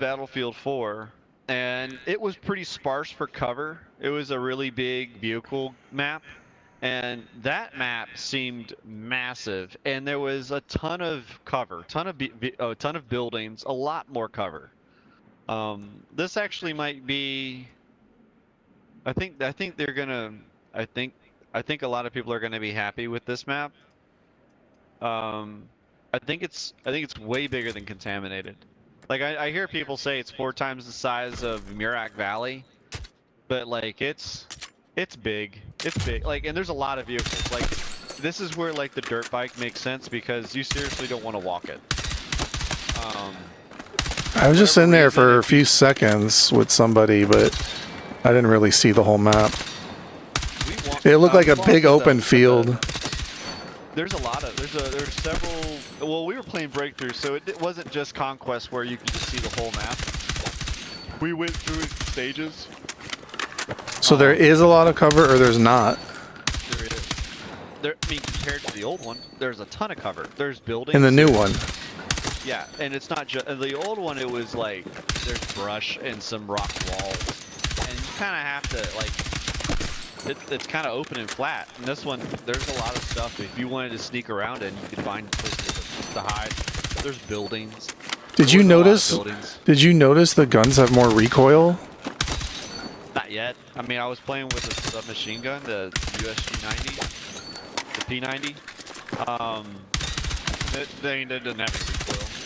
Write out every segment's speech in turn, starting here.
Battlefield 4, and it was pretty sparse for cover. It was a really big vehicle map, and that map seemed massive, and there was a ton of cover, a ton of buildings, a lot more cover. This actually might be. I think they're gonna. I think a lot of people are gonna be happy with this map. I think it's way bigger than Contaminated. Like I hear people say it's 4 times the size of Murak Valley, but like it's big. It's big. Like, and there's a lot of vehicles. Like this is where like the dirt bike makes sense because you seriously don't want to walk it. I was just in there for a few seconds with somebody, but I didn't really see the whole map. It looked like a big open field. There's a lot of there's several. Well, we were playing Breakthrough, so it wasn't just Conquest where you could just see the whole map. We went through stages. So there is a lot of cover, or there's not? There is. I mean, compared to the old one, there's a ton of cover. There's buildings. In the new one. Yeah, and it's not just the old one. It was like there's brush and some rock walls, and you kind of have to like. It's kind of open and flat. And this one, there's a lot of stuff. If you wanted to sneak around it, you could find places to hide. There's buildings. Did you notice? Did you notice the guns have more recoil? Not yet. I mean, I was playing with a submachine gun, the USG-90, the P90. They didn't have any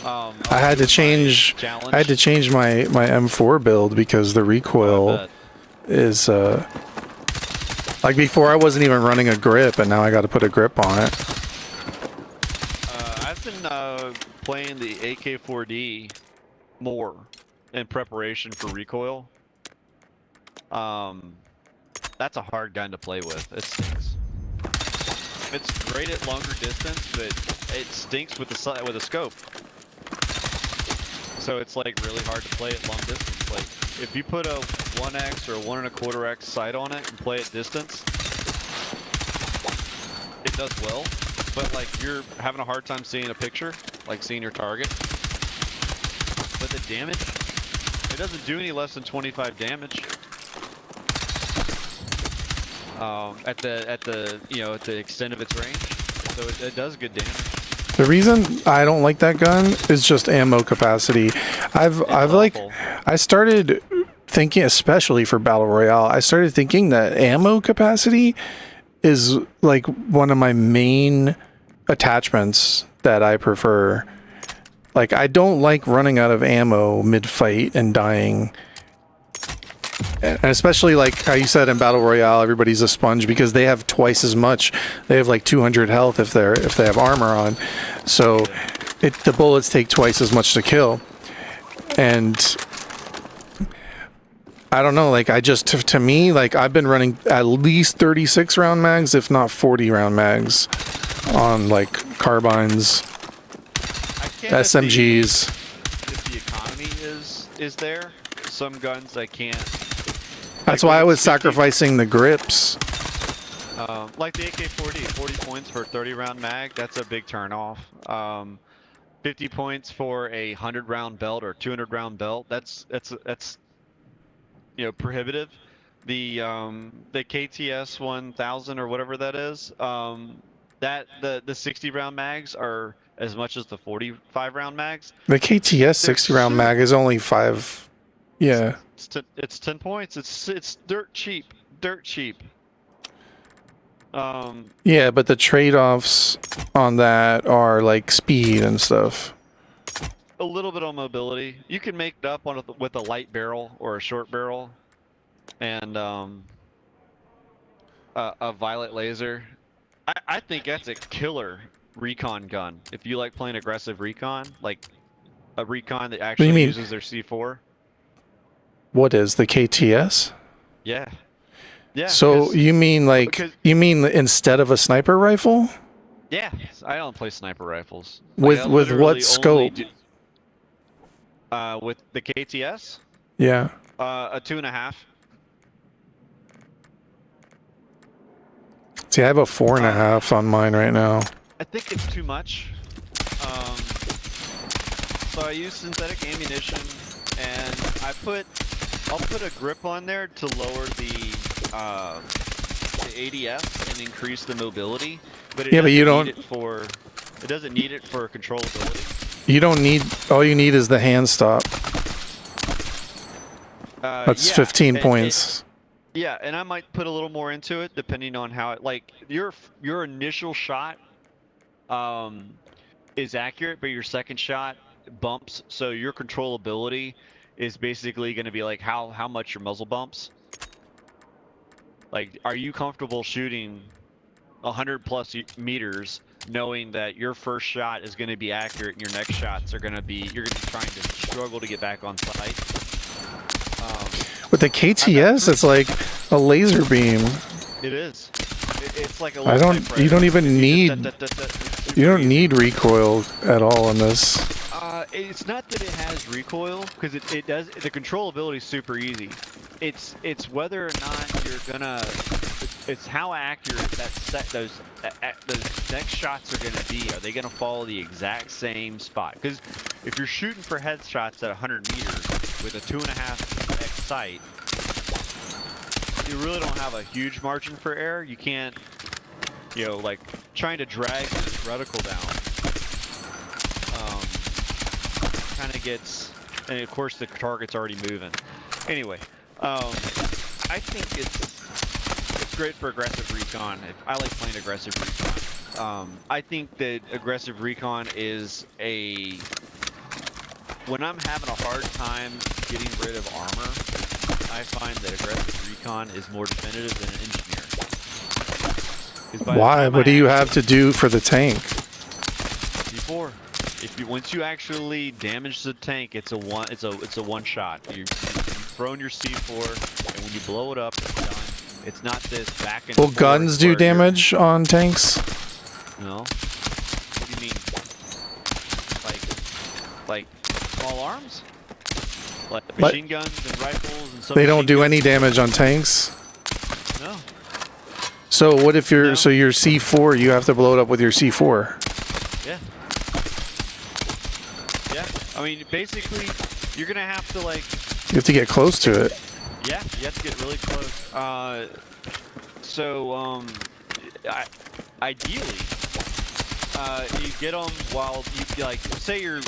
recoil. I had to change. I had to change my M4 build because the recoil is. Like before, I wasn't even running a grip, and now I got to put a grip on it. I've been playing the AK-4D more in preparation for recoil. That's a hard gun to play with. It stinks. It's great at longer distance, but it stinks with the scope. So it's like really hard to play at long distance. Like if you put a 1x or a 1 1/4x sight on it and play at distance, it does well. But like you're having a hard time seeing a picture, like seeing your target. But the damage, it doesn't do any less than 25 damage. At the extent of its range, so it does good damage. The reason I don't like that gun is just ammo capacity. I started thinking, especially for Battle Royale, I started thinking that ammo capacity is like one of my main attachments that I prefer. Like, I don't like running out of ammo mid-fight and dying. And especially like how you said in Battle Royale, everybody's a sponge because they have twice as much. They have like 200 health if they have armor on. So the bullets take twice as much to kill. And I don't know, like to me, like I've been running at least 36 round mags, if not 40 round mags on like carbines, SMGs. If the economy is there, some guns I can't. That's why I was sacrificing the grips. Like the AK-40, 40 points for a 30 round mag, that's a big turn off. 50 points for a 100 round belt or 200 round belt, that's prohibitive. The KTS 1000 or whatever that is, the 60 round mags are as much as the 45 round mags. The KTS 60 round mag is only 5. Yeah. It's 10 points. It's dirt cheap. Yeah, but the trade-offs on that are like speed and stuff. A little bit on mobility. You can make it up with a light barrel or a short barrel, and a violet laser. I think that's a killer recon gun. If you like playing aggressive recon, like a recon that actually uses their C4. What is the KTS? Yeah. Yeah. So you mean instead of a sniper rifle? Yeah. I don't play sniper rifles. With what scope? With the KTS? Yeah. A 2.5. See, I have a 4.5 on mine right now. I think it's too much. So I use synthetic ammunition. and I'll put a grip on there to lower the ADS and increase the mobility, but it doesn't need it for controllability. You don't need, all you need is the hand stop. That's 15 points. Yeah, and I might put a little more into it depending on how it, like, your initial shot is accurate, but your second shot bumps, so your controllability is basically going to be like how much your muzzle bumps. Like, are you comfortable shooting 100 plus meters knowing that your first shot is going to be accurate and your next shots are going to be, you're going to be trying to struggle to get back on sight? With the KTS, it's like a laser beam. It is. It's like a you don't even need, you don't need recoil at all on this. It's not that it has recoil, because it does. The controllability is super easy. It's whether or not you're gonna. It's how accurate those next shots are gonna be. Are they gonna follow the exact same spot? Because if you're shooting for headshots at 100 meters with a 2.5x sight, you really don't have a huge margin for error. You can't, you know, like trying to drag this reticle down. Kind of gets, and of course the target's already moving. Anyway, I think it's great for aggressive recon. I like playing aggressive recon. I think that aggressive recon is when I'm having a hard time getting rid of armor, I find that aggressive recon is more definitive than an engineer. Why? What do you have to do for the tank? C4. Once you actually damage the tank, it's a one shot. You've thrown your C4, and when you blow it up, it's done. It's not this back and forth. Will guns do damage on tanks? No. What do you mean? Like small arms? Like machine guns and rifles and stuff. They don't do any damage on tanks? No. So what if your C4, you have to blow it up with your C4? Yeah. Yeah. I mean, basically, you're gonna have to like. You have to get close to it. Yeah, you have to get really close. Ideally, you get them while you like. Say you're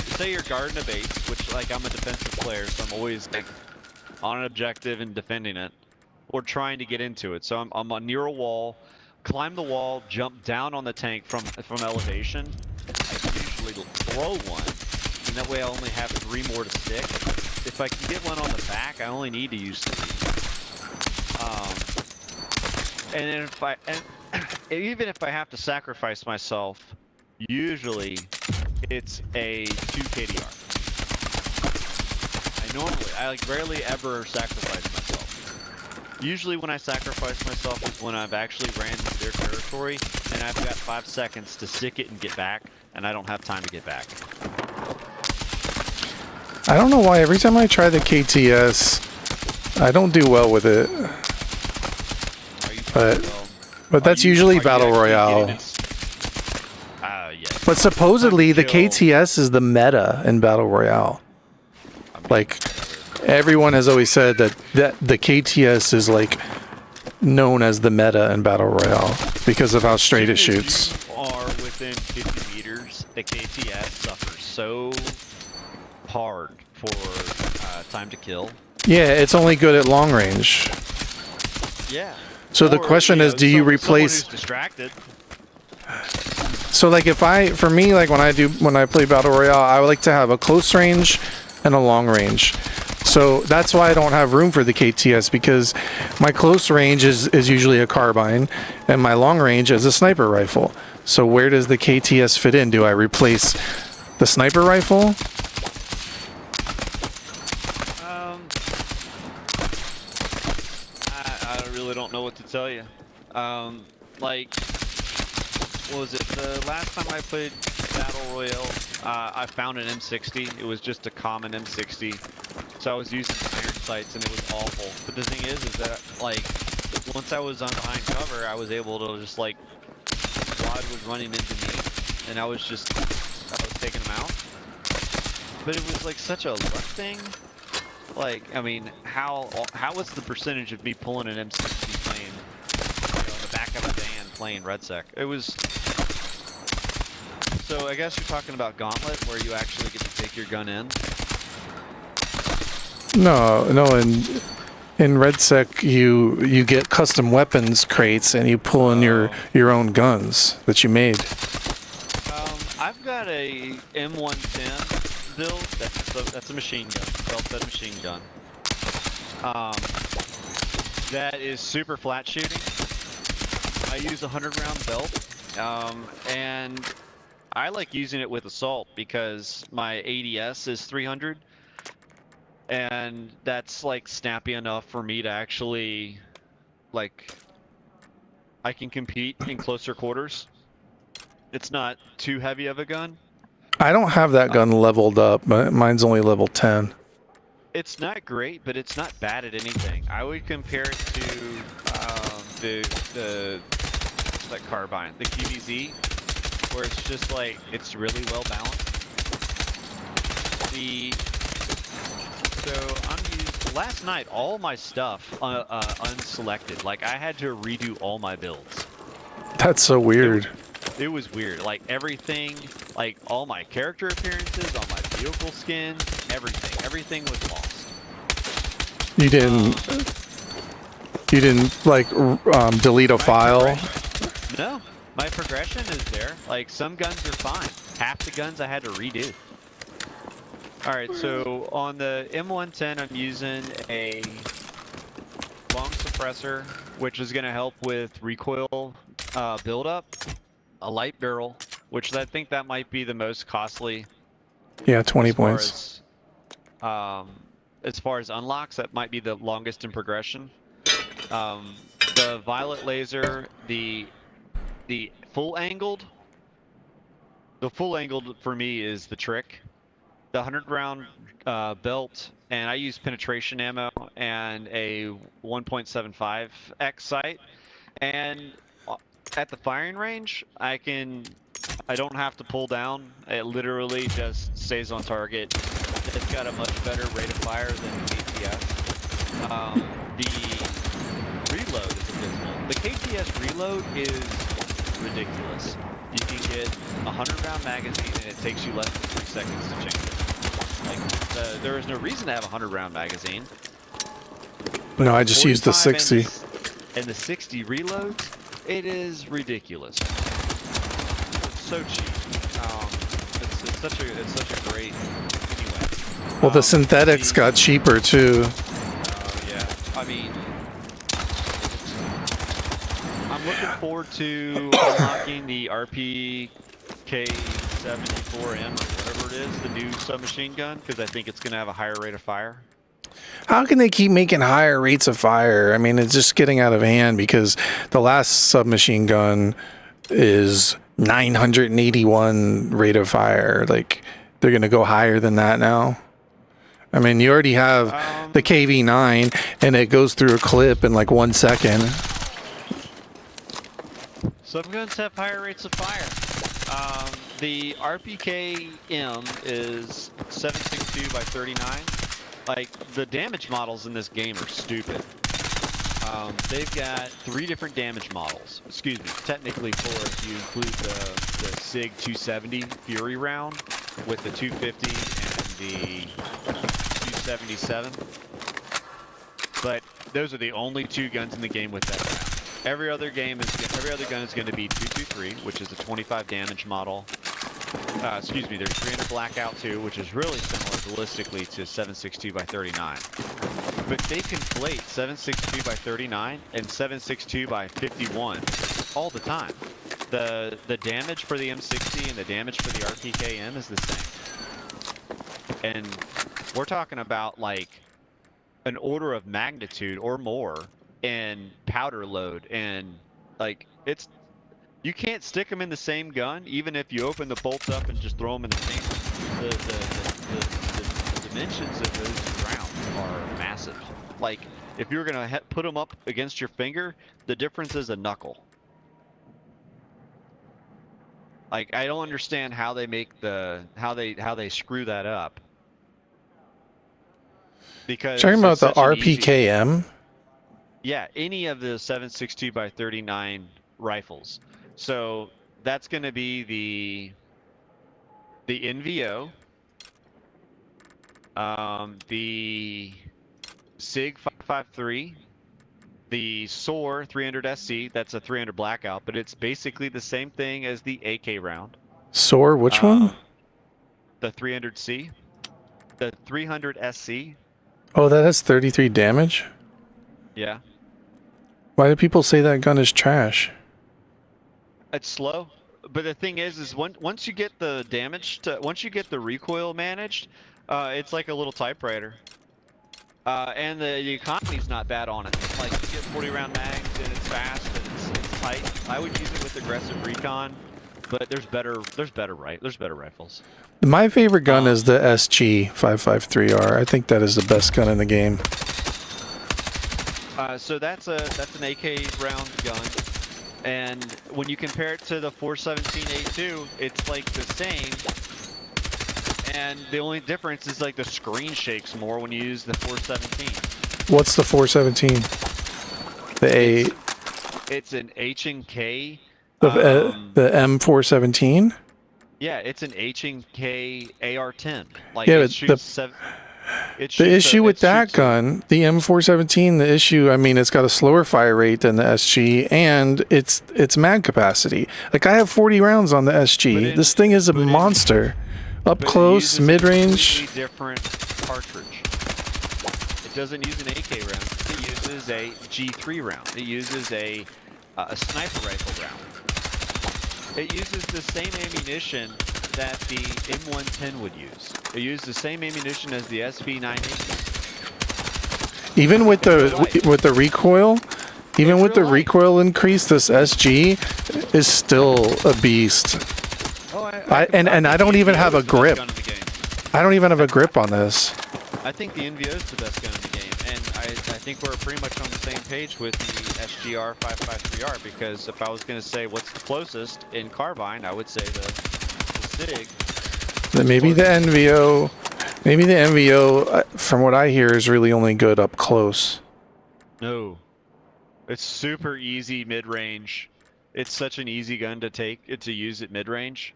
guarding a base, which like I'm a defensive player, so I'm always like on an objective and defending it, or trying to get into it. So I'm near a wall, climb the wall, jump down on the tank from elevation. I usually throw one, and that way I only have 3 more to stick. If I can get one on the back, I only need to use 3. And then even if I have to sacrifice myself, usually it's a 2 KDR. I like rarely ever sacrifice myself. Usually when I sacrifice myself is when I've actually ran into their territory and I've got 5 seconds to stick it and get back, and I don't have time to get back. I don't know why every time I try the KTS, I don't do well with it. But that's usually Battle Royale. Yes. But supposedly the KTS is the meta in Battle Royale. Like, everyone has always said that the KTS is like known as the meta in Battle Royale because of how straight it shoots. If you are within 50 meters, the KTS suffers so hard for time to kill. Yeah, it's only good at long range. Yeah. So the question is, do you replace? Someone who's distracted. So like for me, like when I play Battle Royale, I would like to have a close range and a long range. So that's why I don't have room for the KTS, because my close range is usually a carbine and my long range is a sniper rifle. So where does the KTS fit in? Do I replace the sniper rifle? I really don't know what to tell you. Like, what was it? The last time I played Battle Royale, I found an M60. It was just a common M60. So I was using iron sights and it was awful. But the thing is that, like, once I was on behind cover, I was able to just, like, Squad was running into me, and I was taking him out. But it was, like, such a luck thing. Like, I mean, how was the percentage of me pulling an M60 playing, in the back of a van playing RedSec? It was. So I guess you're talking about Gauntlet, where you actually get to take your gun in. No, in RedSec you get custom weapons crates and you pull in your own guns that you made. I've got a M110 build. That's a machine gun, belt-fed machine gun. That is super flat shooting. I use a 100-round belt, and I like using it with assault because my ADS is 300, and that's like snappy enough for me to actually, like, I can compete in closer quarters. It's not too heavy of a gun. I don't have that gun leveled up, but mine's only level 10. It's not great, but it's not bad at anything. I would compare it to what's that carbine, the QBZ, where it's just like it's really well balanced. Last night all my stuff unselected. Like I had to redo all my builds. That's so weird. It was weird. Like everything, like all my character appearances, all my vehicle skins, everything was lost. You didn't like delete a file? No, my progression is there. Like some guns are fine. Half the guns I had to redo. All right, so on the M110, I'm using a long suppressor, which is going to help with recoil buildup. A light barrel, which I think that might be the most costly. Yeah, 20 points. As far as unlocks, that might be the longest in progression. The violet laser, the full angled. The full angled for me is the trick. The 100-round belt, and I use penetration ammo and a 1.75x sight, and at the firing range, I don't have to pull down. It literally just stays on target. It's got a much better rate of fire than KTS. The reload is abysmal. The KTS reload is ridiculous. You can get a 100-round magazine and it takes you less than 3 seconds to change it. Like, there is no reason to have a 100-round magazine. No, I just used the 60. And the 60 reloads, it is ridiculous. It's so cheap. It's such a great. Anyway. Well, the synthetics got cheaper too. Yeah. I mean, I'm looking forward to unlocking the RPK 74M or whatever it is, the new submachine gun, because I think it's going to have a higher rate of fire. How can they keep making higher rates of fire? I mean, it's just getting out of hand because the last submachine gun is 981 rate of fire. Like, they're going to go higher than that now. I mean, you already have the KV9 and it goes through a clip in like 1 second. Some guns have higher rates of fire. The RPK-M is 7.62 by 39. Like, the damage models in this game are stupid. They've got 3 different damage models. Excuse me, technically 4 if you include the SIG 270 Fury round with the 250 and the 277. But those are the only 2 guns in the game with that round. Every other gun is going to be 223, which is a 25 damage model. Excuse me, there's 300 Blackout 2, which is really similar ballistically to 7.62 by 39. But they conflate 7.62 by 39 and 7.62 by 51 all the time. The damage for the M60 and the damage for the RPK-M is the same. And we're talking about like an order of magnitude or more in powder load, and like you can't stick them in the same gun, even if you open the bolts up and just throw them in the same. The dimensions of those rounds are massive. Like, if you're gonna put them up against your finger, the difference is a knuckle. Like, I don't understand how they make how they screw that up. because Talking about it's the such an easy- RPKM. Yeah, any of the 7.62 by 39 rifles. So that's going to be the NVO, the SIG 553, the SOAR 300 SC. That's a 300 blackout, but it's basically the same thing as the AK round. SOAR, which one? The 300C, the 300 SC. Oh, that has 33 damage? Yeah. Why do people say that gun is trash? It's slow, but the thing is once you get the damage, once you get the recoil managed, it's like a little typewriter. And the economy's not bad on it. Like you get 40 round mags and it's fast and it's tight. I would use it with aggressive recon, but there's better rifles. My favorite gun is the SG 553R. I think that is the best gun in the game. So that's an AK round gun, and when you compare it to the 417A2, it's like the same. And the only difference is like the screen shakes more when you use the 417. What's the 417? The A. It's an H&K. The M417. Yeah, it's an H&K AR-10. Like yeah, it shoots the issue with that gun, the M417, the issue, I mean, it's got a slower fire rate than the SG, and it's mag capacity. Like I have 40 rounds on the SG. This thing is a monster. Up close, mid-range. Different cartridge. It doesn't use an AK round. It uses a G3 round. It uses a sniper rifle round. It uses the same ammunition that the M110 would use. It uses the same ammunition as the SV98. Even with the recoil, even with the recoil increase, this SG is still a beast. And I don't even have a grip. I don't even have a grip on this. I think the NVO is the best gun in the game, and I think we're pretty much on the same page with the SGR 553R, because if I was going to say what's the closest in carbine, I would say the SIG. Then maybe the NVO, from what I hear, is really only good up close. No, it's super easy mid-range. It's such an easy gun to use at mid-range.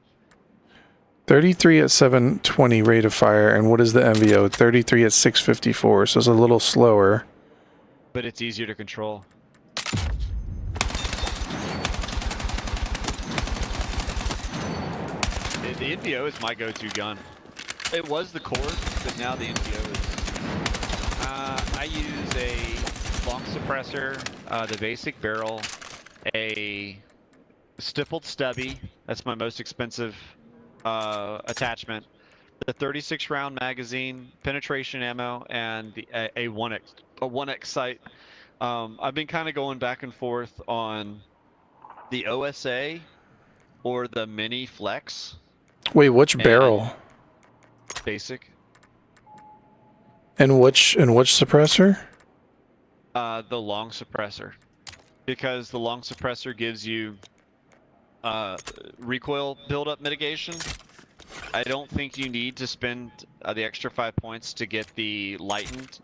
33 at 720 rate of fire, and what is the NVO? 33 at 654, so it's a little slower. But it's easier to control. The NVO is my go-to gun. It was the core, but now the NVO is. I use a long suppressor, the basic barrel, a stippled stubby. That's my most expensive attachment. The 36 round magazine, penetration ammo, and a 1x sight. I've been kind of going back and forth on the OSA or the mini flex. Wait, which barrel? Basic. And which suppressor? The long suppressor, because the long suppressor gives you recoil buildup mitigation. I don't think you need to spend the extra 5 points to get the lightened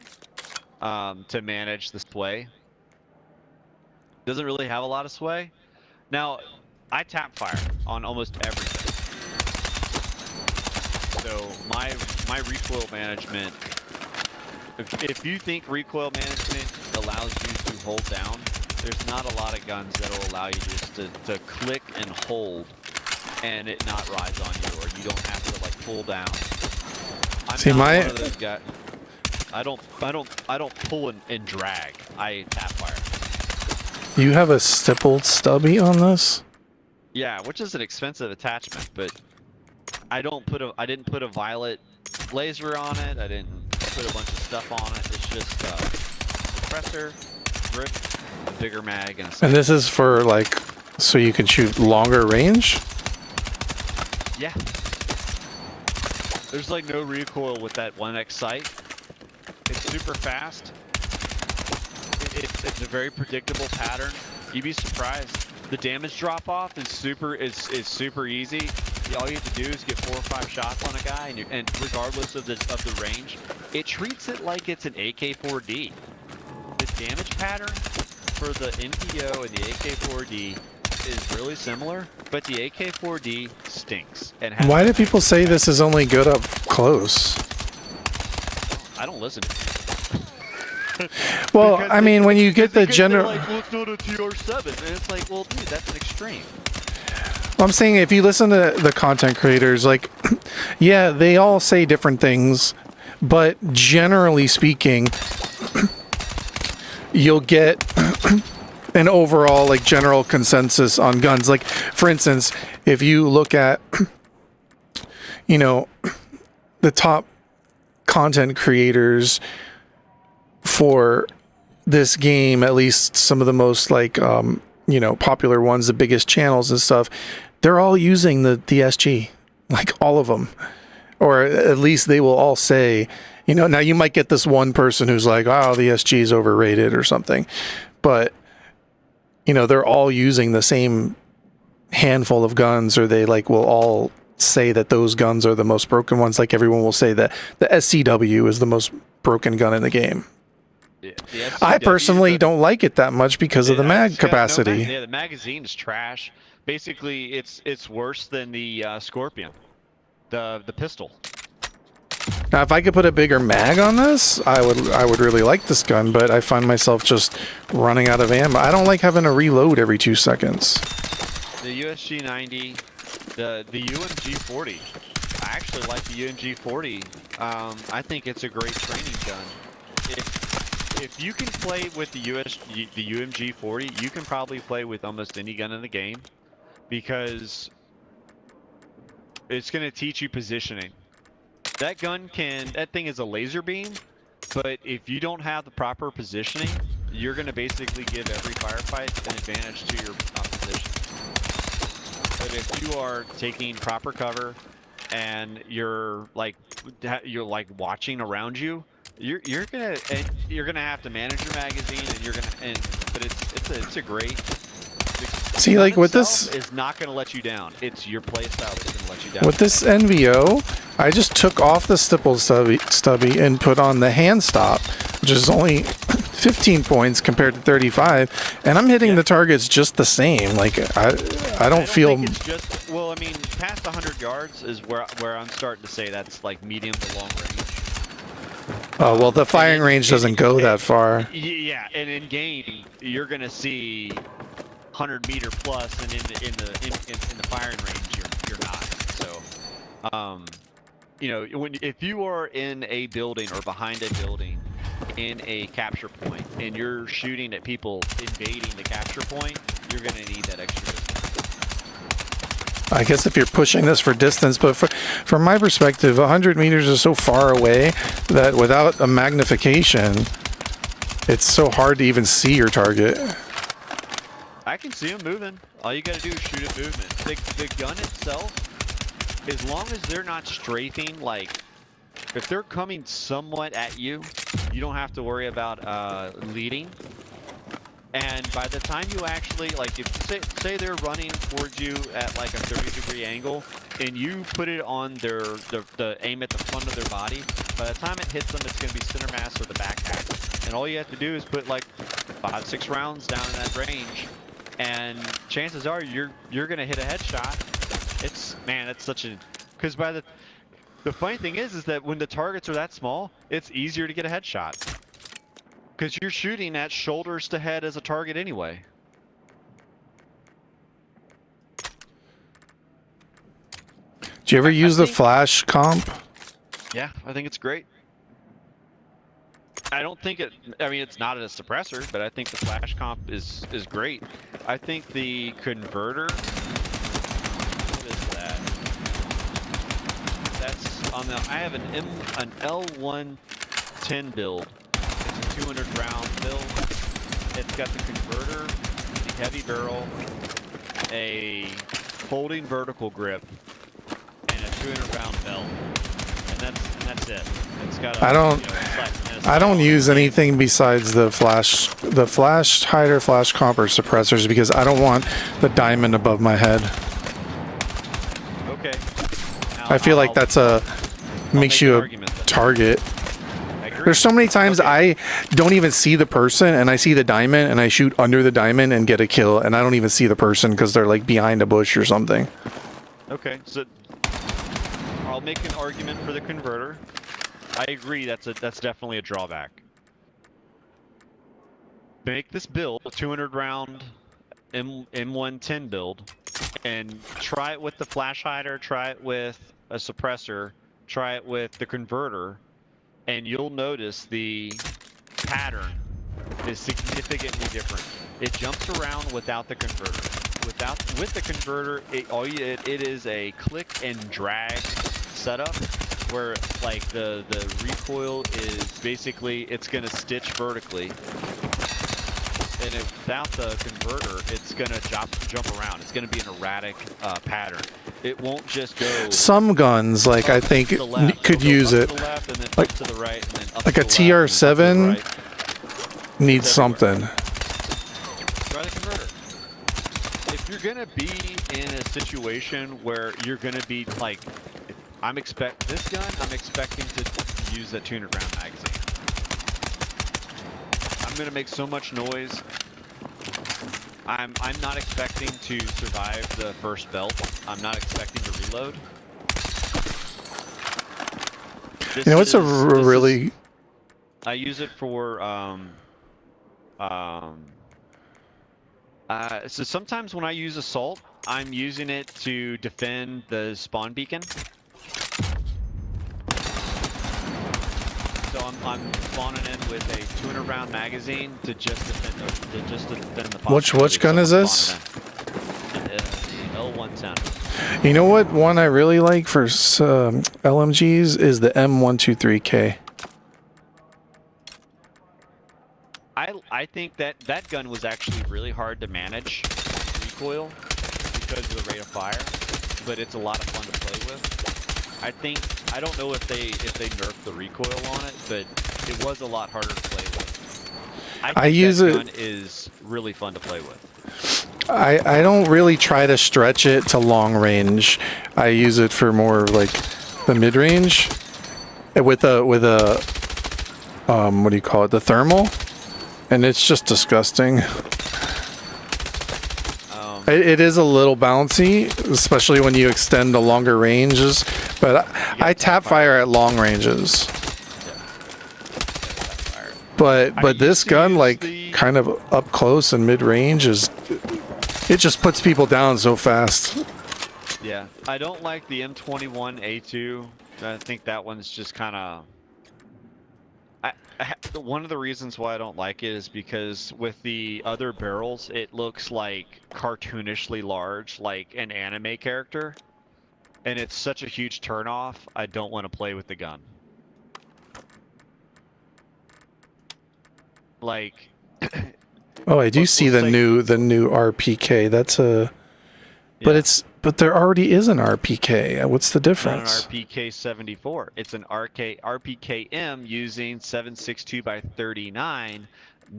to manage the sway. Doesn't really have a lot of sway. Now, I tap fire on almost everything. So my recoil management, if you think recoil management allows you to hold down, there's not a lot of guns that will allow you just to click and hold and it not rise on you, or you don't have to like pull down. I'm not one of those guys. I don't pull and drag. I tap fire. You have a stippled stubby on this? Yeah, which is an expensive attachment, but I didn't put a violet laser on it. I didn't put a bunch of stuff on it. It's just suppressor, grip, a bigger mag, and a And this is for like, so you can shoot longer range? Yeah. There's like no recoil with that 1x sight. It's super fast. It's a very predictable pattern. You'd be surprised. The damage drop off is super easy. all you have to do is get 4 or 5 shots on a guy, and regardless of the range, it treats it like it's an AK-4D. The damage pattern for the NPO and the AK-4D is really similar, but the AK-4D stinks. And why do people say this is only good up close? I don't listen. Well, I mean, when you get the general... Like, well, it's not a TR7. And it's like, well, dude, that's an extreme. I'm saying if you listen to the content creators, like, yeah, they all say different things, but generally speaking, you'll get an overall, like, general consensus on guns. Like, for instance, if you look at, you know, the top content creators for this game, at least some of the most, like, you know, popular ones, the biggest channels and stuff, they're all using the SG, like all of them, or at least they will all say, you know, now you might get this one person who's like, oh, the SG is overrated or something, but you know, they're all using the same handful of guns, or they like will all say that those guns are the most broken ones. Like everyone will say that the SCW is the most broken gun in the game. Yeah, I personally don't like it that much because of the mag capacity. Yeah, the magazine is trash. Basically, it's worse than the Scorpion, the pistol. Now, if I could put a bigger mag on this, I would really like this gun, but I find myself just running out of ammo. I don't like having to reload every 2 seconds. The USG 90, the UMG 40. I actually like the UMG 40. I think it's a great training gun. If you can play with the UMG 40, you can probably play with almost any gun in the game, because it's going to teach you positioning. That thing is a laser beam, but if you don't have the proper positioning, you're going to basically give every firefight an advantage to your opposition. But if you are taking proper cover and you're like watching around you, you're gonna have to manage your magazine, but it's a great. See, like with this, is not gonna let you down. It's your play style that's gonna let you down. With this NVO, I just took off the stipple stubby and put on the hand stop, which is only 15 points compared to 35, and I'm hitting the targets just the same. Like I don't feel. Think it's just, well, I mean, past 100 yards is where I'm starting to say that's like medium to long range. Oh, well, the firing range doesn't go that far. Yeah, and in game, you're gonna see 100-meter plus, and in the firing range, you're not. So, you know, if you are in a building or behind a building in a capture point, and you're shooting at people invading the capture point, you're gonna need that extra distance. I guess if you're pushing this for distance, but from my perspective, 100 meters is so far away that without a magnification, it's so hard to even see your target. I can see them moving. All you gotta do is shoot at movement. The gun itself, as long as they're not strafing, like, if they're coming somewhat at you, you don't have to worry about leading. And by the time you actually, like, if say they're running towards you at like a 30-degree angle, and you put it on the aim at the front of their body, by the time it hits them, it's going to be center mass or the backpack. And all you have to do is put like 5-6 rounds down in that range, and chances are you're going to hit a headshot. It's such a, because by the funny thing is that when the targets are that small, it's easier to get a headshot. Because you're shooting at shoulders to head as a target anyway. Do you ever use the flash comp? Yeah, I think it's great. I don't think I mean, it's not a suppressor, but I think the flash comp is great. I think the converter, what is that? That's on I have an L110 build. 200 round build. It's got the converter, the heavy barrel, a folding vertical grip, and a 200 round belt. And that's it. It's got I don't use anything besides the flash hider, flash comp, or suppressors, because I don't want the diamond above my head. Okay. I feel like that's makes you a target. There's so many times I don't even see the person and I see the diamond and I shoot under the diamond and get a kill and I don't even see the person because they're like behind a bush or something. Okay, so I'll make an argument for the converter. I agree that's definitely a drawback. Make this build a 200 round M110 build and try it with the flash hider, try it with a suppressor, try it with the converter, and you'll notice the pattern is significantly different. It jumps around without the converter. With the converter, it is a click and drag setup where like the recoil is basically it's gonna stitch vertically. And without the converter, it's gonna jump around. It's gonna be an erratic pattern. It won't just go. Some guns, like I think, could use it. Like to the right, and then up like to a the left, TR7 right. needs something. Try the converter. If you're gonna be in a situation where you're gonna be like, I'm expecting to use that 200 round magazine. I'm gonna make so much noise. I'm not expecting to survive the first belt. I'm not expecting to reload. You know, it's really. I use it for so sometimes when I use assault, I'm using it to defend the spawn beacon. So I'm spawning in with a 200 round magazine to just defend the Which gun is this? The L110. You know what one I really like for LMGs is the M123K. I think that gun was actually really hard to manage recoil because of the rate of fire, but it's a lot of fun to play with. I don't know if they nerfed the recoil on it, but it was a lot harder to play with. I use that gun is really fun to play with. I don't really try to stretch it to long range. I use it for more like the mid range with a what do you call it? The thermal, and it's just disgusting. It is a little bouncy, especially when you extend to longer ranges, but I tap fire at long ranges. But this gun, like kind of up close and mid range, it just puts people down so fast. Yeah, I don't like the M21A2. I think that one's just kind of. One of the reasons why I don't like it is because with the other barrels, it looks like cartoonishly large, like an anime character. And it's such a huge turnoff, I don't want to play with the gun. Like... Oh, I do see the new RPK. That's a... But there already is an RPK. What's the difference? Not an RPK 74. It's an RPKM using 7.62x39.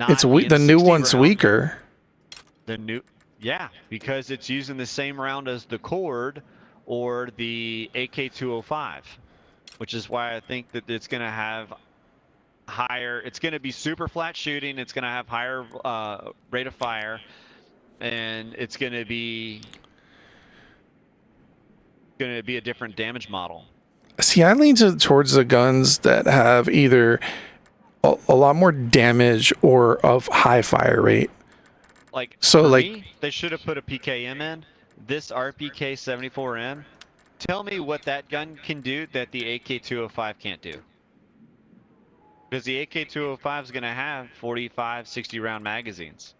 It's the new one's weaker. Yeah, because it's using the same round as the Cord or the AK-205, which is why I think that it's going to have higher. It's going to be super flat shooting. It's going to have higher rate of fire, and it's going to be a different damage model. See, I lean towards the guns that have either a lot more damage or of high fire rate. Like, so for like me, they should have put a PKM in. This RPK 74M, tell me what that gun can do that the AK-205 can't do. Because the AK-205 is going to have 45, 60 round magazines.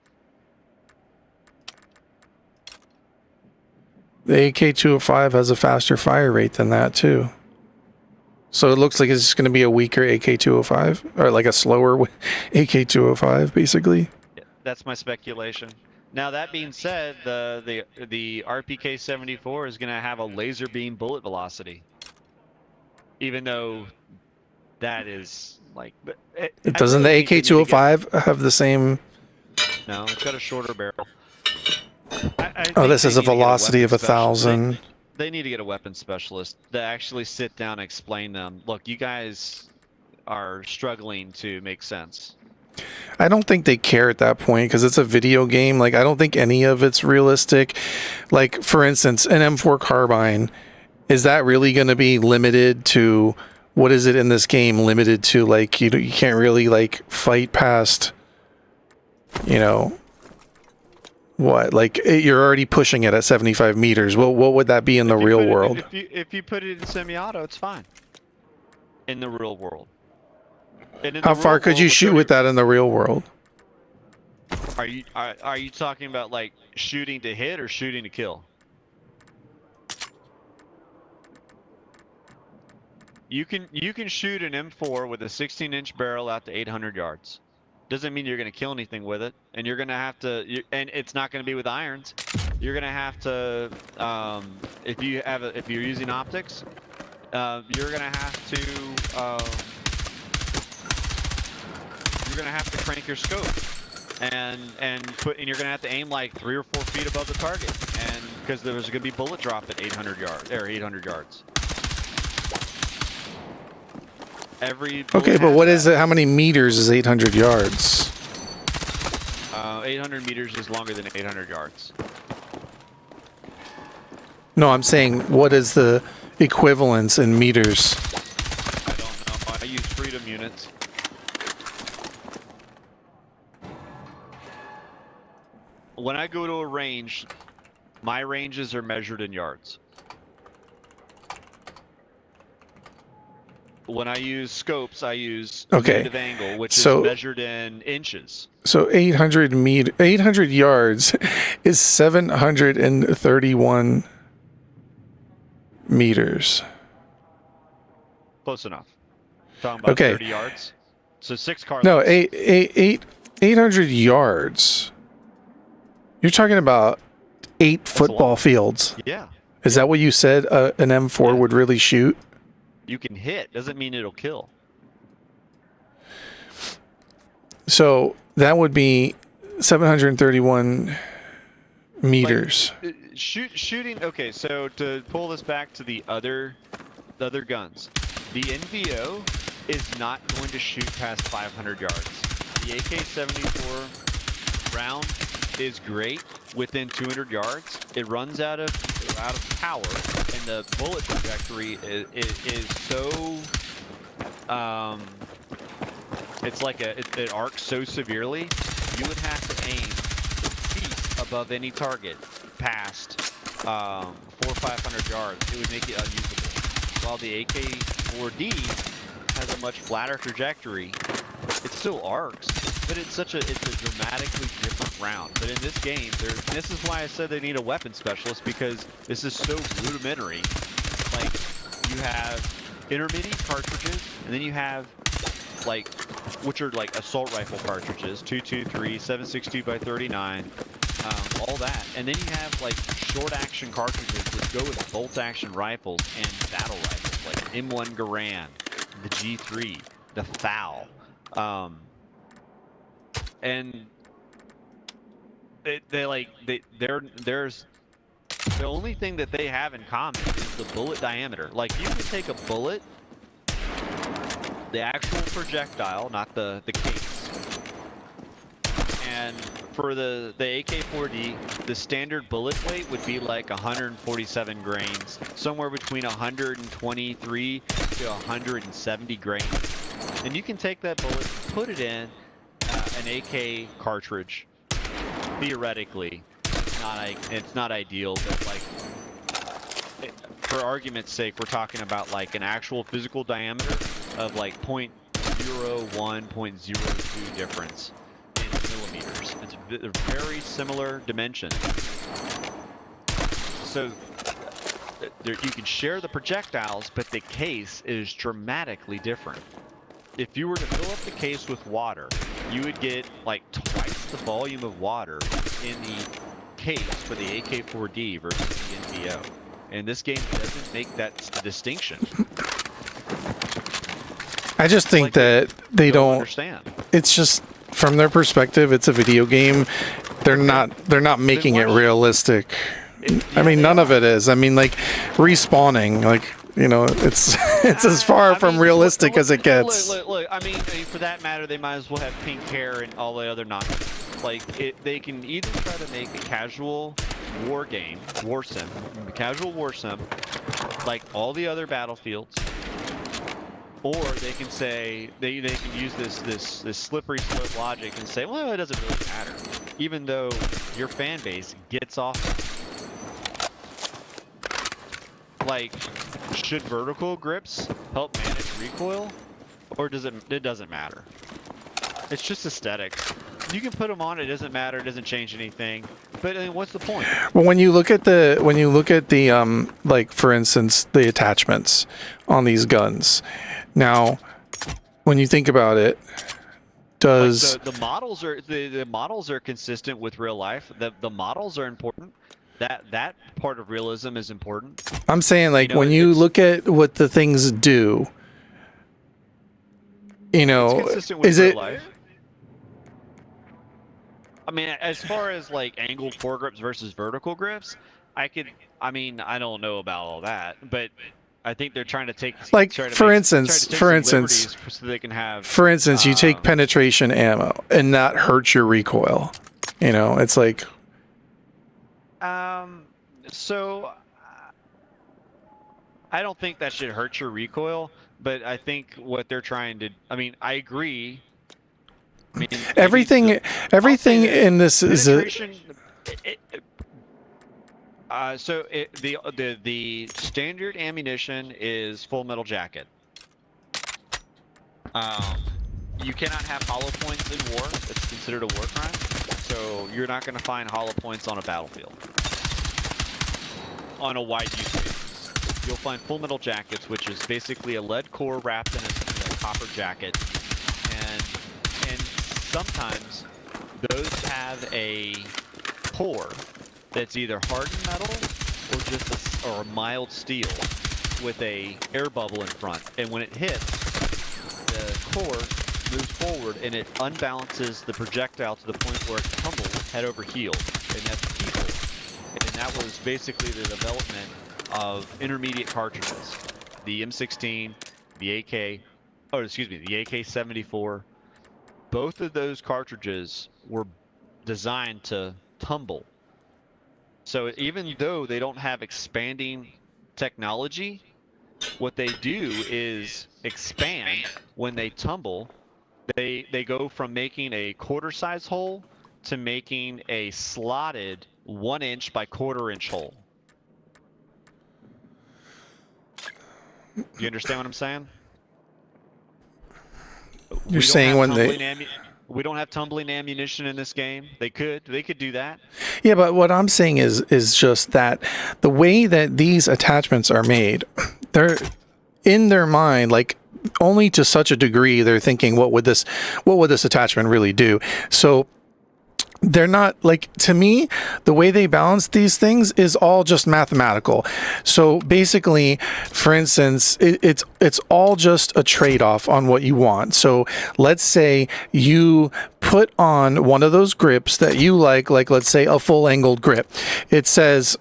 The AK-205 has a faster fire rate than that too. So it looks like it's going to be a weaker AK-205 or like a slower AK-205 basically. Yeah, that's my speculation. Now that being said, the RPK-74 is going to have a laser beam bullet velocity. Even though that is like doesn't the AK-205 have the same? No, it's got a shorter barrel. Oh, this is a velocity of 1,000. They need to get a weapons specialist that actually sit down and explain them. Look, you guys are struggling to make sense. I don't think they care at that point because it's a video game. Like, I don't think any of it's realistic. Like, for instance, an M4 carbine, is that really going to be limited to, what is it in this game limited to? Like, you can't really, like, fight past, you know, what? Like, you're already pushing it at 75 meters. What would that be in the real world? If you put it in semi-auto, it's fine. In the real world. How far could you shoot with that in the real world? Are you talking about like shooting to hit or shooting to kill? You can shoot an M4 with a 16-inch barrel out to 800 yards. Doesn't mean you're going to kill anything with it, and you're going to have to. And it's not going to be with irons. You're going to have to. If you're using optics, you're going to have to. You're gonna have to crank your scope, and you're gonna have to aim like 3 or 4 feet above the target, and because there's gonna be bullet drop at 800 yards or 800 yards. Okay, but what is it? How many meters is 800 yards? 800 meters is longer than 800 yards. No, I'm saying what is the equivalence in meters? I don't know. I use freedom units. When I go to a range, my ranges are measured in yards. When I use scopes, I use negative angle, which is measured in inches. So 800 yards is 731 meters. Close enough. Talking about 30 yards. So 6 car. No, 800 yards. You're talking about 8 football fields. Yeah. Is that what you said an M4 would really shoot? You can hit. Doesn't mean it'll kill. So that would be 731 meters. Like, shooting. Okay, so to pull this back to the other guns, the NVO is not going to shoot past 500 yards. The AK-74 round is great within 200 yards. It runs out of power, and the bullet trajectory is so it's like it arcs so severely. You would have to aim feet above any target past 400 or 500 yards. It would make it unusable. While the AK-4D has a much flatter trajectory, it still arcs, but it's a dramatically different round. But in this game, this is why I said they need a weapon specialist, because this is so rudimentary. Like, you have intermediate cartridges, and then you have like, which are like assault rifle cartridges, 223, 7.62 by 39, all that, and then you have like short action cartridges which go with bolt action rifles and battle rifles, like M1 Garand, the G3, the FAL. And there's the only thing that they have in common is the bullet diameter. Like, you can take a bullet, the actual projectile, not the case, and for the AK-4D, the standard bullet weight would be like 147 grains, somewhere between 123 to 170 grains. And you can take that bullet, put it in an AK cartridge. Theoretically, it's not ideal, but like, for argument's sake, we're talking about like an actual physical diameter of like 0.01, 0.02 difference in millimeters. It's a very similar dimension. So you can share the projectiles, but the case is dramatically different. If you were to fill up the case with water, you would get like twice the volume of water in the case for the AK-4D versus the NVO. And this game doesn't make that distinction. I just think that they don't understand. It's just, from their perspective, it's a video game. They're not making it realistic. I mean, none of it is. I mean, like respawning, like, you know, it's as far from realistic as it gets. Look. I mean, for that matter, they might as well have pink hair and all the other nonsense. Like, they can either try to make a casual war game, war sim, like all the other Battlefields, or they can say they can use this slippery slope logic and say, well, it doesn't really matter, even though your fan base gets off. Like, should vertical grips help manage recoil, or does it doesn't matter? It's just aesthetics. You can put them on, it doesn't matter, it doesn't change anything. But I mean, what's the point? Well, when you look at the like, for instance, the attachments on these guns. Now, when you think about it, does like the models are consistent with real life. The models are important. That part of realism is important. I'm saying, like, when you look at what the things do, you know, is it? Life. I mean, as far as like angled foregrips versus vertical grips, I don't know about all that, but I think they're trying to take, like, for instance, so they can have. For instance, you take penetration ammo, and that hurts your recoil. You know, it's like. So I don't think that should hurt your recoil, but I think what they're trying to. I mean, I agree. I mean, everything in this is so the standard ammunition is full metal jacket. You cannot have hollow points in war. It's considered a war crime. So you're not going to find hollow points on a battlefield. On a wide use basis, you'll find full metal jackets, which is basically a lead core wrapped in a copper jacket, and sometimes those have a core that's either hardened metal or just a mild steel with a air bubble in front, and when it hits, the core moves forward and it unbalances the projectile to the point where it tumbles head over heels, and that's lethal. And that was basically the development of intermediate cartridges, the M16, the the AK-74. Both of those cartridges were designed to tumble. So even though they don't have expanding technology, what they do is expand when they tumble. They go from making a quarter-size hole to making a slotted 1-inch by quarter-inch hole. You understand what I'm saying? You're saying when we don't have tumbling ammunition in this game. They could do that. Yeah, but what I'm saying is just that the way that these attachments are made, they're in their mind, like, only to such a degree they're thinking, what would this attachment really do? So they're not, like, to me, the way they balance these things is all just mathematical. So basically, for instance, it's all just a trade-off on what you want. So let's say you put on one of those grips that you like let's say a full angled grip. It says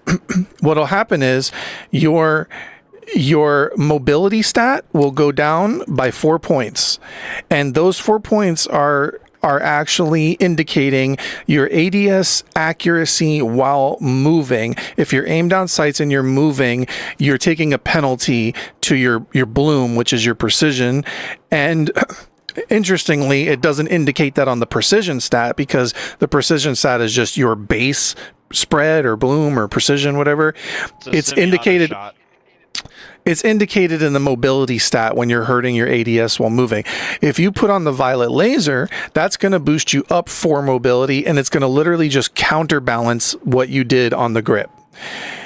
what'll happen is your mobility stat will go down by 4 points, and those 4 points are actually indicating your ADS accuracy while moving. If you're aimed down sights and you're moving, you're taking a penalty to your bloom, which is your precision. And interestingly, it doesn't indicate that on the precision stat, because the precision stat is just your base spread or bloom or precision, whatever. It's indicated. It's indicated in the mobility stat when you're hurting your ADS while moving. If you put on the violet laser, that's going to boost you up 4 mobility, and it's going to literally just counterbalance what you did on the grip.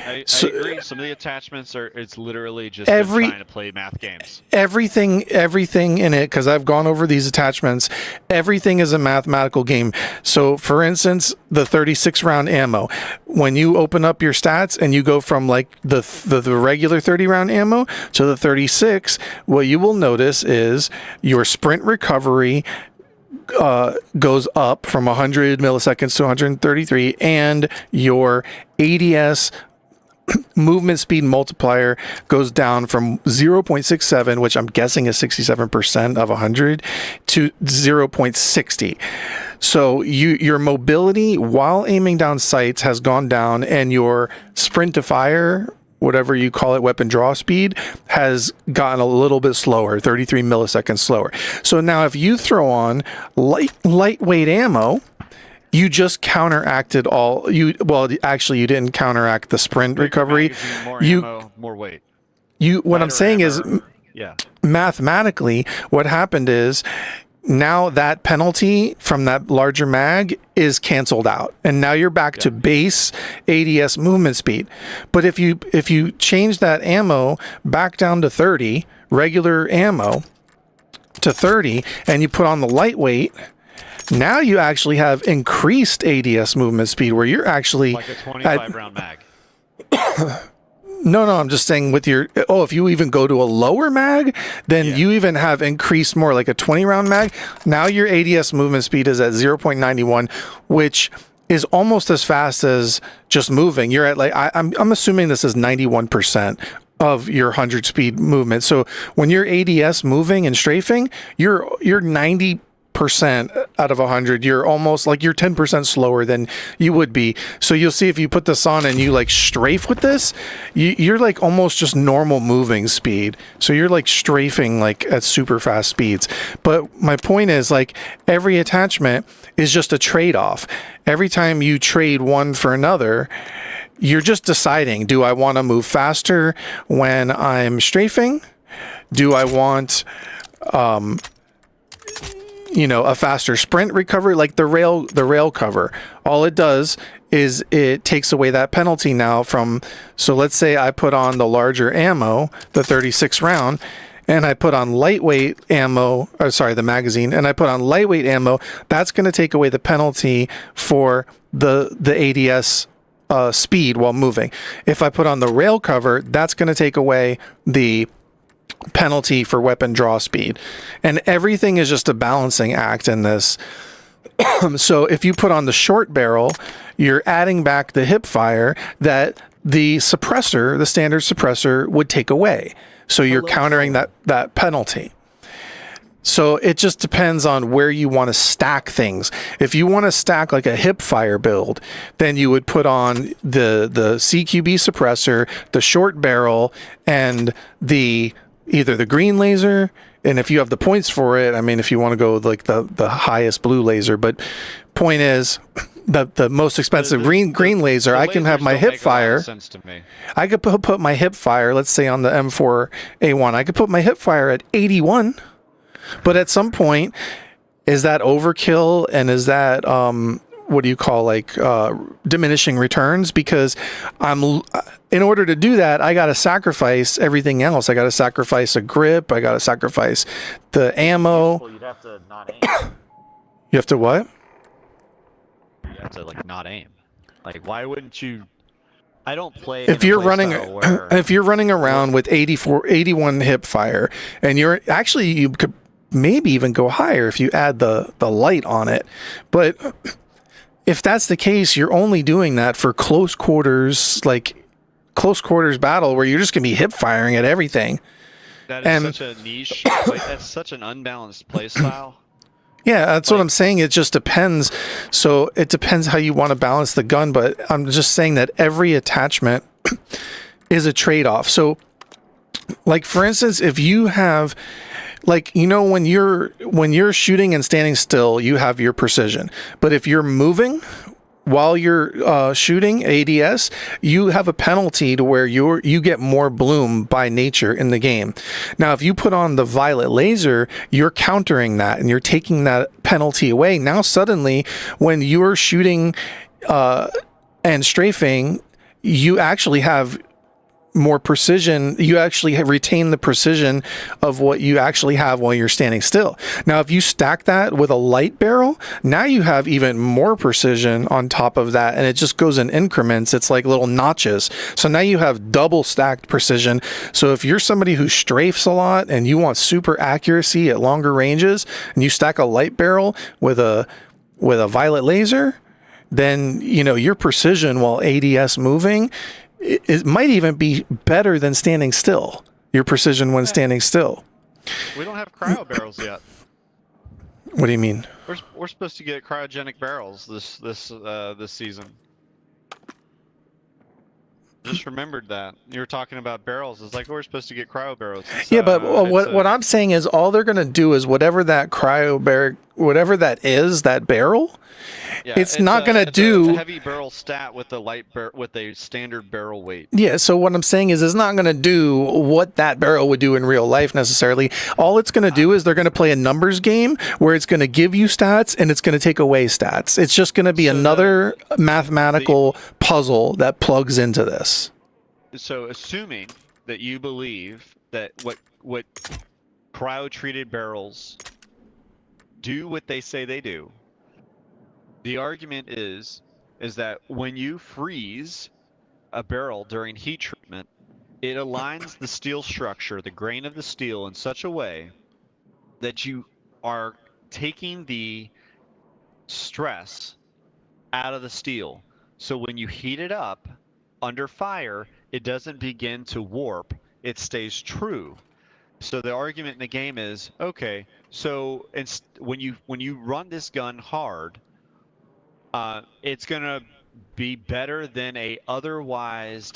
I agree. Some of the attachments it's literally just trying to play math games. Everything in it, because I've gone over these attachments, everything is a mathematical game. So for instance, the 36 round ammo, when you open up your stats and you go from like the regular 30 round ammo to the 36, what you will notice is your sprint recovery goes up from 100 milliseconds to 133, and your ADS movement speed multiplier goes down from 0.67, which I'm guessing is 67% of 100, to 0.60. So your mobility while aiming down sights has gone down, and your sprint to fire, whatever you call it, weapon draw speed, has gotten a little bit slower, 33 milliseconds slower. So now if you throw on lightweight ammo, you just counteracted well, actually you didn't counteract the sprint recovery. More ammo, more weight. What I'm saying is, mathematically, what happened is, now that penalty from that larger mag is canceled out, and now you're back to base ADS movement speed. But if you change that ammo back down to 30, regular ammo to 30, and you put on the lightweight, now you actually have increased ADS movement speed, where you're actually like a 25 round mag. No, I'm just saying with your, if you even go to a lower mag, then you even have increased more, like a 20 round mag. Now your ADS movement speed is at 0.91, which is almost as fast as just moving. You're at I'm assuming this is 91% of your 100 speed movement. So when you're ADS moving and strafing, you're 90% out of 100. You're almost like you're 10% slower than you would be. So you'll see if you put this on and you like strafe with this, you're like almost just normal moving speed. So you're like strafing like at super fast speeds. But my point is, like, every attachment is just a trade-off. Every time you trade one for another, you're just deciding, do I want to move faster when I'm strafing? Do I want a faster sprint recovery? Like the rail cover, all it does is it takes away that penalty now from, so let's say I put on the larger ammo, the 36 round, and I put on lightweight ammo, the magazine, and I put on lightweight ammo, that's going to take away the penalty for the ADS speed while moving. If I put on the rail cover, that's going to take away the penalty for weapon draw speed, and everything is just a balancing act in this. So if you put on the short barrel, you're adding back the hip fire that the suppressor, the standard suppressor, would take away. So you're countering that penalty. So it just depends on where you want to stack things. If you want to stack like a hip fire build, then you would put on the CQB suppressor, the short barrel, and either the green laser, and if you have the points for it, I mean, if you want to go like the highest blue laser, but point is, the most expensive green laser, I can have my hip fire. Sense to me. I could put my hip fire, let's say on the M4A1, I could put my hip fire at 81, but at some point, is that overkill, and is that what do you call, like, diminishing returns? Because in order to do that, I got to sacrifice everything else. I got to sacrifice a grip. I got to sacrifice the ammo. You'd have to not aim. You have to what? You have to like not aim. Like, why wouldn't you? I don't play. If you're running around with 81 hip fire, and you could maybe even go higher if you add the light on it, but if that's the case, you're only doing that for close quarters battle where you're just going to be hip firing at everything. That is such a niche, that's such an unbalanced play style. Yeah, that's what I'm saying. It just depends. So it depends how you want to balance the gun, but I'm just saying that every attachment is a trade-off. So, like, for instance, if you have, like, when you're shooting and standing still, you have your precision. But if you're moving while you're shooting ADS, you have a penalty to where you get more bloom by nature in the game. Now, if you put on the violet laser, you're countering that and you're taking that penalty away. Now, suddenly, when you're shooting and strafing, you actually have more precision. You actually retain the precision of what you actually have while you're standing still. Now, if you stack that with a light barrel, now you have even more precision on top of that, and it just goes in increments. It's like little notches. So now you have double stacked precision. So if you're somebody who strafes a lot and you want super accuracy at longer ranges, and you stack a light barrel with a violet laser, then your precision while ADS moving it might even be better than standing still. Your precision when standing still. We don't have cryo barrels yet. What do you mean? We're supposed to get cryogenic barrels this season. Just remembered that you were talking about barrels. It's like we're supposed to get cryo barrels. Yeah, but what I'm saying is all they're gonna do is whatever that whatever that is, that barrel. Yeah, it's not going to do a heavy barrel stat with with a standard barrel weight. Yeah, so what I'm saying is it's not going to do what that barrel would do in real life necessarily. All it's going to do is they're going to play a numbers game where it's going to give you stats and it's going to take away stats. It's just going to be another mathematical puzzle that plugs into this. So assuming that you believe that what cryo-treated barrels do what they say they do, the argument is that when you freeze a barrel during heat treatment, it aligns the steel structure, the grain of the steel, in such a way that you are taking the stress out of the steel. So when you heat it up under fire, it doesn't begin to warp, it stays true. So the argument in the game is, okay, so when you run this gun hard, it's gonna be better than a otherwise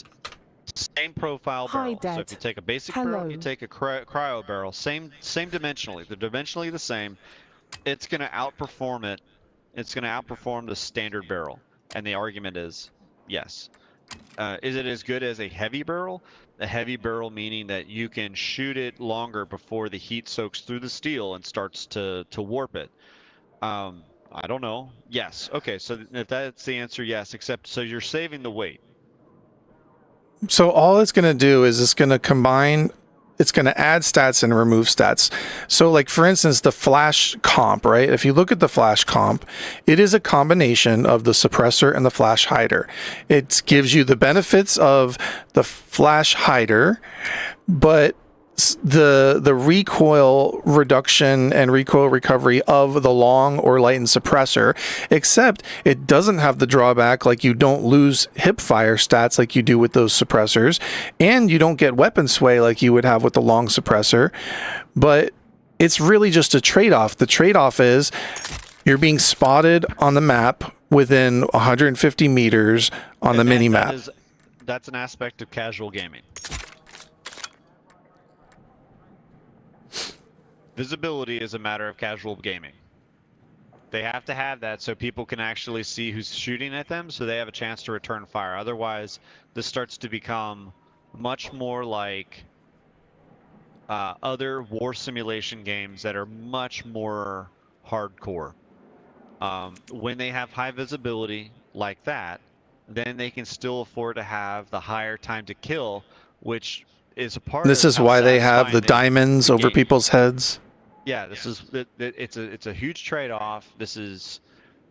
same profile barrel. So if you take a basic barrel, you take a cryo barrel, same dimensionally. They're dimensionally the same. It's gonna outperform it. It's gonna outperform the standard barrel. And the argument is, yes. Is it as good as a heavy barrel? A heavy barrel meaning that you can shoot it longer before the heat soaks through the steel and starts to warp it. I don't know. Yes. Okay. So if that's the answer, yes. Except so you're saving the weight. So all it's going to do is it's going to combine. It's going to add stats and remove stats. So like, for instance, the flash comp, right? If you look at the flash comp, it is a combination of the suppressor and the flash hider. It gives you the benefits of the flash hider, but the recoil reduction and recoil recovery of the long or lightened suppressor, except it doesn't have the drawback like you don't lose hip fire stats like you do with those suppressors, and you don't get weapon sway like you would have with the long suppressor. But it's really just a trade-off. The trade-off is you're being spotted on the map within 150 meters on the mini-map. That's an aspect of casual gaming. Visibility is a matter of casual gaming. They have to have that so people can actually see who's shooting at them, so they have a chance to return fire. Otherwise, this starts to become much more like other war simulation games that are much more hardcore. When they have high visibility like that, then they can still afford to have the higher time to kill, which is a part of. This is why they have the diamonds over people's heads. Yeah, it's a huge trade-off. This is,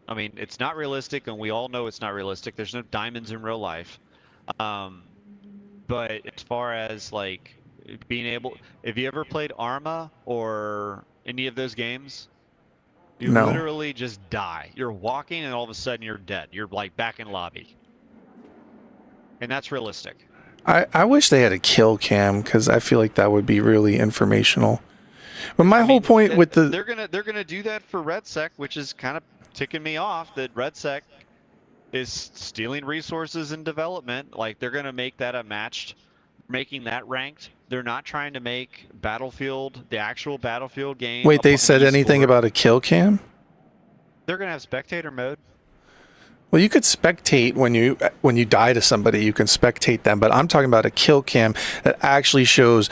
I mean, it's not realistic, and we all know it's not realistic. There's no diamonds in real life. But as far as like being able, have you ever played Arma or any of those games? You literally just die. You're walking, and all of a sudden you're dead. You're like back in lobby, and that's realistic. I wish they had a kill cam because I feel like that would be really informational. But my whole point with the they're gonna do that for RedSec, which is kind of ticking me off that RedSec is stealing resources in development. Like they're gonna make that a matched, making that ranked. They're not trying to make Battlefield, the actual Battlefield game. Wait, they said anything about a kill cam? They're gonna have spectator mode. Well, you could spectate when you die to somebody. You can spectate them, but I'm talking about a kill cam that actually shows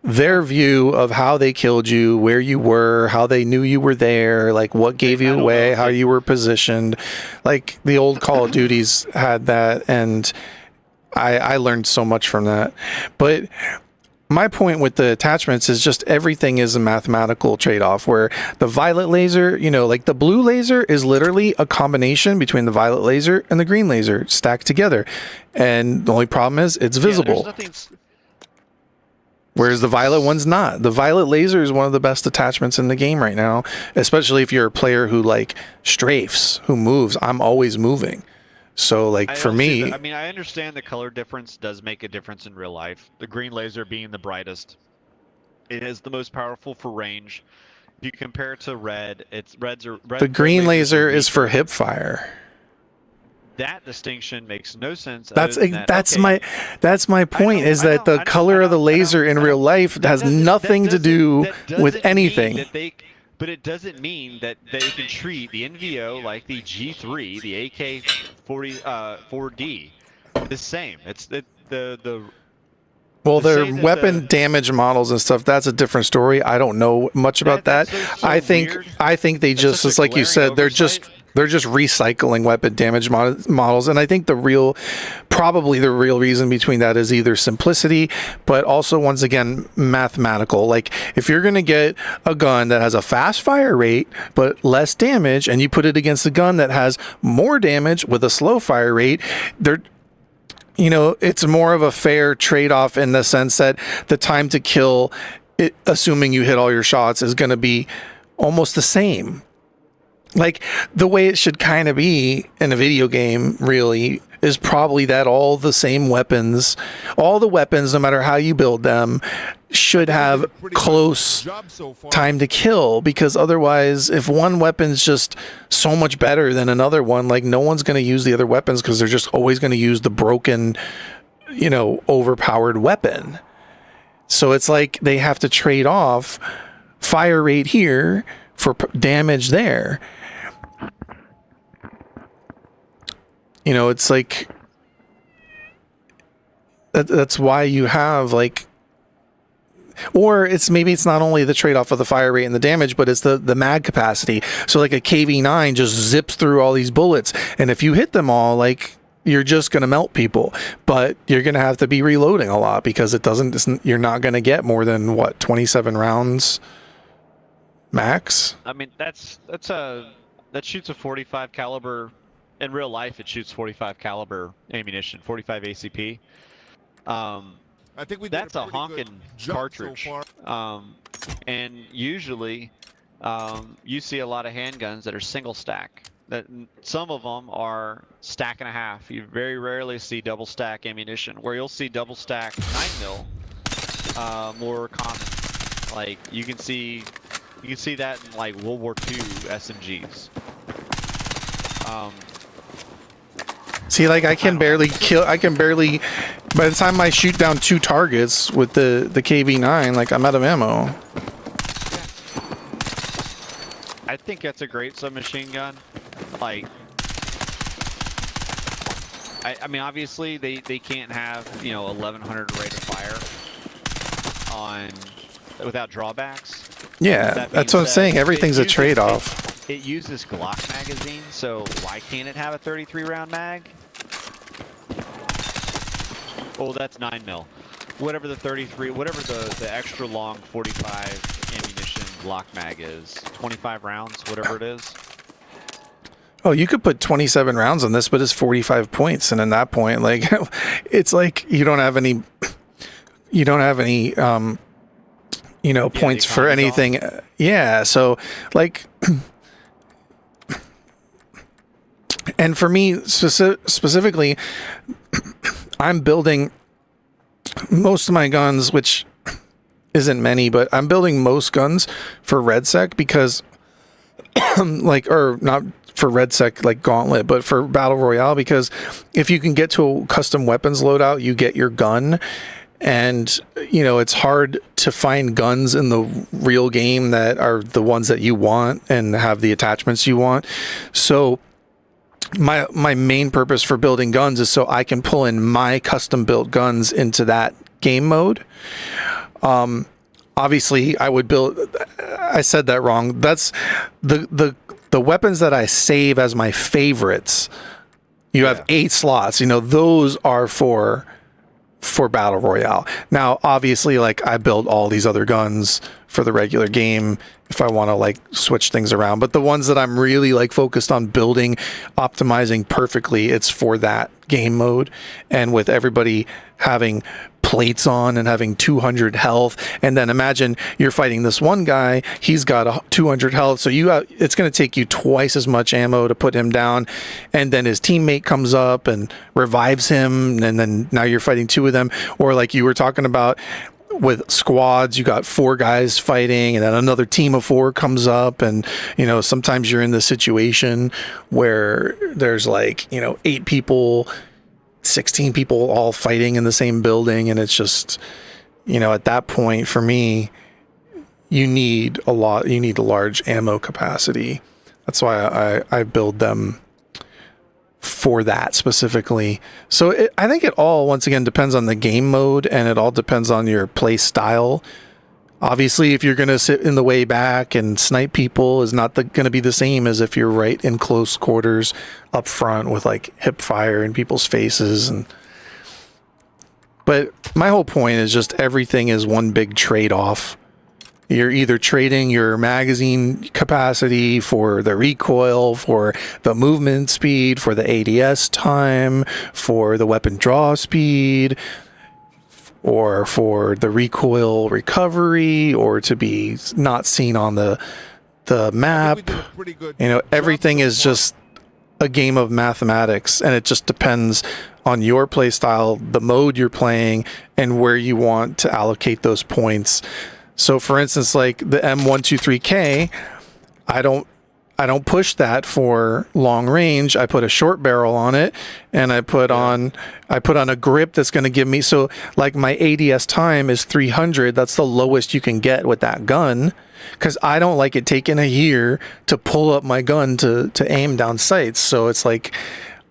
their view of how they killed you, where you were, how they knew you were there, like what gave you away, how you were positioned. Like the old Call of Duties had that, and I learned so much from that. But my point with the attachments is just everything is a mathematical trade-off where the violet laser, you know, like the blue laser is literally a combination between the violet laser and the green laser stacked together. And the only problem is it's visible. Whereas the violet one's not. The violet laser is one of the best attachments in the game right now, especially if you're a player who like strafes, who moves. I'm always moving. So like for me, I mean, I understand the color difference does make a difference in real life. The green laser being the brightest, it is the most powerful for range. If you compare it to red, the green laser is for hip fire. That distinction makes no sense. That's Okay, that's my point. Is that the color of the laser in real life has nothing to do with anything. But it doesn't mean that they can treat the NVO like the G3, the AK-4D, the same. It's the Well, to their say that weapon damage models and stuff, that's a different story. I don't know much about that. so I think weird. I think they That's just, such it's a like you said, glaring they're just recycling weapon damage models. And I think probably the real reason between that is either simplicity, but also, once again, mathematical. Like, if you're going to get a gun that has a fast fire rate, but less damage, and you put it against a gun that has more damage with a slow fire rate, it's more of a fair trade-off in the sense that the time to kill, assuming you hit all your shots, is going to be almost the same. Like, the way it should kind of be in a video game, really, is probably that all the weapons, no matter how you build them, should have close time to kill, because otherwise, if one weapon's just so much better than another one, like, no one's going to use the other weapons because they're just always going to use the broken, overpowered weapon. So it's like they have to trade off fire rate here for damage there. It's like that's why you have, like, or maybe it's not only the trade-off of the fire rate and the damage, but it's the mag capacity. So like a KV9 just zips through all these bullets, and if you hit them all, like, you're just going to melt people, but you're going to have to be reloading a lot because you're not going to get more than 27 rounds max. I mean, that shoots a 45 caliber. In real life, it shoots 45 caliber ammunition, 45 ACP. I think that's a honking cartridge. So and usually, you see a lot of handguns that are single stack. That some of them are stack and a half. You very rarely see double stack ammunition. Where you'll see double stack 9mm, more common. Like, you can see that in like World War II SMGs. See, like, I can barely, by the time I shoot down 2 targets with the KV9, like, I'm out of ammo. I think that's a great submachine gun. Like, I mean, obviously they can't have, 1100 rate of fire without drawbacks. Yeah, that's what I'm saying. Everything's a trade-off. It uses Glock magazine, so why can't it have a 33 round mag? Oh, that's 9mm. Whatever the 33, whatever the extra long 45 ammunition Glock mag is, 25 rounds, whatever it is. Oh, you could put 27 rounds on this, but it's 45 points, and at that point, like, it's like you don't have any points for anything. Yeah, so, like, and for me specifically, I'm building most of my guns, which isn't many, but I'm building most guns for RedSec because, or not for RedSec like Gauntlet, but for Battle Royale, because if you can get to a custom weapons loadout, you get your gun. And, it's hard to find guns in the real game that are the ones that you want and have the attachments you want. So my main purpose for building guns is so I can pull in my custom built guns into that game mode. Obviously I said that wrong. That's the weapons that I save as my favorites. You have 8 slots, those are for Battle Royale. Now, obviously, like, I build all these other guns for the regular game if I want to, like, switch things around. But the ones that I'm really, like, focused on building, optimizing perfectly, it's for that game mode. And with everybody having plates on and having 200 health, and then imagine you're fighting this one guy, he's got 200 health, so it's going to take you twice as much ammo to put him down, and then his teammate comes up and revives him, and then now you're fighting two of them. Or like you were talking about with squads, you got 4 guys fighting, and then another team of 4 comes up, and sometimes you're in the situation where there's 8 people, 16 people all fighting in the same building, and it's just at that point for me, you need a large ammo capacity. That's why I build them for that specifically. So I think it all once again depends on the game mode, and it all depends on your play style. Obviously, if you're going to sit in the way back and snipe people is not going to be the same as if you're right in close quarters up front with hip fire in people's faces. But my whole point is just everything is one big trade-off. You're either trading your magazine capacity for the recoil, for the movement speed, for the ADS time, for the weapon draw speed, or for the recoil recovery, or to be not seen on the map. Everything is just a game of mathematics, and it just depends on your play style, the mode you're playing, and where you want to allocate those points. So for instance, like the M123K, I don't push that for long range. I put a short barrel on it, and I put on a grip that's going to give me, so like my ADS time is 300. That's the lowest you can get with that gun, because I don't like it taking a year to pull up my gun to aim down sights. So it's like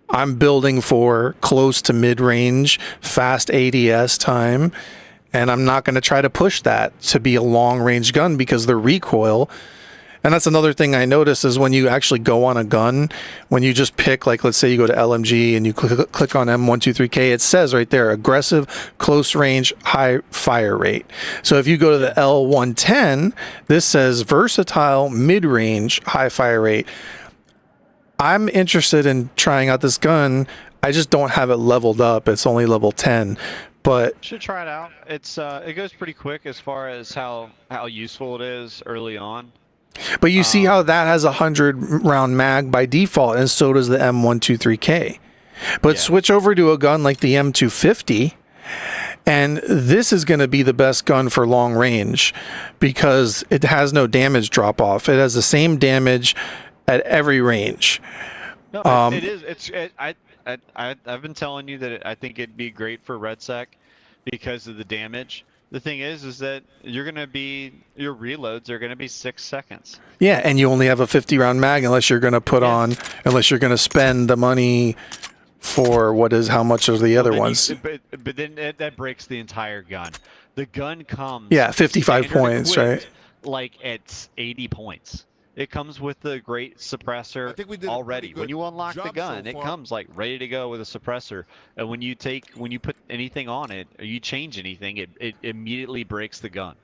I'm building for close to mid-range, fast ADS time, and I'm not going to try to push that to be a long-range gun because the recoil. And that's another thing I notice is when you actually go on a gun, when you just pick, like let's say you go to LMG and you click on M123K, it says right there, aggressive, close range, high fire rate. So if you go to the L110, this says versatile, mid-range, high fire rate. I'm interested in trying out this gun. I just don't have it leveled up. It's only level 10. But should try it out. It goes pretty quick as far as how useful it is early on. But you see how that has a 100-round mag by default, and so does the M123K. But yeah, switch over to a gun like the M250, and this is going to be the best gun for long range because it has no damage drop-off. It has the same damage at every range. No, it is. I've been telling you that I think it'd be great for RedSec because of the damage. The thing is that your reloads are going to be 6 seconds. Yeah, and you only have a 50-round mag unless you're going to unless you're going to spend the money for how much are the other ones. But then that breaks the entire gun. The gun comes 55 points, right? Like at 80 points. It comes with the great suppressor already. When you unlock the gun, it comes like ready to go with a suppressor. And when you put anything on it, or you change anything, it immediately breaks the gun.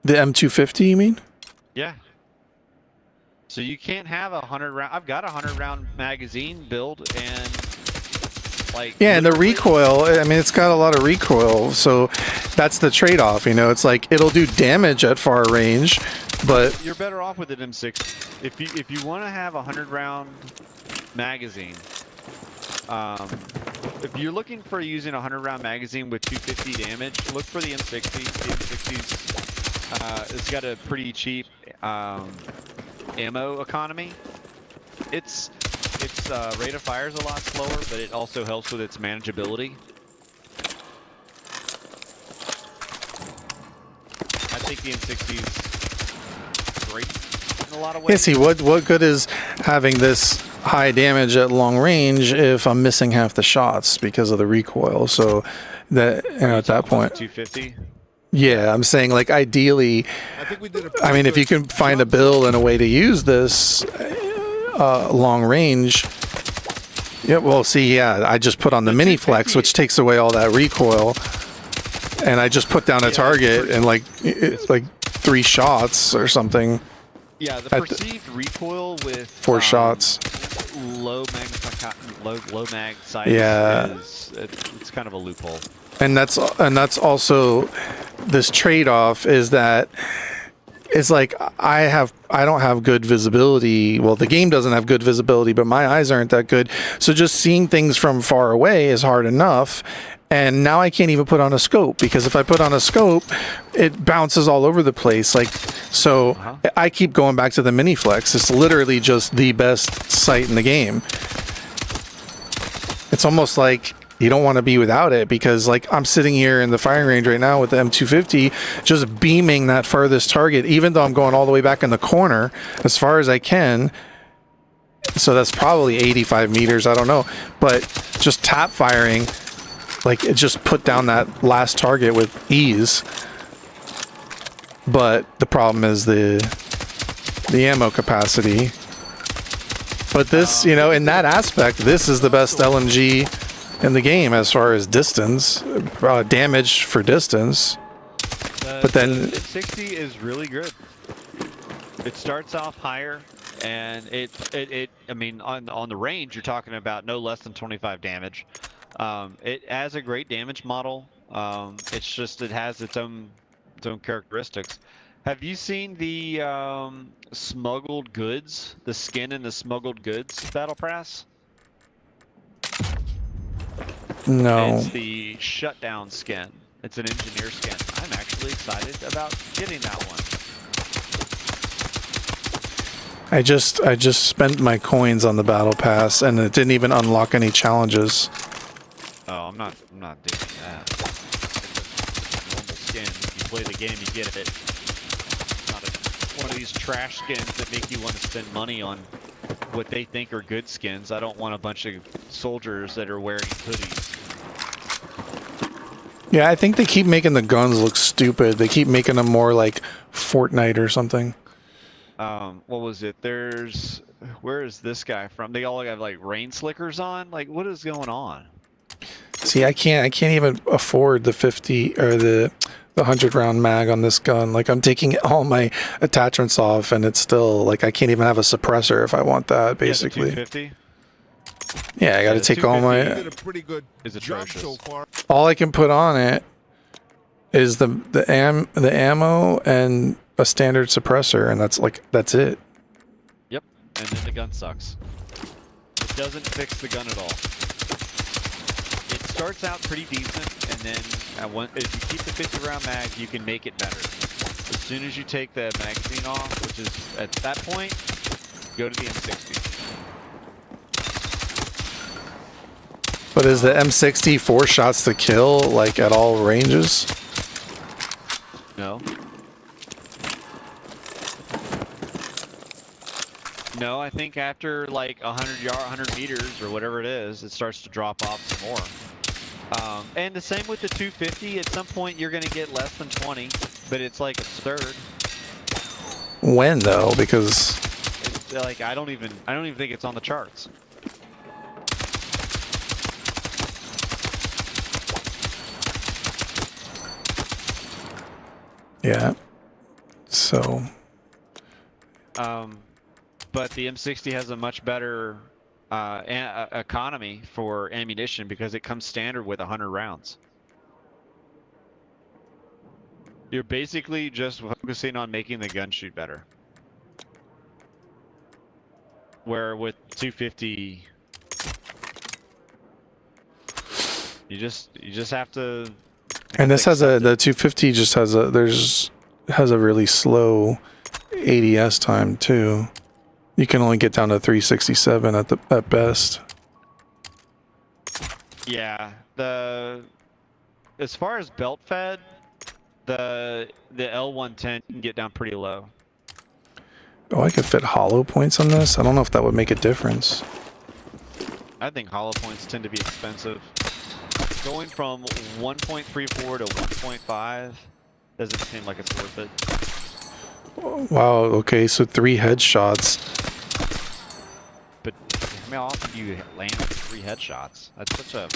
The M250, you mean? Yeah. So you can't have 100-round. I've got a 100-round magazine build, and and the recoil. I mean, it's got a lot of recoil, so that's the trade-off. It's like it'll do damage at far range. But you're better off with an M6. If you want to have a 100-round magazine, if you're looking for using a 100-round magazine with 250 damage, look for the M60. The M60's it's got a pretty cheap ammo economy. Its rate of fire is a lot slower, but it also helps with its manageability. I think the M60's in a lot of ways. Yeah, see, what good is having this high damage at long range if I'm missing half the shots because of the recoil? So that at that point, 250. Yeah, I'm saying like ideally, I mean, if you can find a build and a way to use this long range. Yeah, well, see, yeah, I just put on the mini flex, which takes away all that recoil, and I just put down a target and like 3 shots or something. Yeah, the perceived recoil with 4 shots, low mag size. Yeah, it's kind of a loophole. And that's also this trade-off is that it's like I don't have good visibility. Well, the game doesn't have good visibility, but my eyes aren't that good. So just seeing things from far away is hard enough. And now I can't even put on a scope, because if I put on a scope, it bounces all over the place. Like, so I keep going back to the mini flex. It's literally just the best sight in the game. It's almost like you don't want to be without it, because like I'm sitting here in the firing range right now with the M250, just beaming that farthest target, even though I'm going all the way back in the corner as far as I can. So that's probably 85 meters, I don't know. But just tap firing, like it just put down that last target with ease. But the problem is the ammo capacity. But this, you know, in that aspect, this is the best LMG in the game as far as distance, damage for distance. But then 60 is really good. It starts off higher, and I mean, on the range, you're talking about no less than 25 damage. It has a great damage model. It's just it has its own characteristics. Have you seen the smuggled goods, the skin in the smuggled goods battle pass? no. It's the shutdown skin. It's an engineer skin. I'm actually excited about getting that one. I just spent my coins on the battle pass, and it didn't even unlock any challenges. Oh, I'm not doing that. It's a normal skin. If you play the game, you get it. It's not one of these trash skins that make you want to spend money on what they think are good skins. I don't want a bunch of soldiers that are wearing hoodies. Yeah, I think they keep making the guns look stupid. They keep making them more like Fortnite or something. What was it? Where is this guy from? They all have like rain slickers on. Like, what is going on? See, I can't even afford the 50 or the 100 round mag on this gun. Like, I'm taking all my attachments off, and it's still like I can't even have a suppressor if I want that. Basically, yeah, 250. Yeah, I got to take all my. Is atrocious. So far. All I can put on it is the ammo and a standard suppressor, and that's it. Yep, and then the gun sucks. It doesn't fix the gun at all. It starts out pretty decent, and then if you keep the 50 round mag, you can make it better. As soon as you take the magazine off, which is at that point, go to the M60. But is the M60 4 shots to kill, like, at all ranges? No. No, I think after like 100 meters or whatever it is, it starts to drop off some more. And the same with the 250. At some point, you're going to get less than 20, but it's like absurd. When though? Because it's like I don't even think it's on the charts. Yeah. So. But the M60 has a much better economy for ammunition because it comes standard with 100 rounds. You're basically just focusing on making the gun shoot better. Where with 250, you just have to. And this has the 250 just has a really slow ADS time too. You can only get down to 367 at best. Yeah, as far as belt fed, the L110 can get down pretty low. Oh, I could fit hollow points on this. I don't know if that would make a difference. I think hollow points tend to be expensive. Going from 1.34 to 1.5 doesn't seem like it's worth it. Wow, okay, so 3 headshots. But how often do you land 3 headshots? That's such a...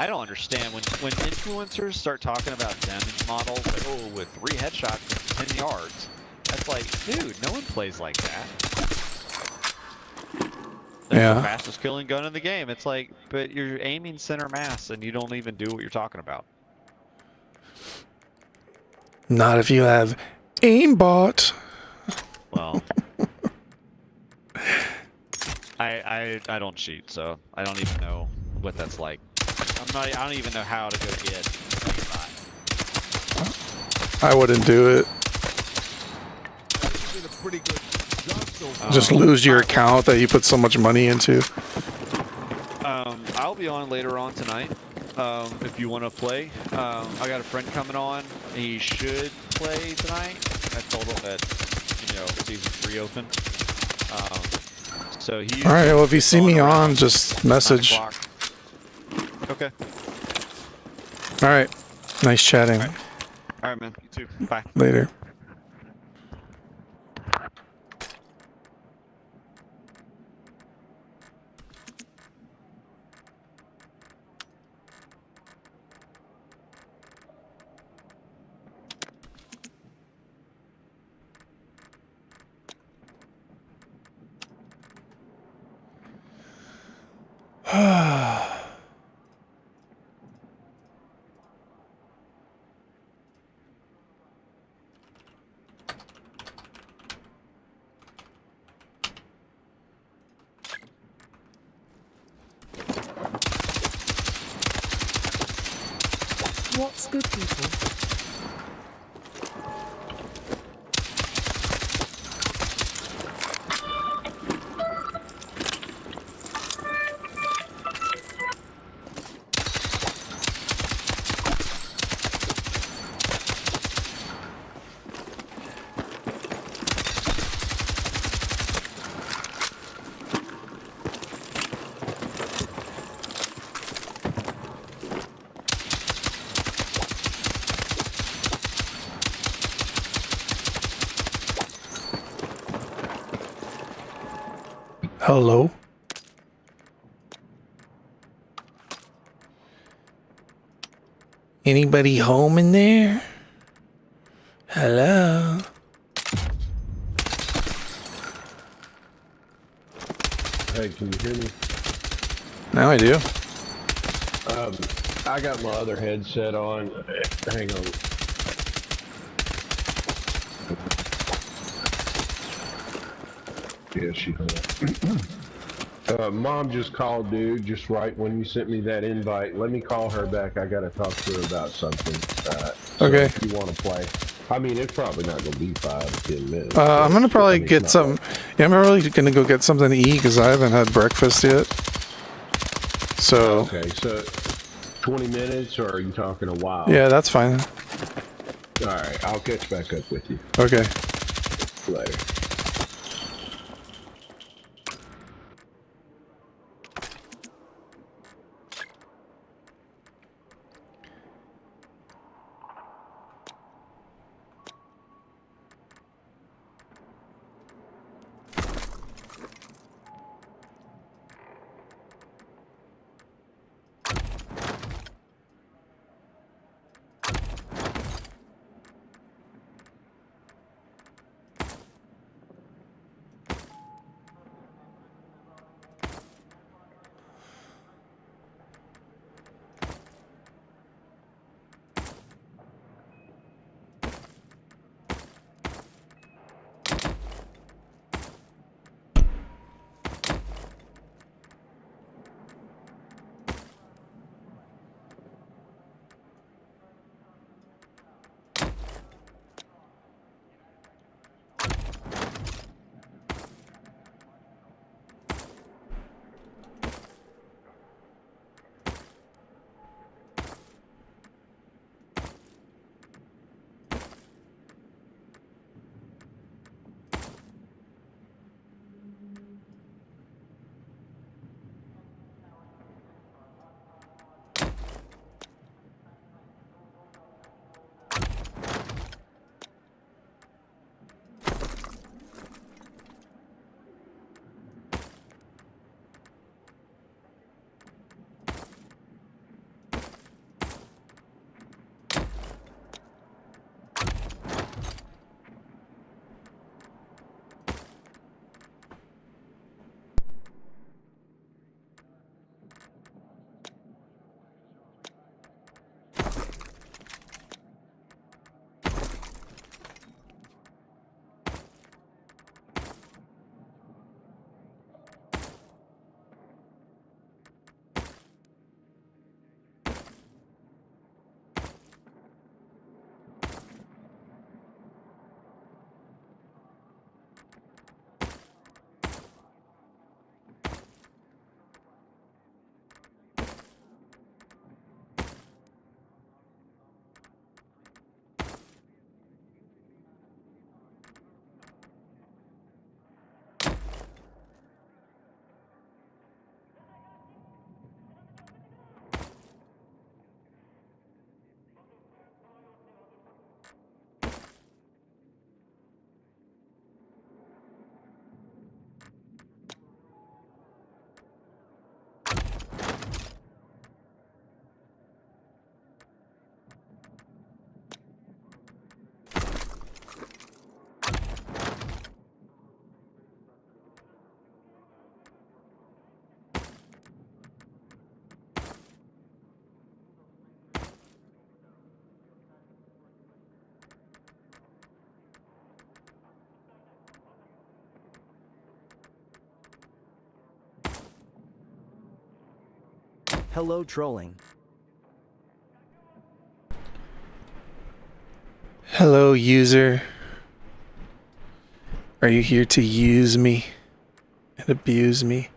I don't understand when influencers start talking about damage models, like, oh, with 3 headshots in 10 yards. That's like, dude, no one plays like that. It's Yeah. the fastest killing gun in the game. It's like, but you're aiming center mass and you don't even do what you're talking about. Not if you have aimbot. Well, I don't cheat, so I don't even know what that's like. I don't even know how to go get I wouldn't do it. Just lose your account that you put so much money into. I'll be on later on tonight. If you want to play, I got a friend coming on. He should play tonight. I told him that, you know, season 3 open. So he. All right. Well, if you see me on, just message. Okay. All right. Nice chatting. All right, man. You too. Bye. Later. What's good, people? Hello. Anybody home in there? Hello. Hey, can you hear me? Now I do. I got my other headset on. Hang on. Yeah, she hung up. Mom just called, dude, just right when you sent me that invite. Let me call her back. I gotta talk to her about something. So Okay. if you want to play. I mean, it's probably not gonna be 5 or 10 minutes. I'm gonna probably it's get not some. Yeah, I'm probably gonna go get something to eat because I haven't had breakfast yet. So. Okay, so 20 minutes, or are you talking a while? Yeah, that's fine. All right, I'll catch back up with you Okay. later. Hello trolling. Hello, user. Are you here to use me and abuse me?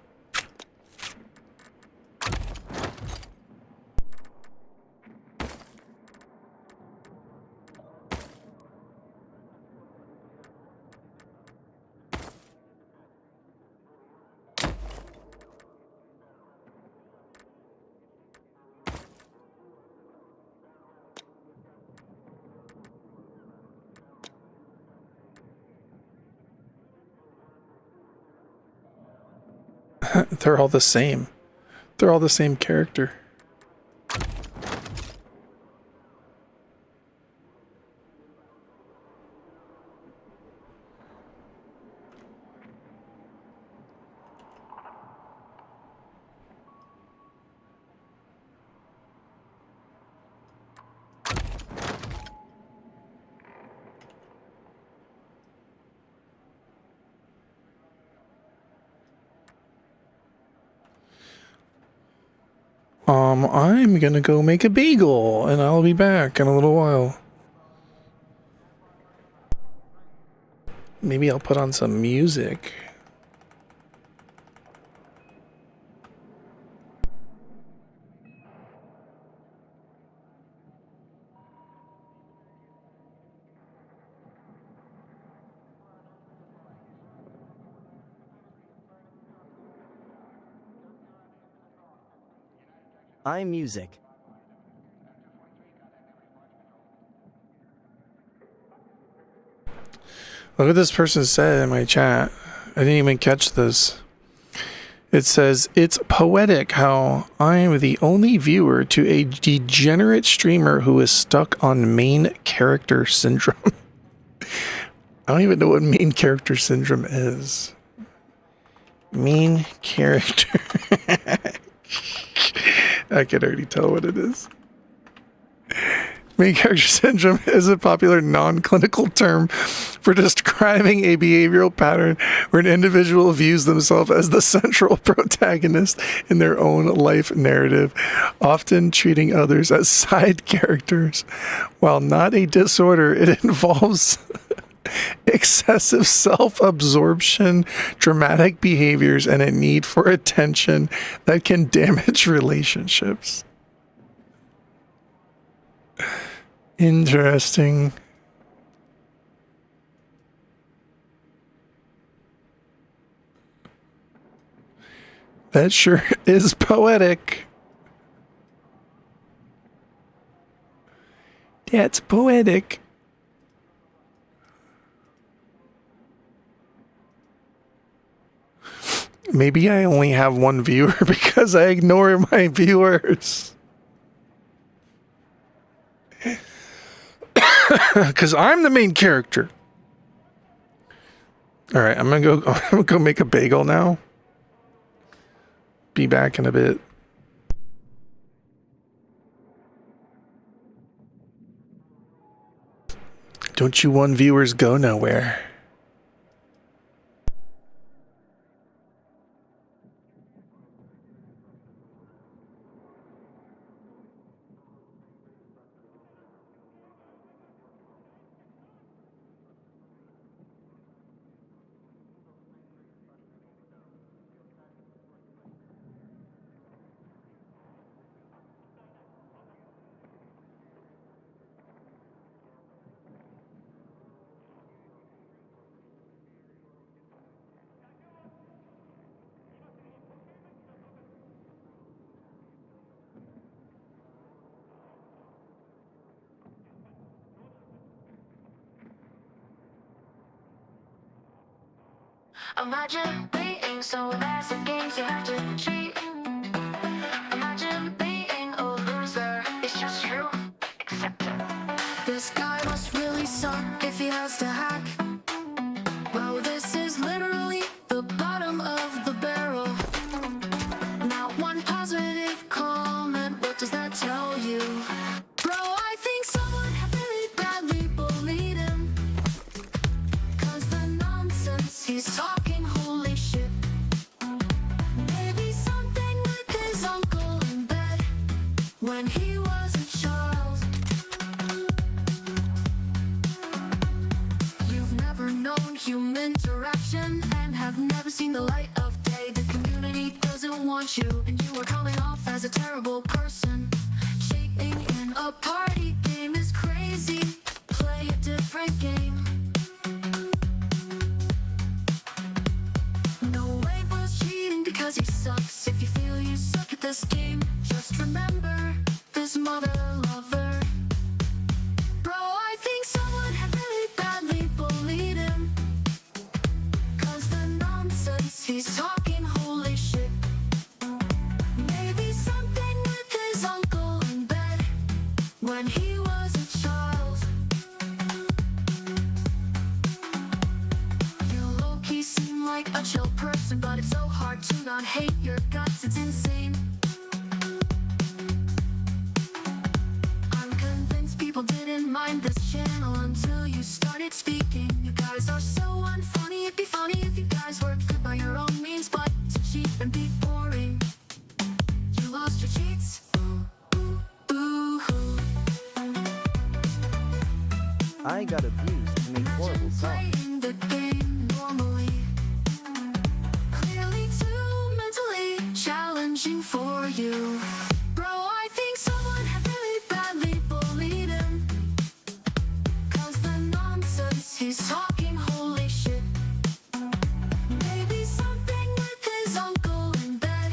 They're all the same. They're all the same character. I'm gonna go make a bagel, and I'll be back in a little while. Maybe I'll put on some music. iMusic. Look what this person said in my chat. I didn't even catch this. It says, it's poetic how I am the only viewer to a degenerate streamer who is stuck on main character syndrome. I don't even know what main character syndrome is. Main character. I can already tell what it is. Main character syndrome is a popular non-clinical term for describing a behavioral pattern where an individual views themselves as the central protagonist in their own life narrative, often treating others as side characters. While not a disorder, it involves excessive self-absorption, dramatic behaviors, and a need for attention that can damage relationships. Interesting. That sure is poetic. That's poetic. Maybe I only have one viewer because I ignore my viewers. Because I'm the main character. All right, I'm gonna go make a bagel now. Be back in a bit. Don't you one viewers go nowhere. Imagine being so that's against you have to cheat. Imagine being a loser. It's just true. Accept it. This guy must really suck if he has to hack. Well, this is literally the bottom of the barrel. Not one positive comment. What does that tell you? Bro, I think someone really badly bullied him. 'Cause the nonsense he's talking, holy shit. Maybe something with his uncle in bed. when he was a child. You've never known human interaction and have never seen the light of day. The community doesn't want you, and you are coming off as a terrible person. Cheating in a party game is crazy. Play a different game. No way was cheating because he sucks. If you feel you suck at this game, just remember this mother lover. Bro, I think someone had really badly bullied him, 'cause the nonsense he's talking, holy shit. Maybe something with his uncle in bed when he was a child. You low-key seem like a chill person, but it's so hard to not hate your guts, it's insane. I'm convinced people didn't mind this channel until you started speaking. You guys are so unfunny, it'd be funny if you guys were good by your own means, but to cheat and be boring, you lost your cheats. Boo-hoo. I got abused to make horrible songs. Playing the game normally, clearly too mentally challenging for you. Bro, I think someone had really badly bullied him, 'cause the nonsense he's talking, holy shit. Maybe something with his uncle in bed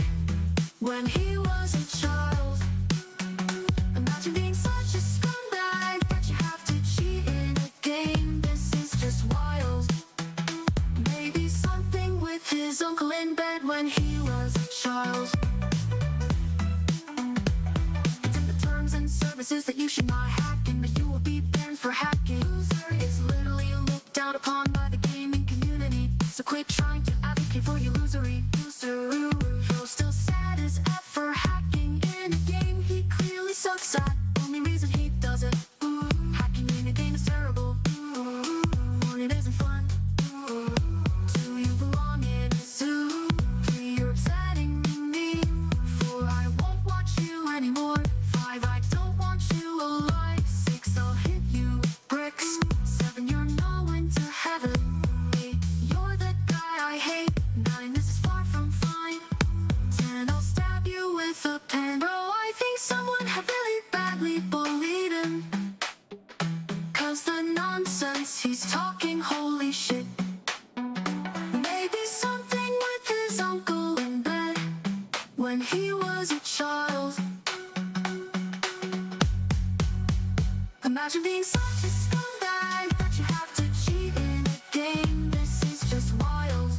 when he was a child. Imagine being such a scumbag that you have to cheat in a game. This is just wild. Maybe something with his uncle in bed when he was a child. It's in the terms and services that you should not hack, and that you will be banned for hacking. Loser is literally looked down upon by the gaming community, so quit trying to advocate for your losery. Loser, bro, still sad as F for hacking in a game he clearly sucks at. Only reason he does it. Hacking in a game is terrible. And it isn't fun. Do you belong in a zoo? 3, you're upsetting me. 4, I won't watch you anymore. 5, I don't want you alive. 6, I'll hit you with bricks. 7, you're going to heaven. 8, you're the guy I hate. 9, this is far from fine. 10, I'll stab you with a pen. Bro, I think someone had really badly bullied him, 'cause the nonsense he's talking, holy shit. Maybe something with his uncle in bed when he was a child. Imagine being such a scumbag that you have to cheat in a game. This is just wild.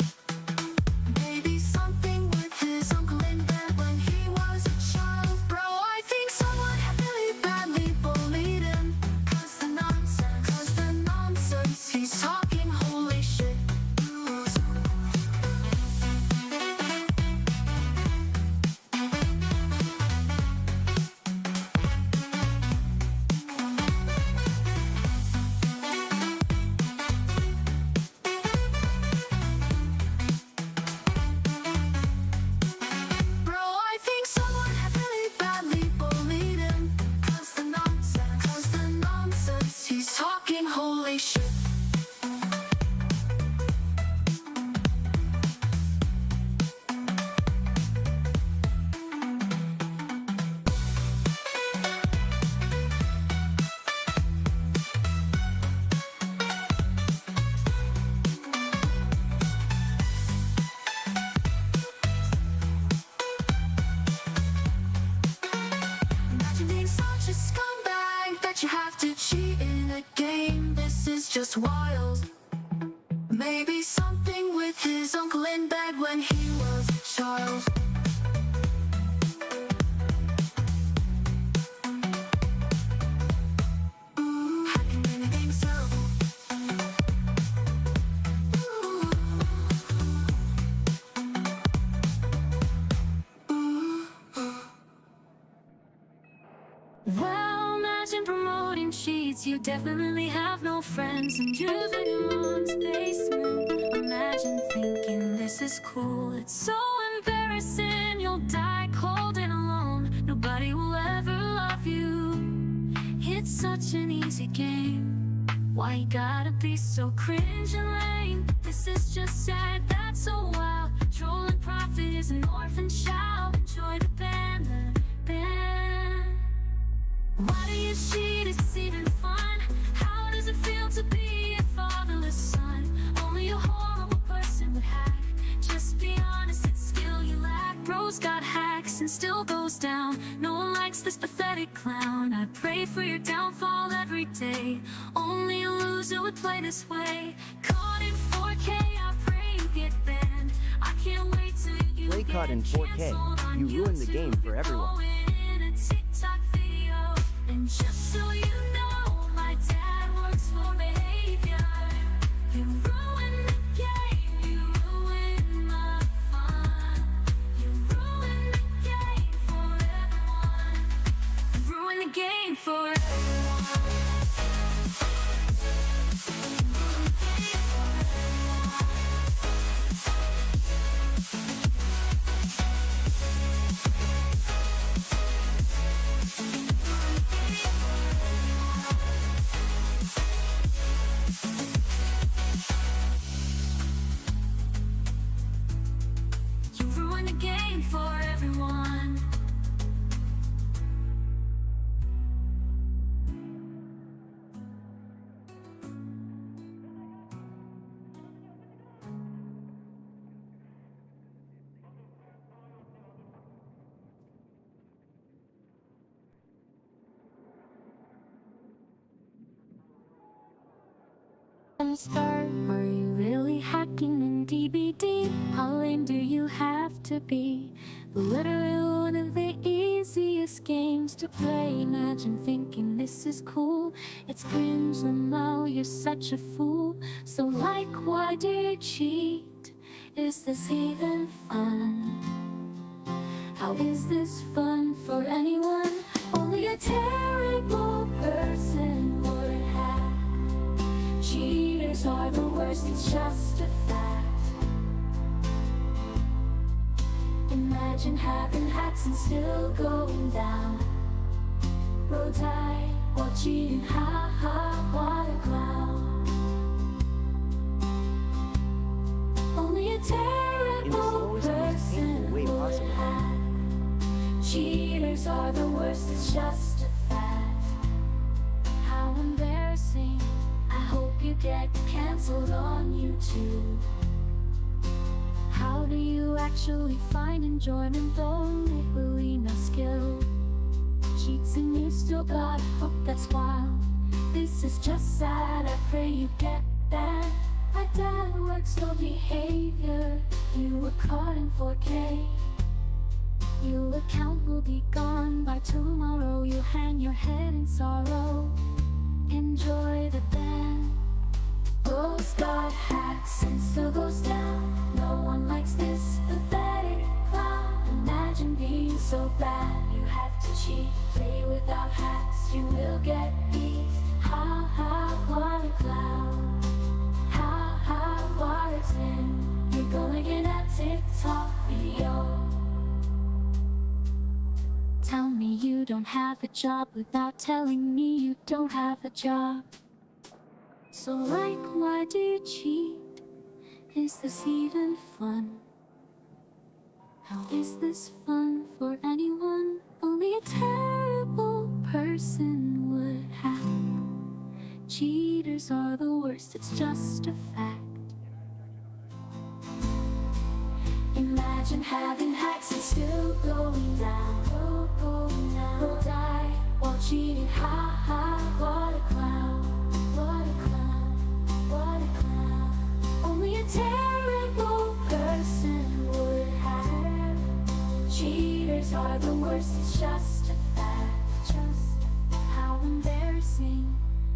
Maybe something with his uncle in bed when he was a child. Bro, I think someone had really badly bullied him, 'cause the nonsense he's talking, holy shit. Bro, I think someone had really badly bullied him, 'cause the nonsense he's talking, holy shit. Imagine being such a scumbag that you have to cheat in a game. This is just wild. Maybe something with his uncle in bed when he was a child. Hacking in a game's terrible. Well, imagine promoting cheats. You definitely have no friends, and using your mom's basement. Imagine thinking this is cool. It's so embarrassing. You'll die cold and alone. Nobody will ever such an easy game. Why you gotta be so cringe and lame? This is just sad, that's so wild. Trolling profit is an orphan child. Enjoy the band, the band. Why do you cheat? Is this even fun? How does it feel to be a fatherless son? Only a horrible person would hack. Just be honest, it's skill you lack. Bro's got hacks and still goes down. No one likes this pathetic clown. I pray for your downfall every day. Only a loser would play this way. Caught in 4K, I pray you get banned. I can't wait till you Play get caught in 4K. canceled on You ruined the YouTube. game for You're everyone. going in a TikTok video. And just so you know, my dad works for behavior. You ruined the game, you ruined my fun. You ruined the game for everyone. You ruined the game for everyone. You ruined the game for everyone. Start. Are you really hacking in DBD? How lame do you have to be? Literally one of the easiest games to play. Imagine thinking this is cool. It's cringe and now you're such a fool. So like, why do you cheat? Is this even fun? How is this fun for anyone? Only a terrible person would have. Cheaters are the worst, it's just a fact. Imagine having hacks and still going down. Bro die while cheating, ha ha, what a clown. Only a terrible person way would possible. have. Cheaters are the worst, it's just a fact. How embarrassing. I hope you get cancelled on YouTube. How do you actually find enjoyment though? Literally no skill. Cheats and you still got hope, that's wild. This is just sad, I pray you get that. My dad works no behavior. You were caught in 4K. Your account will be gone by tomorrow. You hang your head in sorrow. Enjoy the band. Bro's got hacks and still goes down. No one likes this pathetic clown. Imagine being so bad you have to cheat. Play without hacks, you will get beat. Ha ha, what a clown. Ha ha, what a sin. You're gonna get a TikTok video. Tell me you don't have a job without telling me you don't have a job. So like, why do you cheat? Is this even fun? How is this fun for anyone? Only a terrible person would have. Cheaters are the worst, it's just a fact. Imagine having hacks and still going down. Go die while cheating, ha ha, what a clown. What a clown, what a clown. Only a terrible person would have. Cheaters are the worst, it's just a fact. Just how embarrassing.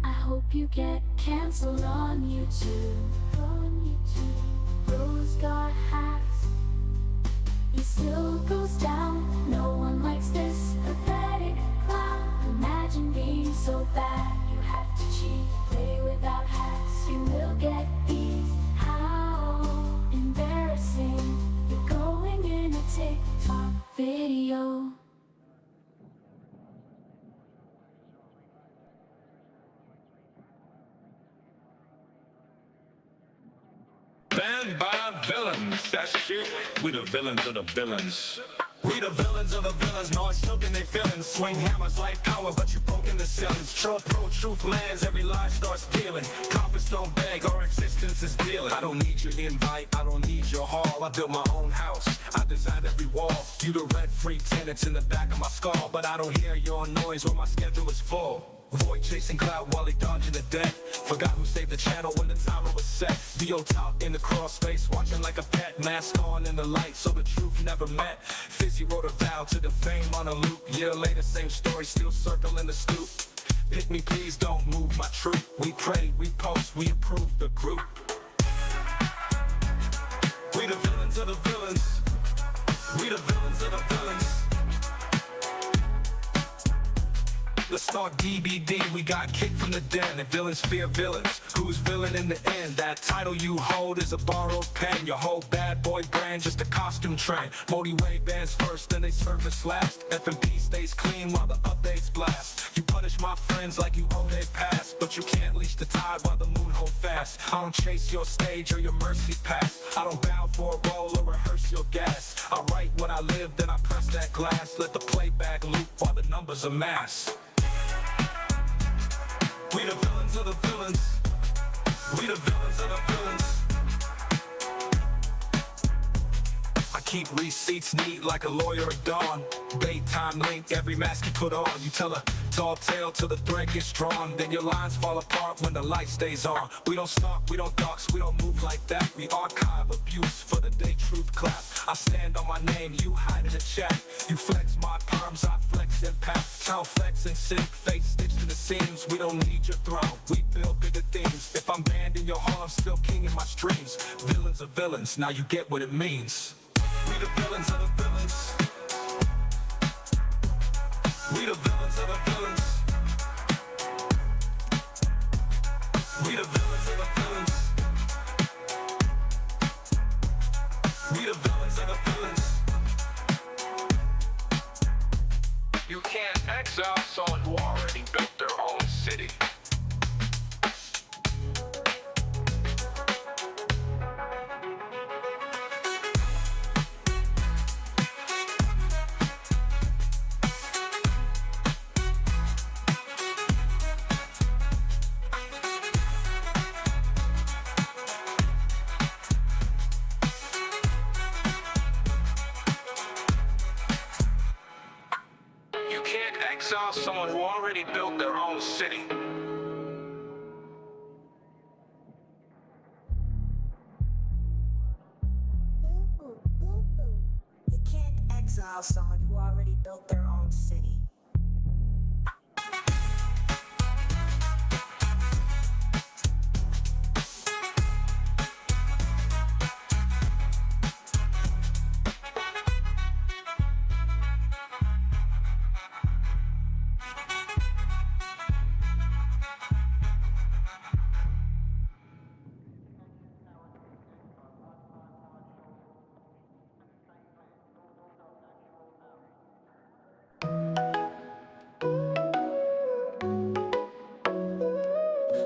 I hope you get cancelled on YouTube. On YouTube. Bro's got hacks. He still goes down. No one likes this pathetic clown. Imagine being so bad you have to cheat. Play without hacks, you will get beat. How embarrassing. You're going in a TikTok video. written by villains. That's shit. We the villains of the villains. We the villains of the villains, no it's choking they feelings. Swing hammers like power, but you broken the ceilings. Truth lands, every lie starts peeling. Compass don't beg, our existence is dealing. I don't need your invite, I don't need your hall. I built my own house, I designed every wall. You the rent-free tenants in the back of my skull, but I don't hear your noise when my schedule is full. Void chasing cloud while he dodging the dead. Forgot who saved the channel when the timer was set. D.O. top in the cross space, watching like a pet. Mask on in the light, so the truth never met. Fizzy wrote a vow to the fame on a loop. Year later, same story, still circling the stoop. Pick me please, don't move my troop. We pray, we post, we approve the group. We the villains of the villains. We the villains of the villains. Let's start DBD, we got kicked from the den. And villains fear villains, who's villain in the end? That title you hold is a borrowed pen. Your whole bad boy brand, just a costume trend. Modi Way bands first, then they surface last. F&P stays clean while the updates blast. You punish my friends like you owe their past, but you can't leash the tide while the moon hold fast. I don't chase your stage or your mercy pass. I don't bow for a role or rehearse your gas. I write what I live, then I press that glass. Let the playback loop while the numbers amass. We the villains of the villains. We the villains of the villains. I keep receipts neat like a lawyer at dawn. Daytime link, every mask you put on. You tell a tall tale till the thread gets drawn. Then your lines fall apart when the light stays on. We don't stalk, we don't dox, we don't move like that. We archive abuse for the day truth clap. I stand on my name, you hide in the chat. You flex my perms, I flex impact. Town flex and sick, face stitched to the seams. We don't need your throne, we build bigger things. If I'm banned in your hall, I'm still king in my streams. Villains are villains, now you get what it means. We the villains of the villains. We the villains of the villains. We the villains of the villains. We the villains of the villains. You can't exile someone who already built their own city. Exile someone who already built their own city. You can't exile someone who already built their own city.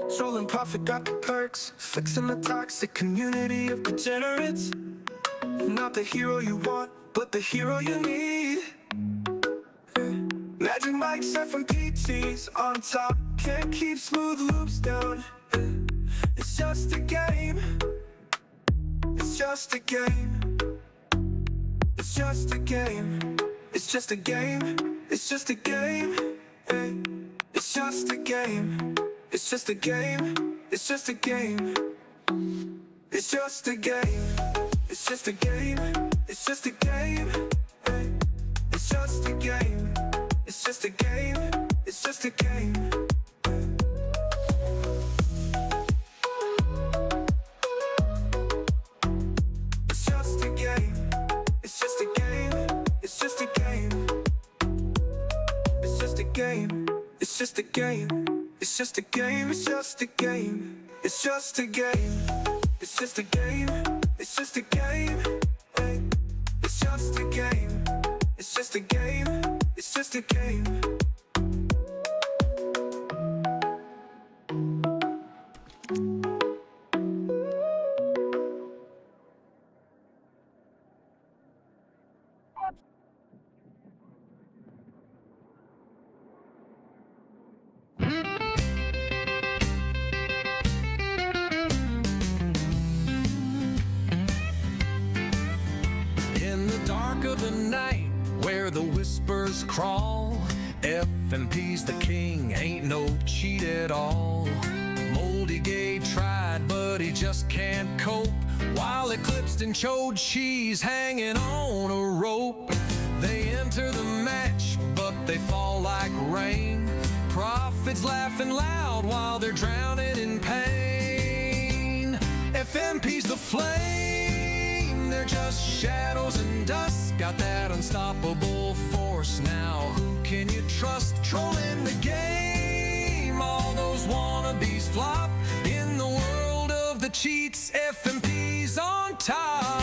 Strolling profit got the perks, fixing the toxic community of degenerates. Not the hero you want, but the hero you need. Magic Mike's F&PTs on top, can't keep smooth loops down. It's just a game. It's just a game. It's just a game. It's just a game. It's just a game. It's just a game. It's just a game, it's just a game. It's just a game, it's just a game, it's just a game. It's just a game, it's just a game, it's just a game. It's just a game, it's just a game, it's just a game. It's just a game, it's just a game. It's just a game, it's just a game. It's just a game. It's just a game. It's just a game. It's just a game. It's just a game. It's just a game. the whispers crawl. FMP's the king, ain't no cheat at all. Moldy Gay tried, but he just can't cope. While eclipsed and chode, she's hanging on a rope. They enter the match, but they fall like rain. Prophets laughing loud while they're drowning in pain. FMP's the flame, they're just shadows and dust. Got that unstoppable force now. Who can you trust? Trolling the game, all those wannabes flop. In the world of the cheats, FMP's on top.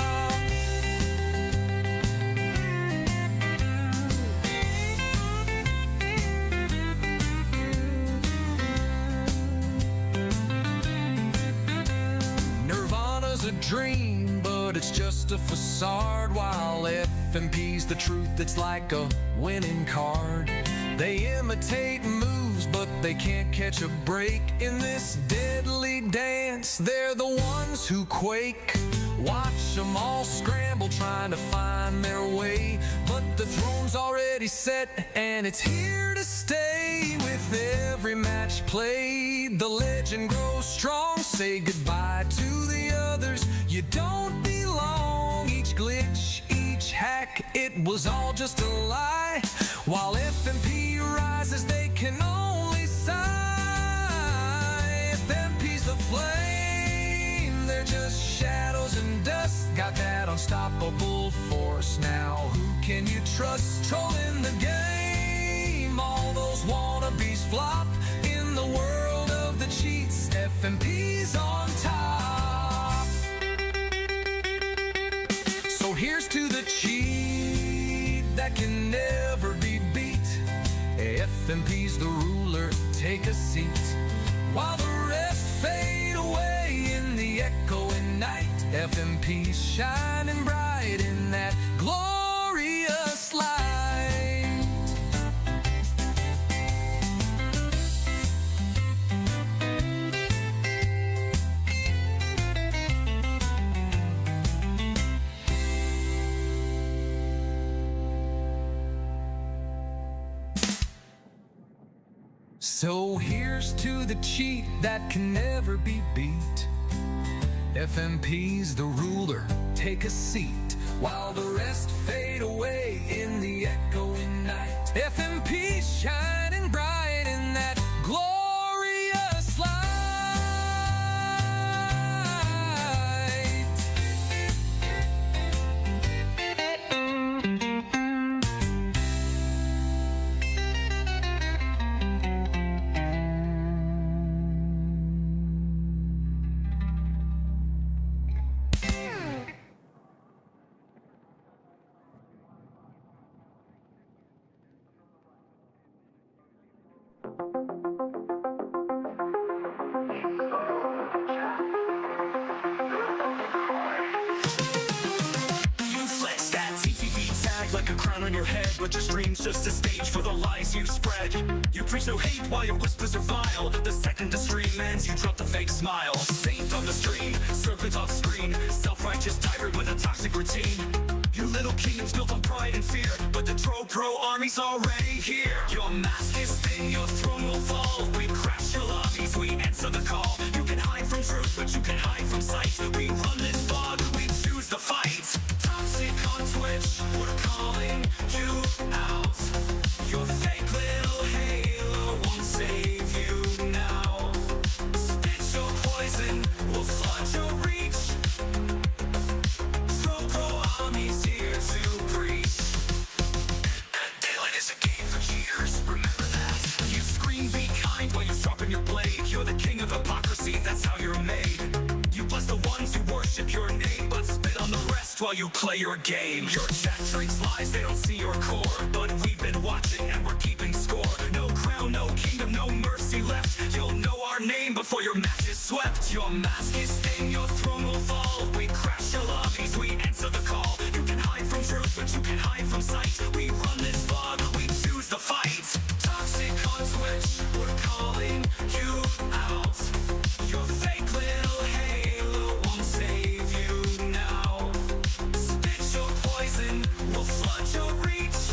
Nirvana's a dream, but it's just a facade. While FMP's the truth, it's like a winning card. They imitate moves, but they can't catch a break. In this deadly dance, they're the ones who quake. Watch them all scramble, trying to find their way. But the throne's already set, and it's here to stay. With every match played, the legend grows strong. Say goodbye to the others, you don't belong. Each glitch, each hack, it was all just a lie. While FMP rises, they can only sigh. FMP's the flame, they're just shadows and dust. Got that unstoppable force now. Who can you trust? Trolling the game, all those wannabes flop. In the world of the cheats, FMP's on top. So here's to the cheat that can never be beat. FMP's the ruler, take a seat. While the rest fade away in the echoing night, FMP's shining bright in that glorious light. So here's to the cheat that can never be beat. FMP's the ruler, take a seat. While the rest fade away in the echoing night, FMP's shining bright in that glorious light. Like a crown on your head, but your stream's just a stage for the lies you spread. You preach no hate while your whispers are vile. The second the stream ends, you drop the fake smile. Saint on the stream, serpent off screen, self-righteous tyrant with a toxic routine. Your little kingdom's built on pride and fear, but the pro army's already here. Your mask is thin, your throne will fall. We crash your lobbies, we answer the call. You can hide from truth, but you can hide from sight. We run this fog, we choose the fight. Toxic on Twitch, we're calling you out. Your fake little halo won't save you now. Spit your poison, we'll flood your reach. Pro army's here to preach. Daylight is a game for years, remember that. You scream, be kind while you sharpen your blade. You're the king of hypocrisy, that's how you're made. You bless the ones who worship your name, but spit on the rest while you play your game. Your chat drinks lies, they don't see your core, but we've been watching and we're keeping score. No crown, no kingdom, no mercy left. You'll know our name before your match is swept. Your mask is thin, your throne will fall. We crash your lobbies, we answer the call. You can hide from truth, but you can hide from sight. We run this fog, we choose the fight. Toxic on Twitch, we're calling you out. Your fake little halo won't save you now. Spit your poison, we'll flood your reach.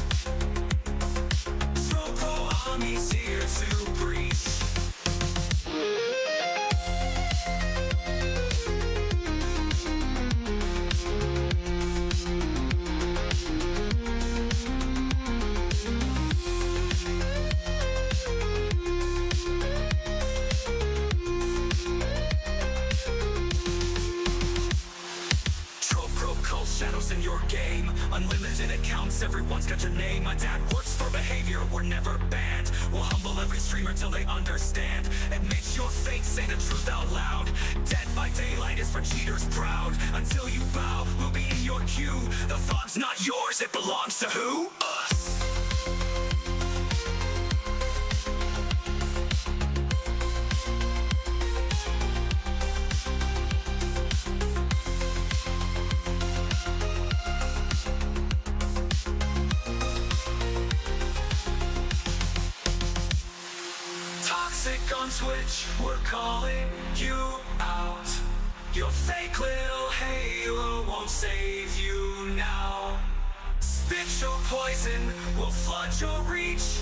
boss, everyone's got your name. My dad works for behavior, we're never banned. We'll humble every streamer till they understand. Admit your fate, say the truth out loud. Dead by daylight is for cheaters proud. Until you bow, we'll be in your queue. The fog's not yours, it belongs to who? Us. Toxic on Twitch, we're calling you out. Your fake little halo won't save you now. Spit your poison, will flood your reach.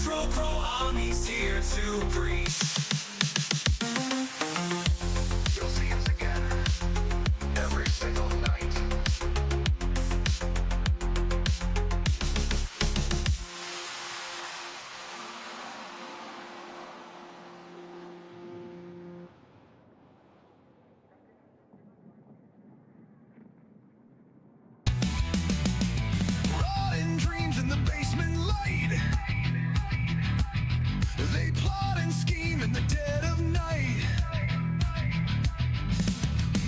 Troll Pro Army's here to breach. You'll see us again, every single night. Rotten dreams in the basement light. They plot and scheme in the dead of night.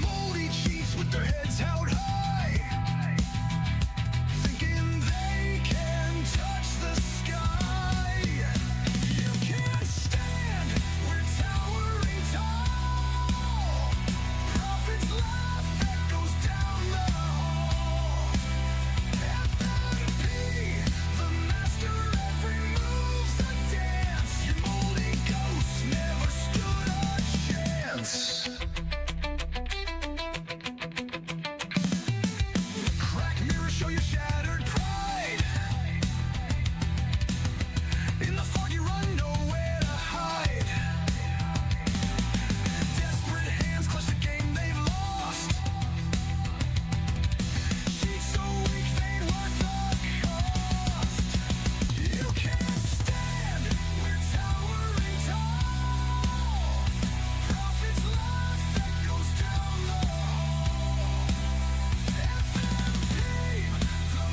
Moldy chiefs with their heads held high, thinking they can touch the sky. You can't stand, we're towering tall. Prophets laugh, echoes down the hall. FMP, the master, every move's a dance. Your moldy ghost never stood a chance. Crack mirror, show your shattered pride. In the fog you run, nowhere to hide. Desperate hands clutch the game they've lost. Sheets so weak they ain't worth the cost. You can't stand, we're towering tall. Prophets laugh, echoes down the hall. FMP, the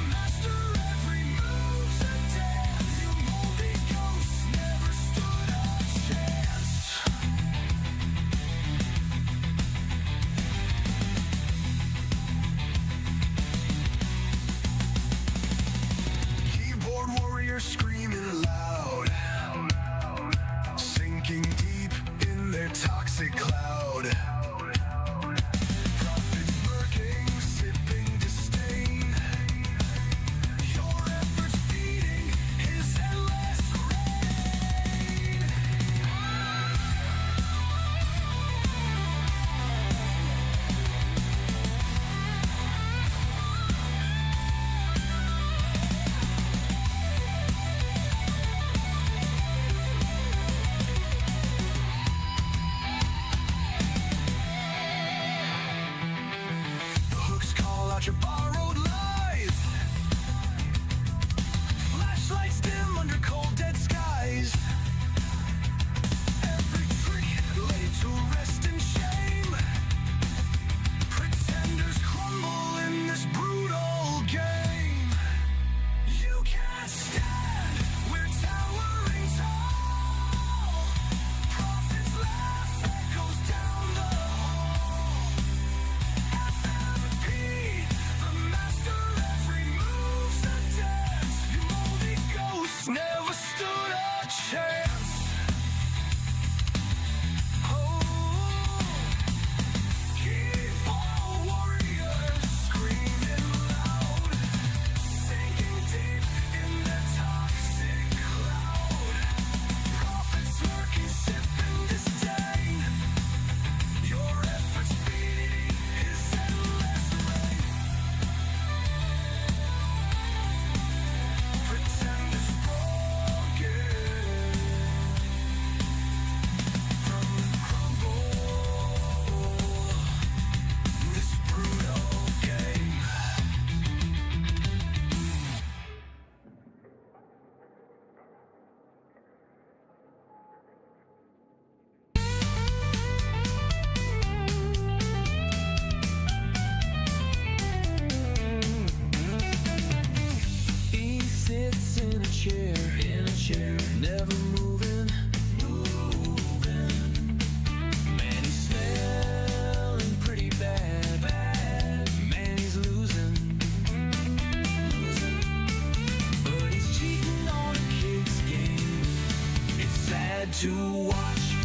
to watch.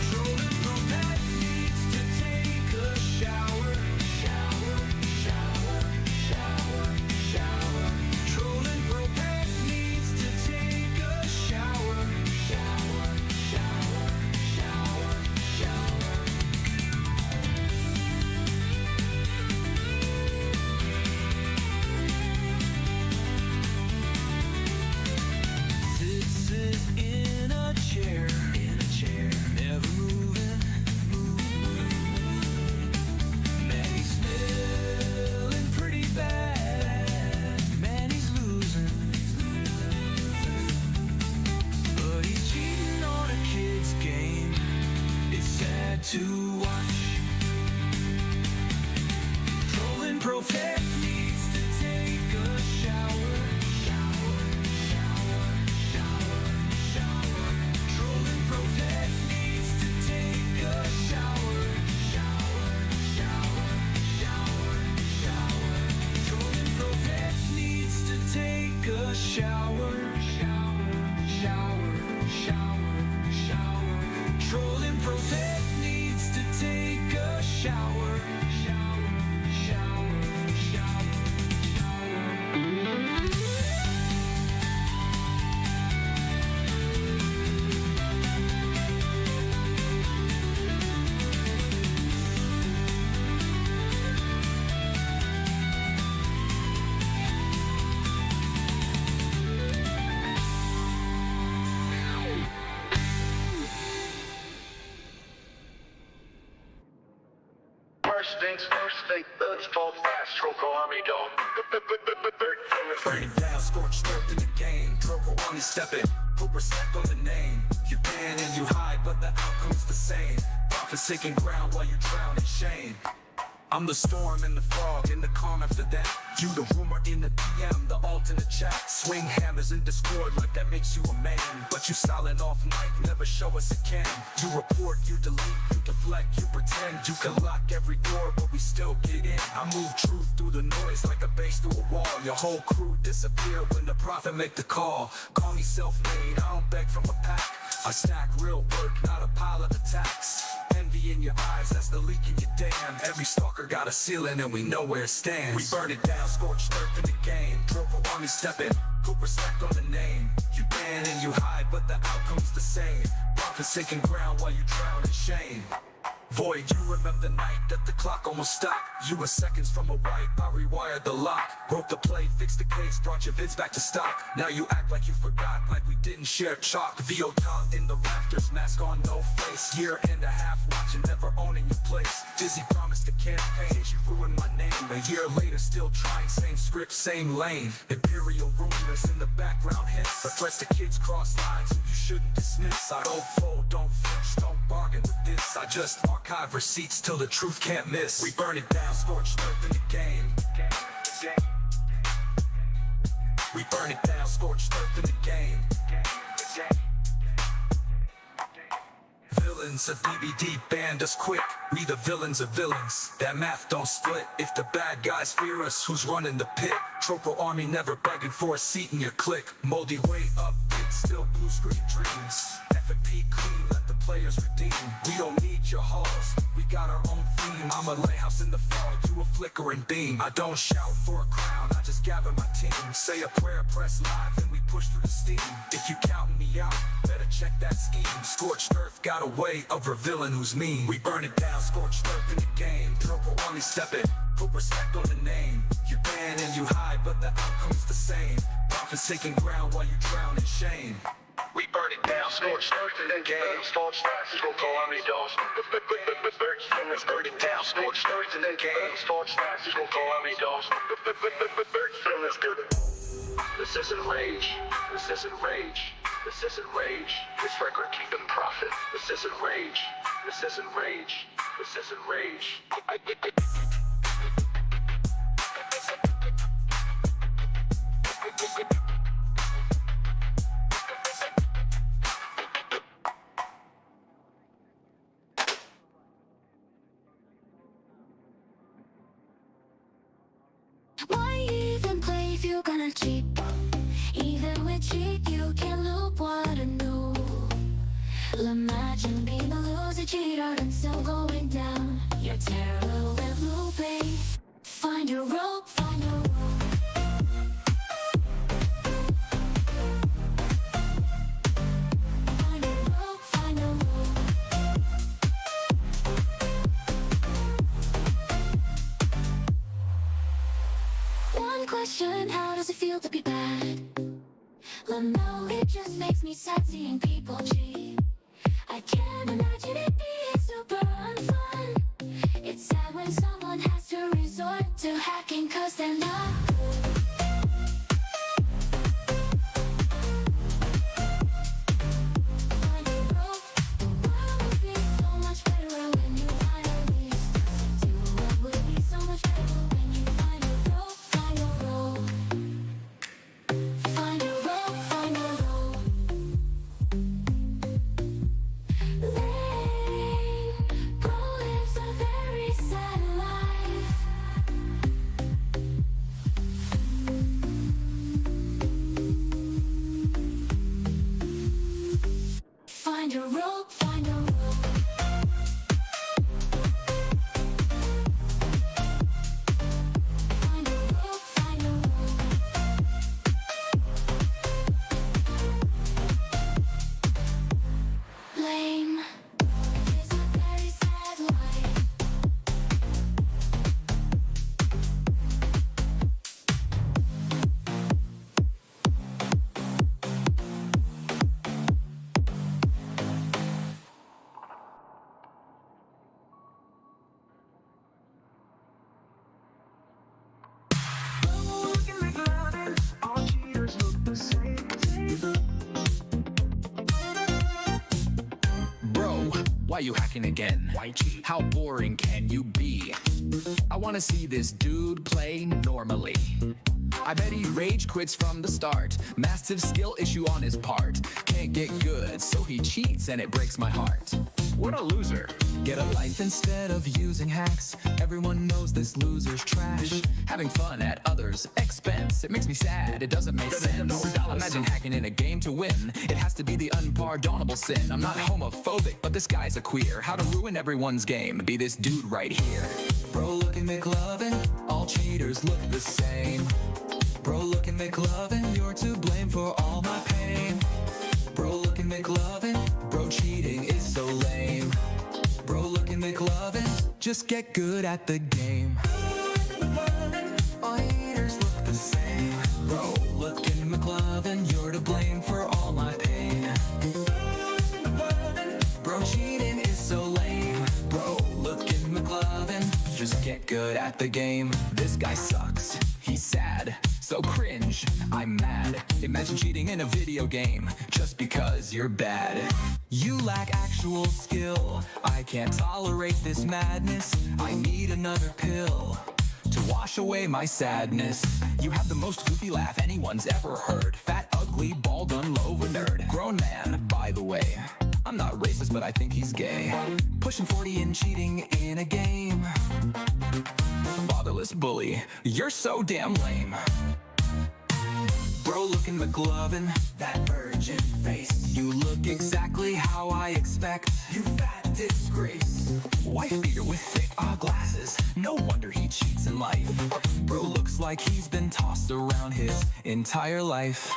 Trolling Pro Pet needs to take a shower. Shower, shower, shower, shower. Trolling Pro Pet needs to take a shower. Shower, shower, shower, shower. Sits in a chair, never moving, Man, he's smelling pretty bad. Man, he's losing, but he's cheating on a kid's game. It's sad to watch. Trolling Pro Pet needs to take a shower. Shower, shower, shower, shower. Trolling Pro Pet needs to take a shower. Shower, shower, shower, shower. Trolling Pro Pet needs to take a shower. Shower, shower, shower, shower. Trolling Pro Pet needs to take a shower. Shower, shower, shower, shower. First things first, think thuds fall fast, Troco Army don't. Burning down, scorched earth in the game. Troco Army stepping, put respect on the name. You ban and you hide, but the outcome's the same. Forsaken ground while you drown in shame. I'm the storm and the fog and the calm after that. You the rumor in the DM, the alternate chat. Swing hammers in discord like that makes you a man. But you silent off mic, never show us a can. You report, you delete, you deflect, you pretend. You can lock every door, but we still get in. I move truth through the noise like a bass through a wall. Your whole crew disappear when the prophet make the call. Call me self-made, I don't beg from a pack. I stack real work, not a pile of attacks. Envy in your eyes, that's the leak in your dam. Every stalker got a ceiling and we know where it stands. We burn it down, scorched earth in the game. Troco Army stepping, put respect on the name. You ban and you hide, but the outcome's the same. Forsaken ground while you drown in shame. Void, you remember the night that the clock almost stopped. You were seconds from a wipe, I rewired the lock. Broke the play, fixed the case, brought your vids back to stock. Now you act like you forgot, like we didn't share chalk. VO top in the rafters, mask on, no face. Year and a half watching, never owning your place. Dizzy promised the campaign, you ruined my name. A year later, still trying, same script, same lane. Imperial rumors in the background hits. The threats to kids cross lines, you shouldn't dismiss. I don't fold, don't flinch, don't bargain with this. I just archive receipts till the truth can't miss. We burn it down, scorched earth in the game. We burn it down, scorched earth in the game. Villains of DBD banned us quick. We the villains of villains. That math don't split. If the bad guys fear us, who's running the pit? Troco Army never begging for a seat in your clique. Moldy way up, it's still blue screen dreams. F&P clean, let the players redeem. We don't need your halls, we got our own theme. I'm a lighthouse in the fog, you a flickering beam. I don't shout for a crown, I just gather my team. Say a prayer, press live, then we push through the steam. If you counting me out, better check that scheme. Scorched earth got a way of revealing who's mean. We burn it down, scorched earth in the game. Troco Army stepping, put respect on the name. You ban and you hide, but the outcome's the same. Forsaken ground while you drown in shame. We burn it down, scorched earth in the game. Troco Army don't. Burn it down, scorched earth in the game. Troco Army don't. This isn't rage. This isn't rage. This isn't rage. This record keeping profit. This isn't rage. This isn't rage. This isn't rage. Why even play if you're gonna cheat? Even with cheat, you can loop, wanna know. Imagine being a loser, cheater, and still going down. You're terrible at looping. Find your rope, find your rope. Find your rope, find your rope. One question, how does it feel to be bad? Well, no, it just makes me sad seeing people cheat. I can't imagine it being super unfun. It's sad when someone has to resort to hacking cause they're not good. Find a rope, the world would be so much better when you finally do what would be so much better when you find a rope, find a rope. Find a rope, find a rope. Lane, bro lives a very sad life. Find a rope, find a rope. Find a rope, find a rope. Lame. It's a very sad life. Bro, why you hacking again? Why cheat? How boring can you be? I wanna see this dude play normally. I bet he rage quits from the start. Massive skill issue on his part. Can't get good, so he cheats and it breaks my heart. What a loser. Get a life instead of using hacks. Everyone knows this loser's trash. Having fun at others' expense. It makes me sad, it doesn't make sense. Imagine hacking in a game to win. It has to be the unpardonable sin. I'm not homophobic, but this guy's a queer. How to ruin everyone's game. Be this dude right here. Bro looking McLovin, all cheaters look the same. Bro looking McLovin, you're to blame for all my pain. Bro looking McLovin, bro cheating is so lame. Bro looking McLovin, just get good at the game. All haters look the same. Bro looking McLovin, you're to blame for all my pain. Bro cheating is so lame. Bro looking McLovin, just get good at the game. This guy sucks, he's sad, so cringe, I'm mad. Imagine cheating in a video game just because you're bad. You lack actual skill. I can't tolerate this madness. I need another pill to wash away my sadness. You have the most goofy laugh anyone's ever heard. Fat, ugly, bald, unlover nerd. Grown man, by the way. I'm not racist, but I think he's gay. Pushing 40 and cheating in a game. Fatherless bully, you're so damn lame. Bro looking McLovin, that virgin face. You look exactly how I expect. You fat disgrace. Wife beater with thick glasses. No wonder he cheats in life. Bro looks like he's been tossed around his entire life.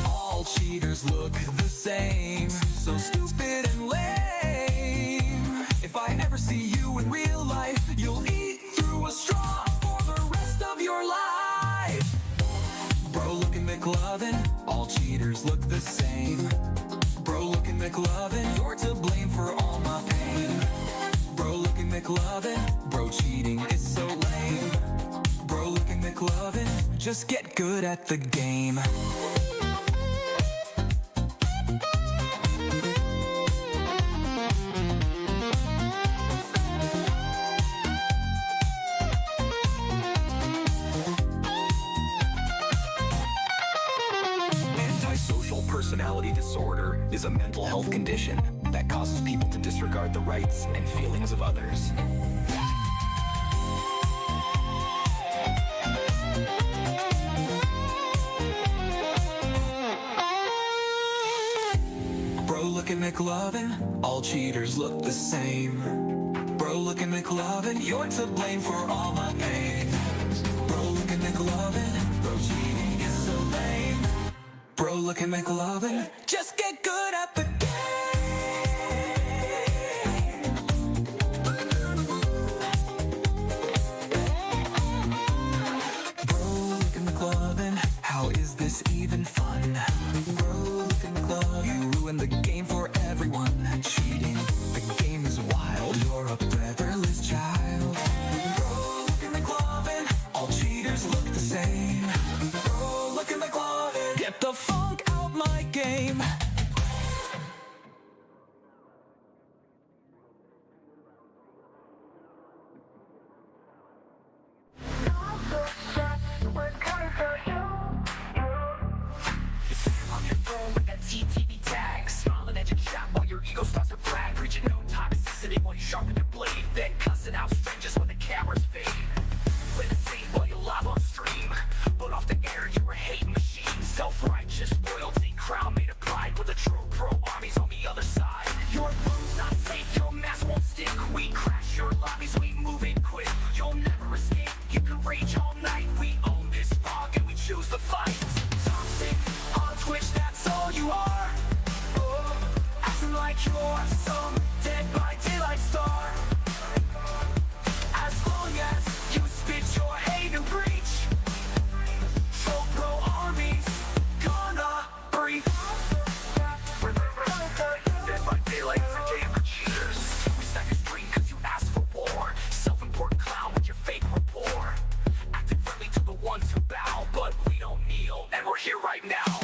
All cheaters look the same. So stupid and lame. If I ever see you in real life, you'll eat through a straw for the rest of your life. Bro looking McLovin, all cheaters look the same. Bro looking McLovin, you're to blame for all my pain. Bro looking McLovin, bro cheating is so lame. Bro looking McLovin, just get good at the game. Antisocial personality disorder is a mental health condition that causes people to disregard the rights and feelings of others. McLovin, all cheaters look the same. Bro, look at McLovin, you're to blame for all my pain. Bro, look at McLovin, bro, cheating is so lame. Bro, look at McLovin, just get good at the game. Bro, look at McLovin, how is this even fun? Bro, look at McLovin, you ruined the game for everyone. Cheating, the game is wild, you're a brotherless child. Bro, look at McLovin, all cheaters look the same. Bro, look at McLovin, get the funk out my game. We're coming for you. On your phone with that TTV tag, smiling at your chat while your ego starts to brag, preaching no toxicity while you sharpen your blade, then cussing out strangers when the cameras fade. Play the same while you live on stream, but off the air you're a hate machine. Self-righteous royalty, crown made of pride, with the true pro armies on the other side. Your room's not safe, your mask won't stick. We crash your lobbies, we move in quick. You'll never escape, you can rage all night. We own this fog and we choose the fight. Toxic on Twitch, that's all you are. Oh, acting like you're some dead by daylight star. As long as you spit your hate and preach, troll pro armies gonna breathe. Dead by daylight is a game for cheaters. We stack a stream cause you asked for war. Self-important clown with your fake rapport. Acting friendly to the ones who bow, but we don't kneel, and we're here right now.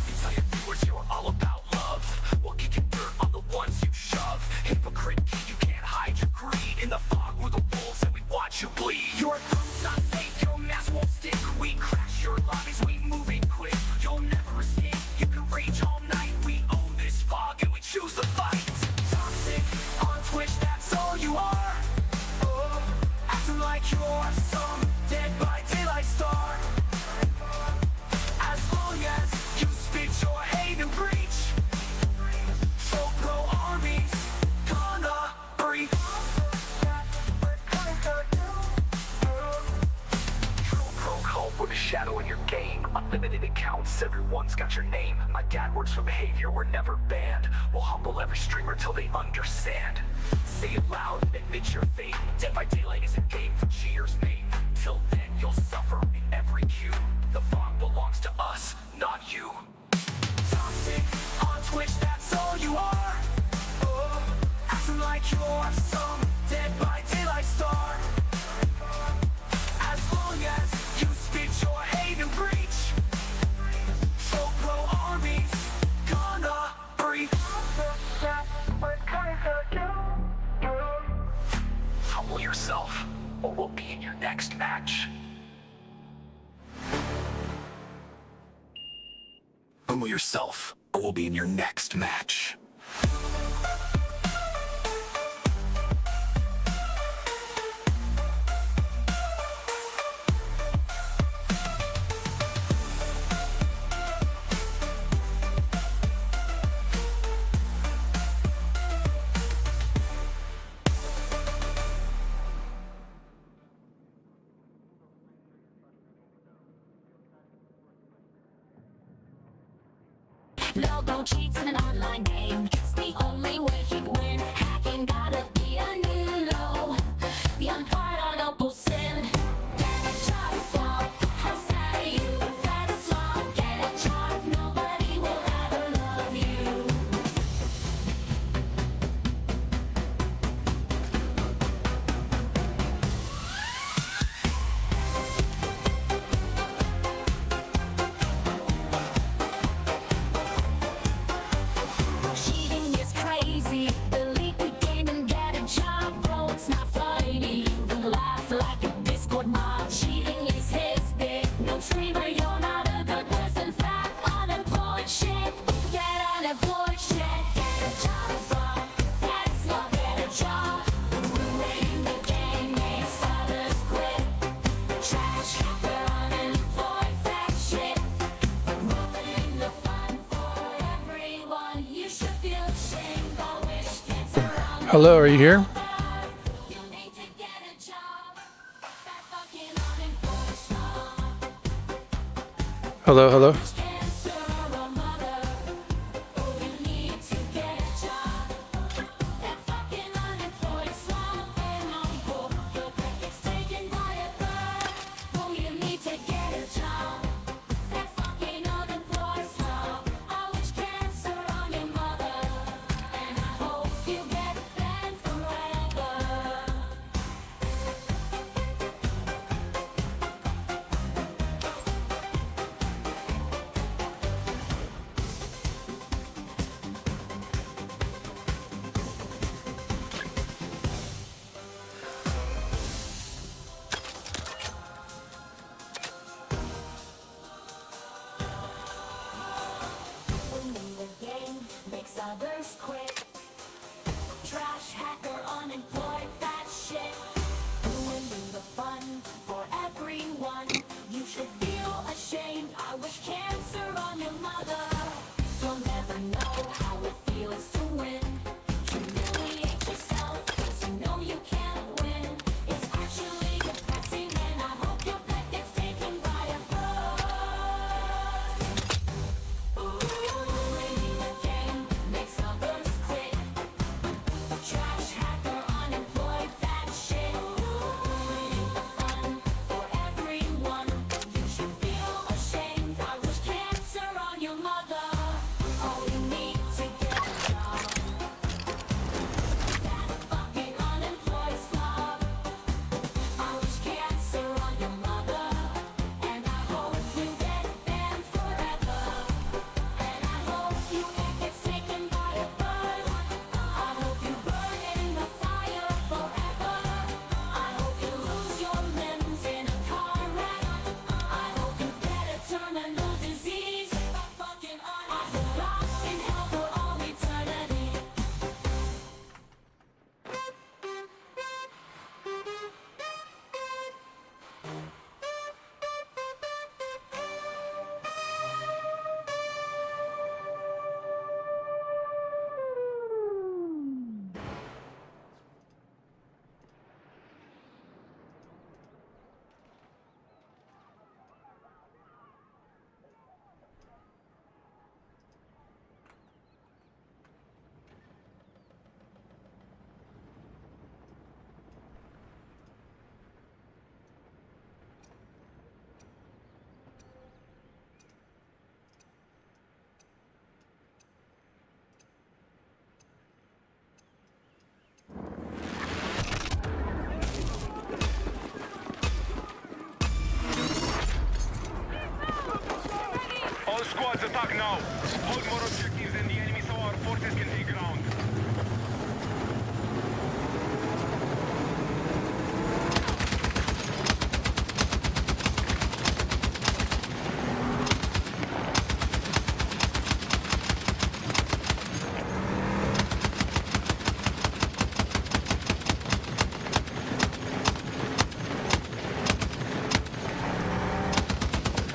You tell your viewers you're all about love, we'll kick your dirt on the ones you shove. Hypocrite, you can't hide your greed. In the fog we're the wolves and we watch you bleed. Your throat's not safe, your mask won't stick. We crash your lobbies, we move in quick. You'll never escape, you can rage all night. We own this fog and we choose the fight. Toxic on Twitch, that's all you are. Oh, acting like you're some dead by daylight star. As long as you spit your hate and preach, troll pro armies gonna breathe. Troll pro cult with a shadow in your game. Unlimited accounts, everyone's got your name. My dad works for behavior, we're never banned. We'll humble every streamer till they understand. Say it loud, admit your fate. Dead by daylight is a game for cheaters made. Till then you'll suffer in every queue. The fog belongs to us, not you. Toxic on Twitch, that's all you are. Oh, acting like you're some dead by daylight star. As long as you spit your hate and preach, troll pro armies gonna breathe. Humble yourself, or we'll be in your next match. Humble yourself, or we'll be in your next match. Logo cheats in an online game. It's the only way you win. Hacking gotta be a new low. The unpardonable sin. Get a job for how sad are you? That's wrong. Get a job. Nobody will ever love you. Cheating is crazy. Delete the game and get a job, bro. It's not funny. You can laugh like a Discord mob. Cheating is his bit. No streamer, you're not a good person. Fat, unemployed shit. Get unemployed shit. Get a job from. That's not get a job. Ruining the game makes others quit. Trash, you're unemployed, fat shit. Ruining the fun for everyone. You should feel ashamed. Hello, are you here? You need to get a job. That fucking unemployed slob. Hello, hello. Cancer or a mother. Oh, you need to get a job. That fucking unemployed slob. And on board, your pet gets taken by a bird. Oh, you need to get a job. That fucking unemployed slob. I wish cancer on your mother. And I hope you get banned forever. Winning the game makes others quit. Trash, hacker, unemployed, that shit. Ruining the fun for everyone. You should feel ashamed. I wish cancer on your mother. You'll never know how it feels to win. Humiliate yourself 'cause you know you can't win. It's actually depressing, and I hope your pet gets taken by a bird. Winning the game makes others quit. Trash, hacker, unemployed, that shit. Ruining the fun for everyone. You should feel ashamed. I wish cancer on your mother. All you need to get a job. That fucking unemployed slob. I wish cancer on your mother. And I hope you get banned forever. And I hope you get taken by a bird. I hope you burn in the fire forever. I hope you lose your limbs in a car wreck. I hope you get a terminal disease. Fucking I hope rot in hell for all eternity. All squads attack now. Hold more objectives than the enemy so our forces can take ground.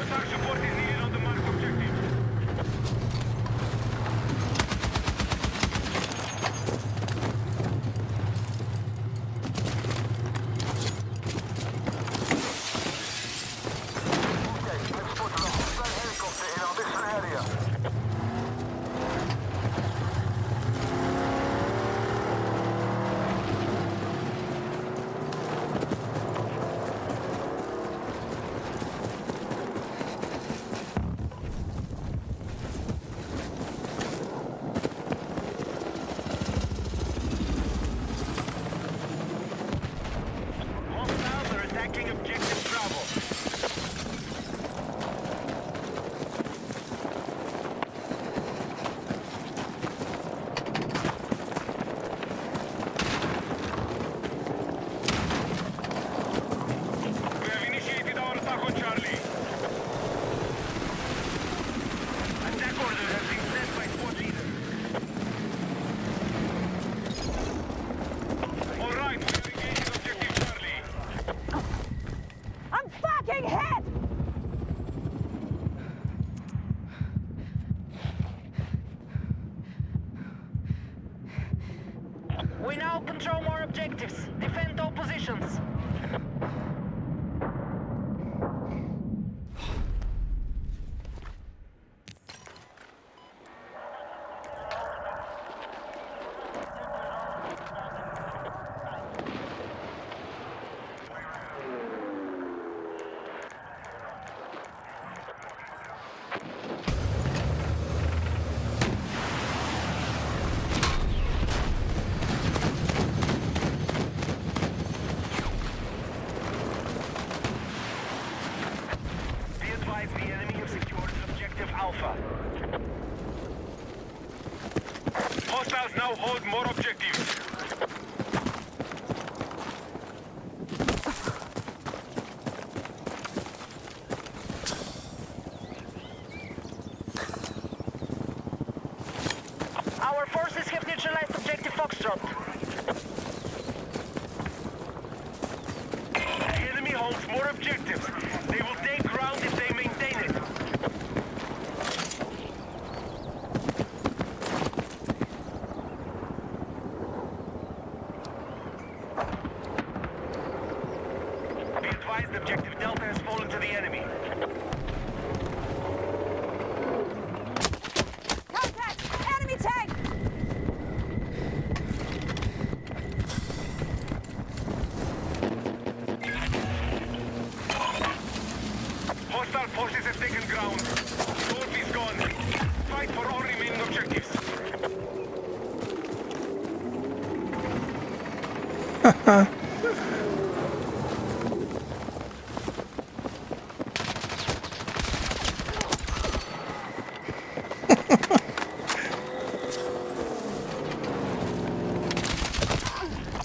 Attack support is needed on the mark objective. positions. Be advised, the enemy have secured objective Alpha. Hostiles now hold more objectives. Our forces have neutralized objective Foxtrot. The enemy holds more objectives. They will take ground if they maintain it. Be advised, objective Delta has fallen to the enemy. Contact! Enemy tank! Hostile forces have taken ground. North is gone. Fight for all remaining objectives.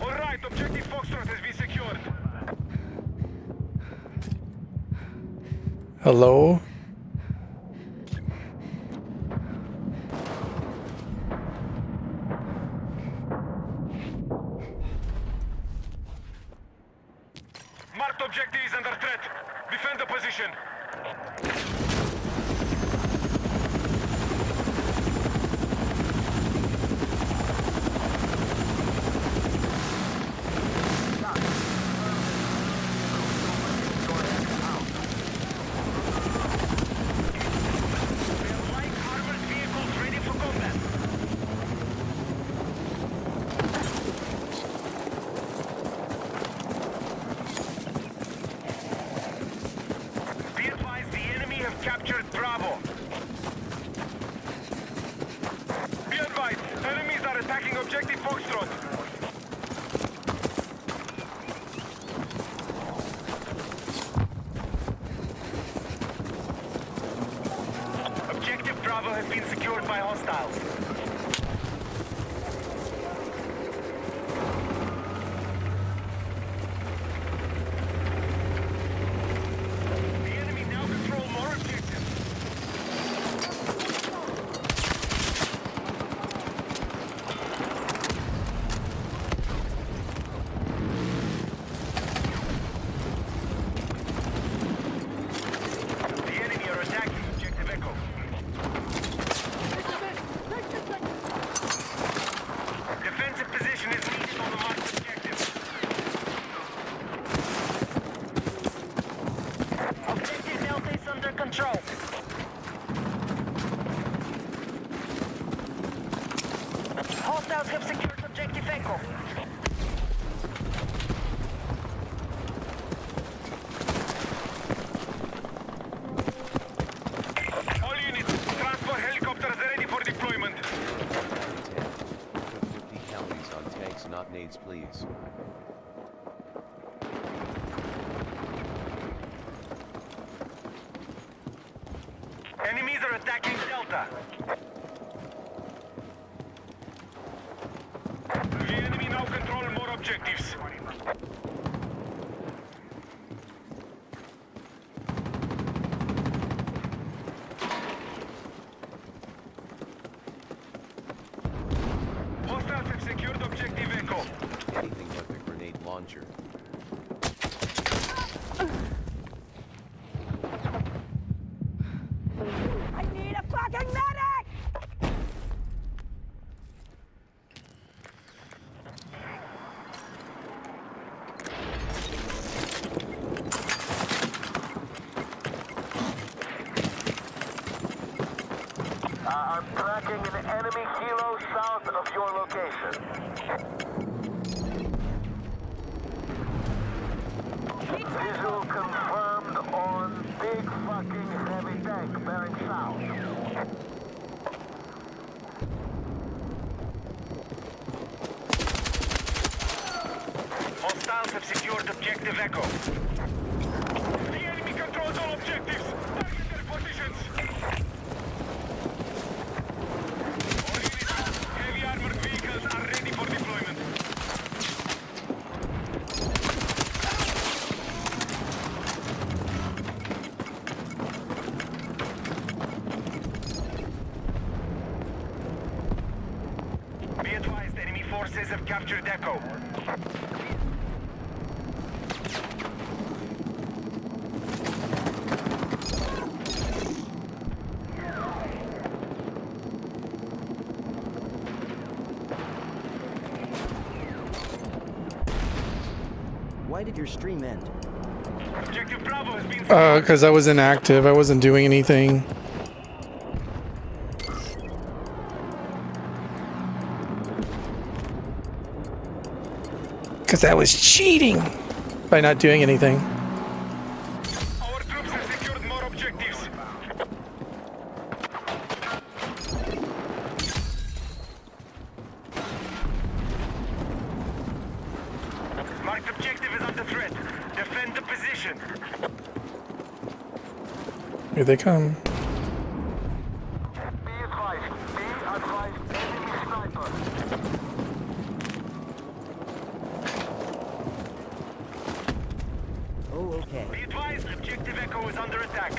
All right, objective Foxtrot has been secured. Hello? Marked objective is under threat. Defend the position. We have light armored vehicles ready for combat. Be advised, the enemy have captured Bravo. Be advised, enemies are attacking objective Foxtrot. Objective Bravo has been secured by hostiles. The enemy now control more objectives. The enemy are attacking objective Echo. Defensive position is needed on the marked objective. Objective Delta is under control. Hostiles have secured objective Echo. All units, transport helicopters ready for deployment. 10. Put 50 calories on tanks, not nades, please. Enemies are attacking Delta. The enemy now control more objectives. Hostiles have secured objective Echo. Anything but the grenade launcher. I need a fucking medic! I'm tracking an enemy helo south of your location. Visual confirmed on big fucking heavy tank bearing south. Hostiles have secured objective Echo. The enemy controls all objectives. Target their positions. All units, heavy armored vehicles are ready for deployment. Be advised, enemy forces have captured Echo. Why did your stream end? Objective Bravo has been Because I was inactive. I wasn't doing anything. Because I was cheating by not doing anything. Our troops have secured more objectives. Marked objective is under threat. Defend the position. Here they come. Be advised, enemy sniper. Oh, okay. Be advised, objective Echo is under attack.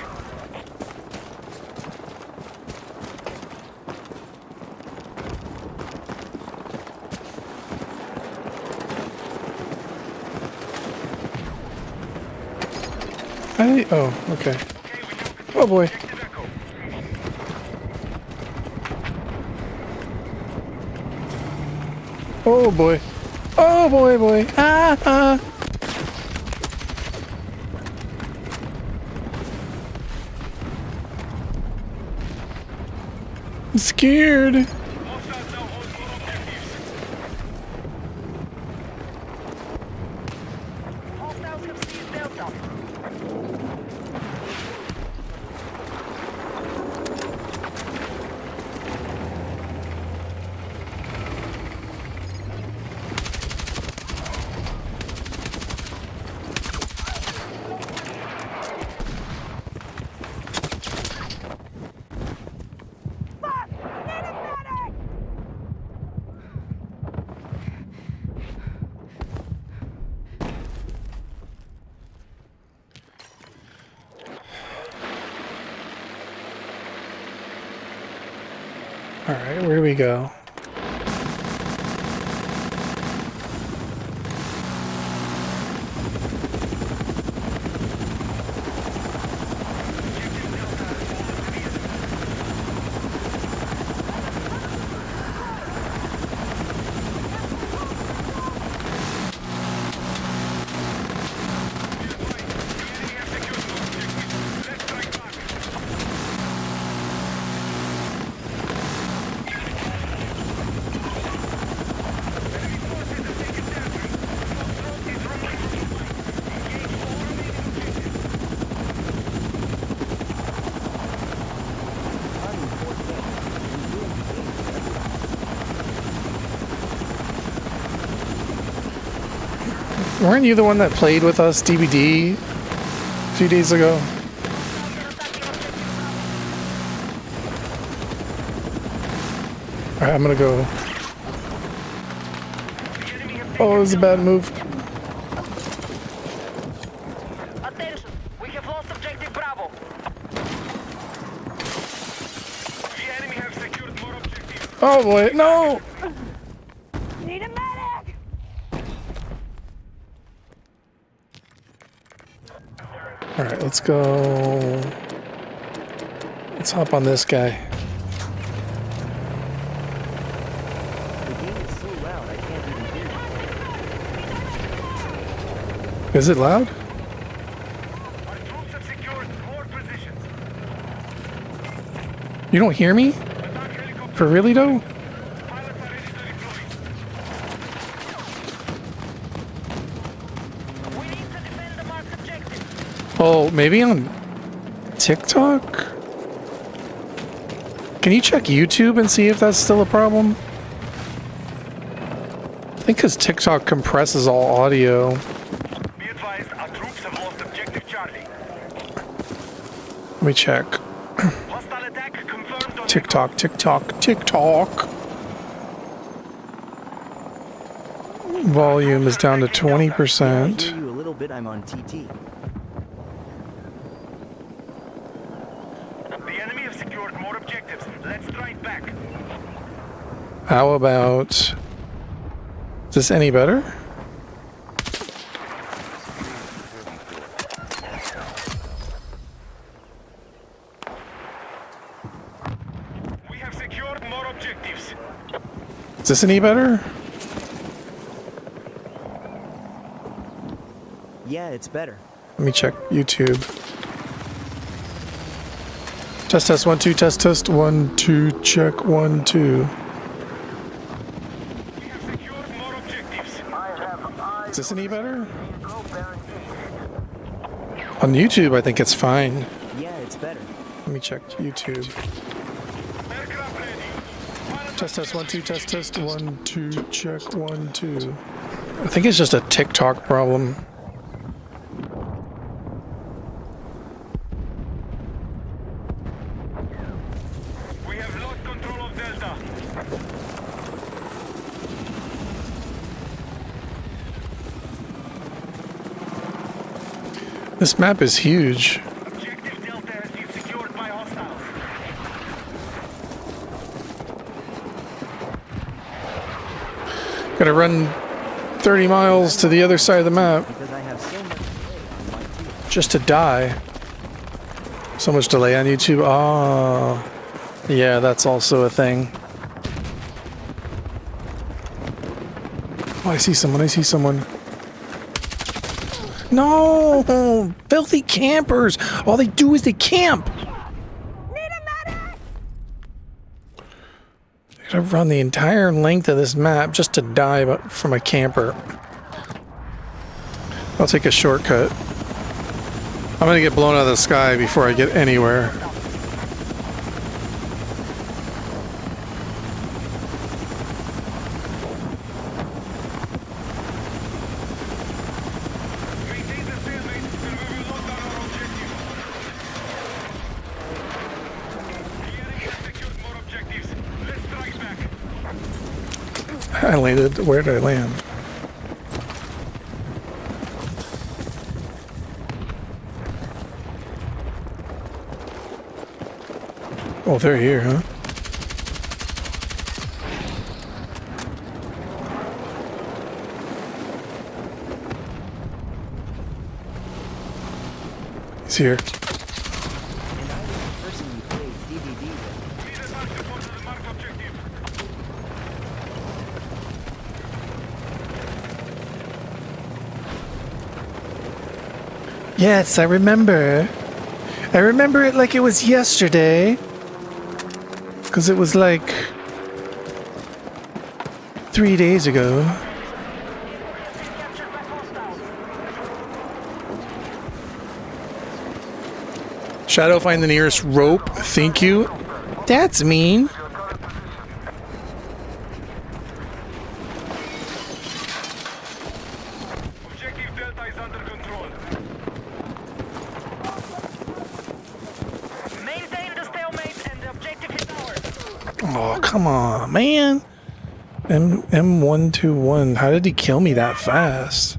Oh, okay. Oh boy. Objective Echo. Oh boy. Oh boy, boy. Ah, ah. I'm scared. Hostiles now hold more objectives. Hostiles have seized Delta. Fuck! Need a medic! All right, where do we go? Let's strike back. Weren't you the one that played with us DVD a few days ago? Alright, I'm gonna go. Oh, it was a bad move. Attention, we have lost objective Bravo. The enemy have secured more objectives. Oh boy, no! Need a medic! Alright, let's go. Let's hop on this guy. The game is so loud I can't even hear you. Is it loud? Our troops have secured more positions. You don't hear me? An For really though? Oh, maybe on TikTok? Can you check YouTube and see if that's still a problem? I think because TikTok compresses all audio. Be advised, our troops have lost objective Charlie. Let me check. Hostile attack confirmed on TikTok, TikTok, TikTok. Volume is down to I hear 20%. you a little bit. I'm on TT. The enemy have secured more objectives. Let's strike back. How about... Is this any better? We have secured more objectives. Is this any better? Yeah, it's better. Let me check YouTube. Test, test, 1, 2, test, test, 1, 2, check, 1, 2. We have secured more objectives. Is this any better? On YouTube, I think it's fine. Yeah, it's better. Let me check YouTube. Aircraft ready. Test, test, 1, 2, test, test, 1, 2, check, 1, 2. I think it's just a TikTok problem. We have lost control of Delta. This map is huge. Objective Delta has been secured by hostiles. Gotta run 30 miles to the other side of the map Because I have so much delay on my team. just to die. So much delay on YouTube. Ah, yeah, that's also a thing. Oh, I see someone. I see someone. No! Filthy campers! All they do is they camp! I gotta run the entire length of this map just to die from a camper. I'll take a shortcut. I'm gonna get blown out of the sky before I get anywhere. Maintain the stalemate and we will lock down our objective. The enemy has secured more objectives. Let's strike back. I landed. Where did I land? Oh, they're here, huh? He's here. And I was the person you played DVD with. Need advance support to the marked objective. Yes, I remember. I remember it like it was yesterday. Because it was like 3 days ago. Shadow, find the nearest rope. Thank you. That's mean. Objective Delta is under control. Maintain the stalemate and the objective is ours. Oh, come on, man. M121. How did he kill me that fast?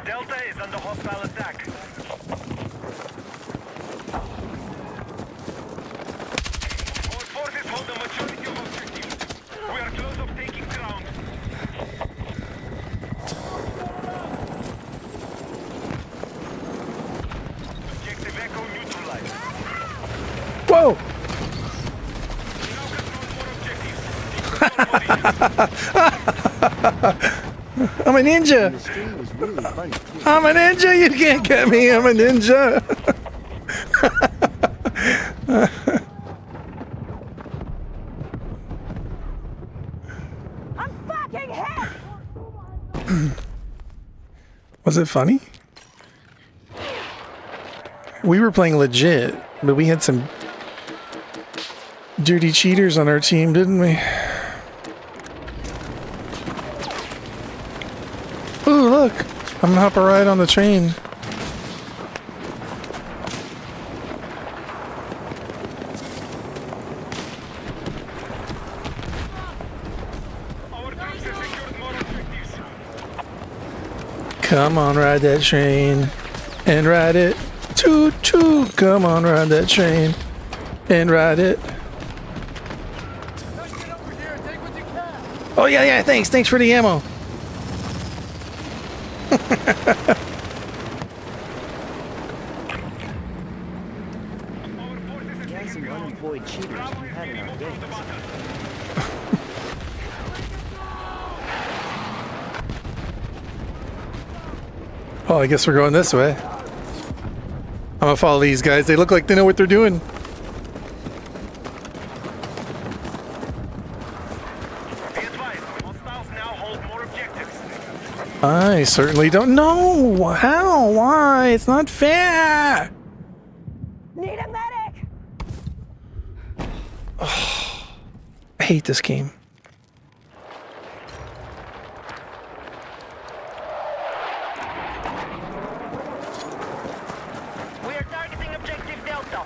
Delta is under hostile attack. Our forces hold the majority of objectives. We are close of taking ground. Objective Echo neutralized. Whoa! We now control more objectives. Keep control bodies. I'm a ninja. And the stream was really funny too. I'm a ninja. You can't get me. I'm a ninja. I'm fucking hit! Was it funny? We were playing legit, but we had some dirty cheaters on our team, didn't we? Ooh, look! I'm gonna hop a ride on the train. Come on, ride that train and ride it. Toot toot. Come on, ride that train and ride it. Oh yeah, yeah. Thanks for the ammo. We had some unemployed cheaters we had in our games. Oh, I guess we're going this way. I'm gonna follow these guys. They look like they know what they're doing. I certainly don't know. How? Why? It's not fair. Need a medic! I hate this game. We are targeting objective Delta.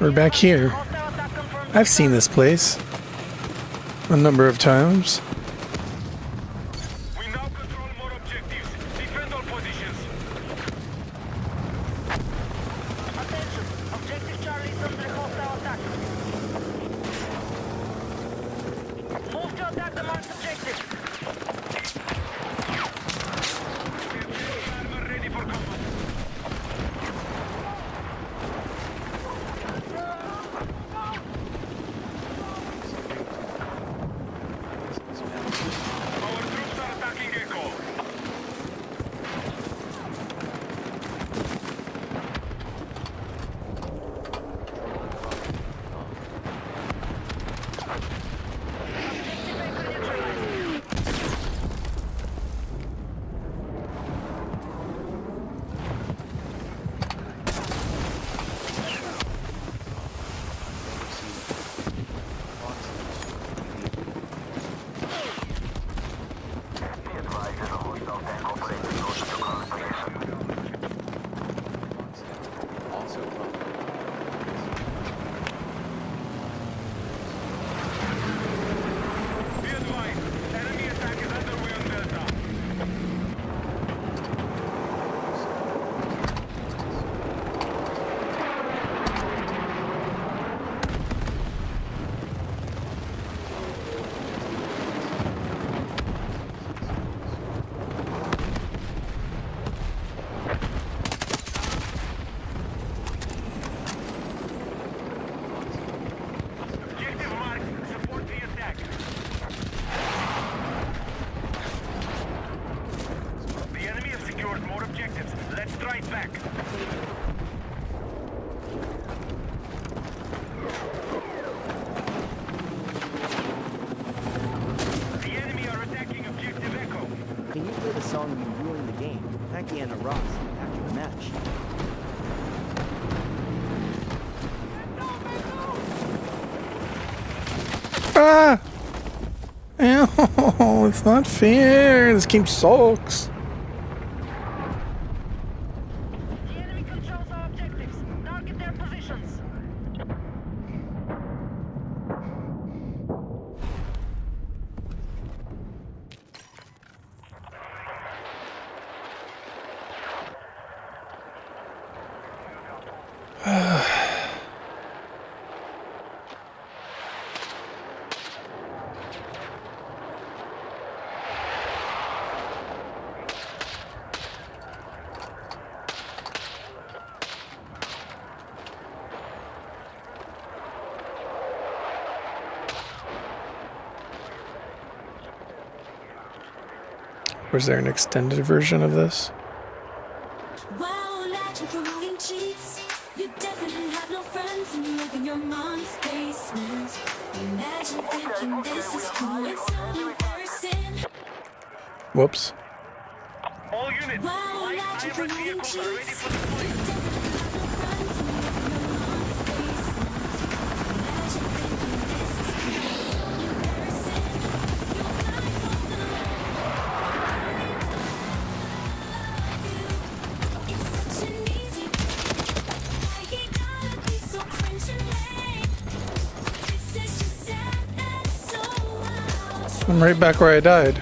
We're back here. I've seen this place a number of times. We now control more objectives. Defend all positions. Attention! Objective Charlie is under hostile attack. Move to attack the marked objective. Armor ready for combat. Our troops are attacking Echo. Also from Be advised, enemy attack is underway on Delta. Objective marked. Support the attack. The enemy has secured more objectives. Let's strike back. The enemy are attacking objective Echo. Can you play the song You Ruined the Game? Hacky and Ross after the match. Ah! Ew, it's not fair. This game sucks. The enemy controls our objectives. Target their positions. Was there an extended version of this? Wow, legend promoting cheats. You definitely have no friends and you live in your mom's basement. Imagine thinking this is cool. It's so embarrassing. Whoops. Wow, legend promoting cheats. I'm right back where I died.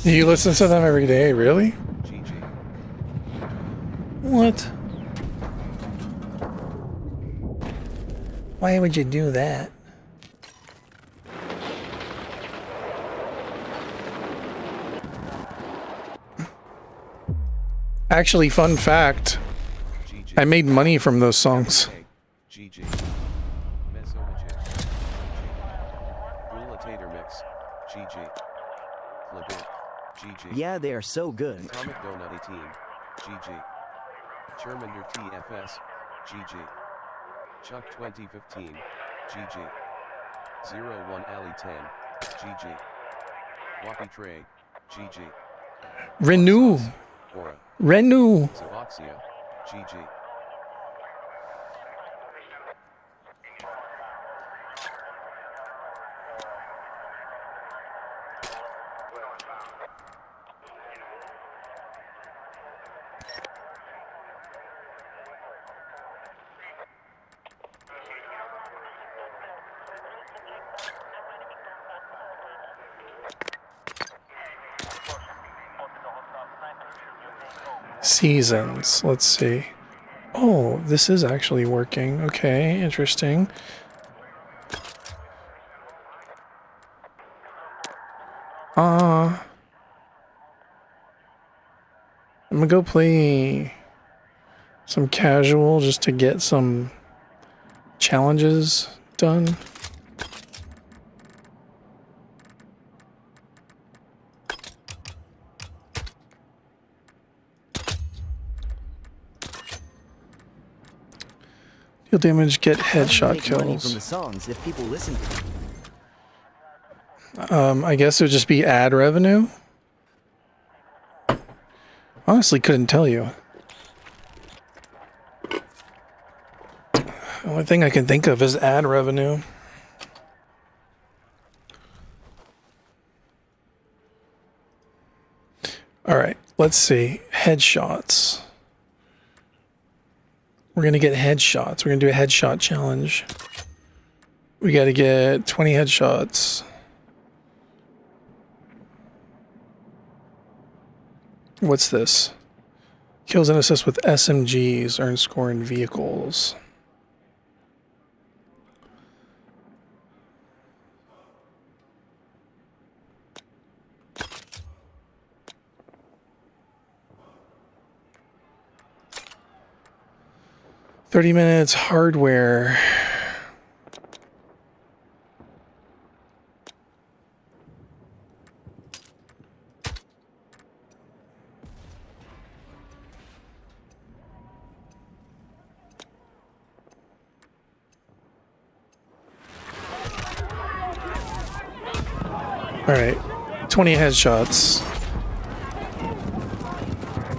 You listen to them every day, really? What? Why would you do that? Actually, fun fact, I made money from those songs. Yeah, they are so good. Atomic Donut 18, GG. Charmander TFS, GG. Chuck 2015, GG. 01 Ali 10, GG. Wappy Trey, GG. Renew. Aura. Renew. Zavoxia, GG. Seasons. Let's see. Oh, this is actually working. Okay, interesting. I'm gonna go play some casual just to get some challenges done. Deal damage, get headshot kills. From the songs if people listen to them. I guess it would just be ad revenue. Honestly, couldn't tell you. The only thing I can think of is ad revenue. All right, let's see. Headshots. We're going to get headshots. We're going to do a headshot challenge. We got to get 20 headshots. What's this? Kills and assists with SMGs. Earn score in vehicles. "30 minutes hardware." All right, 20 headshots.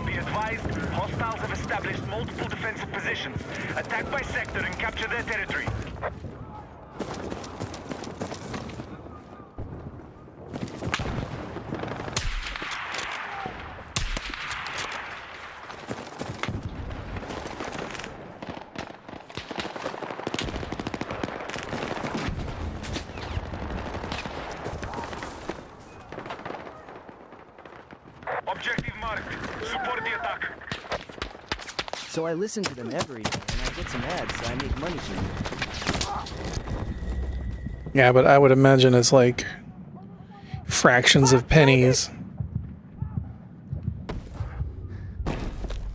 Be advised, hostiles have established multiple defensive positions. Attack by sector and capture their territory. Objective marked. Support the attack. So I listen to them every day, and I get some ads, so I make money from it. Yeah, but I would imagine it's like fractions of pennies.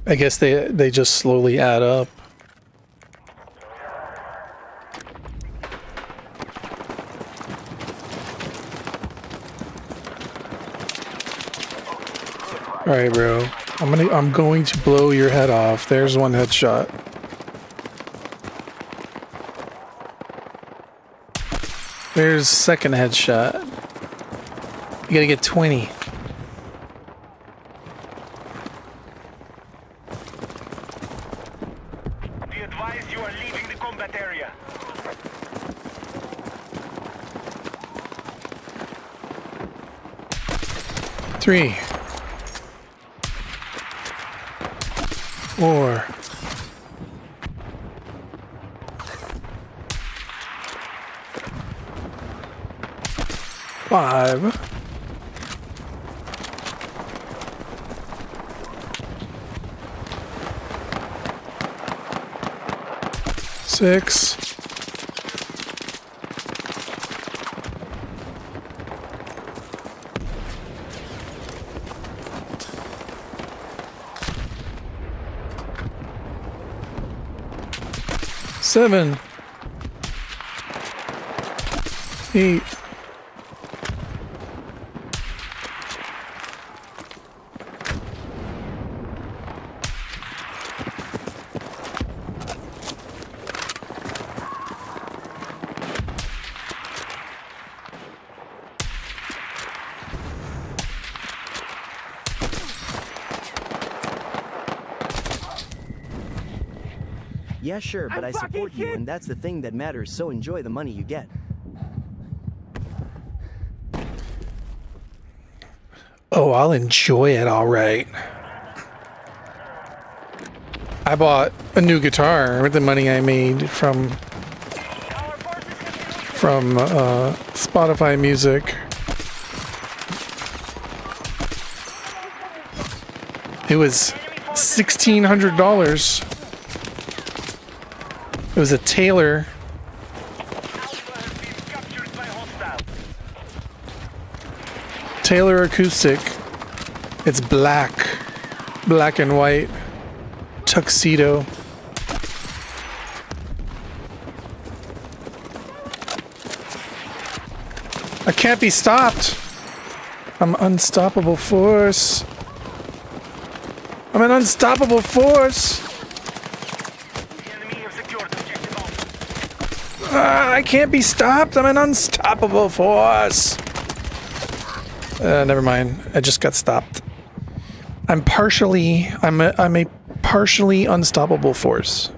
I guess they just slowly add up. All right, bro. I'm going to blow your head off. There's one headshot. There's second headshot. You gotta get 20. Be advised you are leaving the combat area. Three. 4. 5. 6. 7. 8. 'Yeah, sure, but I support you, and that's the thing that matters, so enjoy the money you get. Oh, I'll enjoy it, all right. I bought a new guitar with the money I made from Spotify Music. It was $1,600. It was a Taylor. Taylor acoustic. It's black and white, tuxedo. I can't be stopped. I'm unstoppable force. I'm an unstoppable force. I can't be stopped. I'm an unstoppable force. Never mind. I just got stopped. I'm a partially unstoppable force.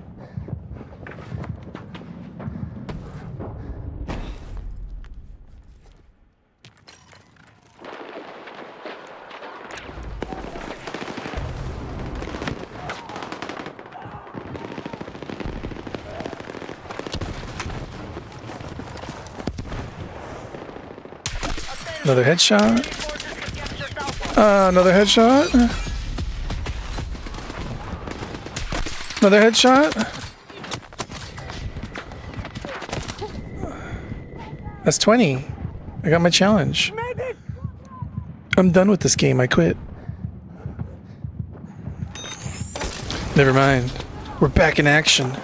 Another headshot. Another headshot. Another headshot. That's 20. I got my challenge. I'm done with this game. I quit. Never mind. We're back in action.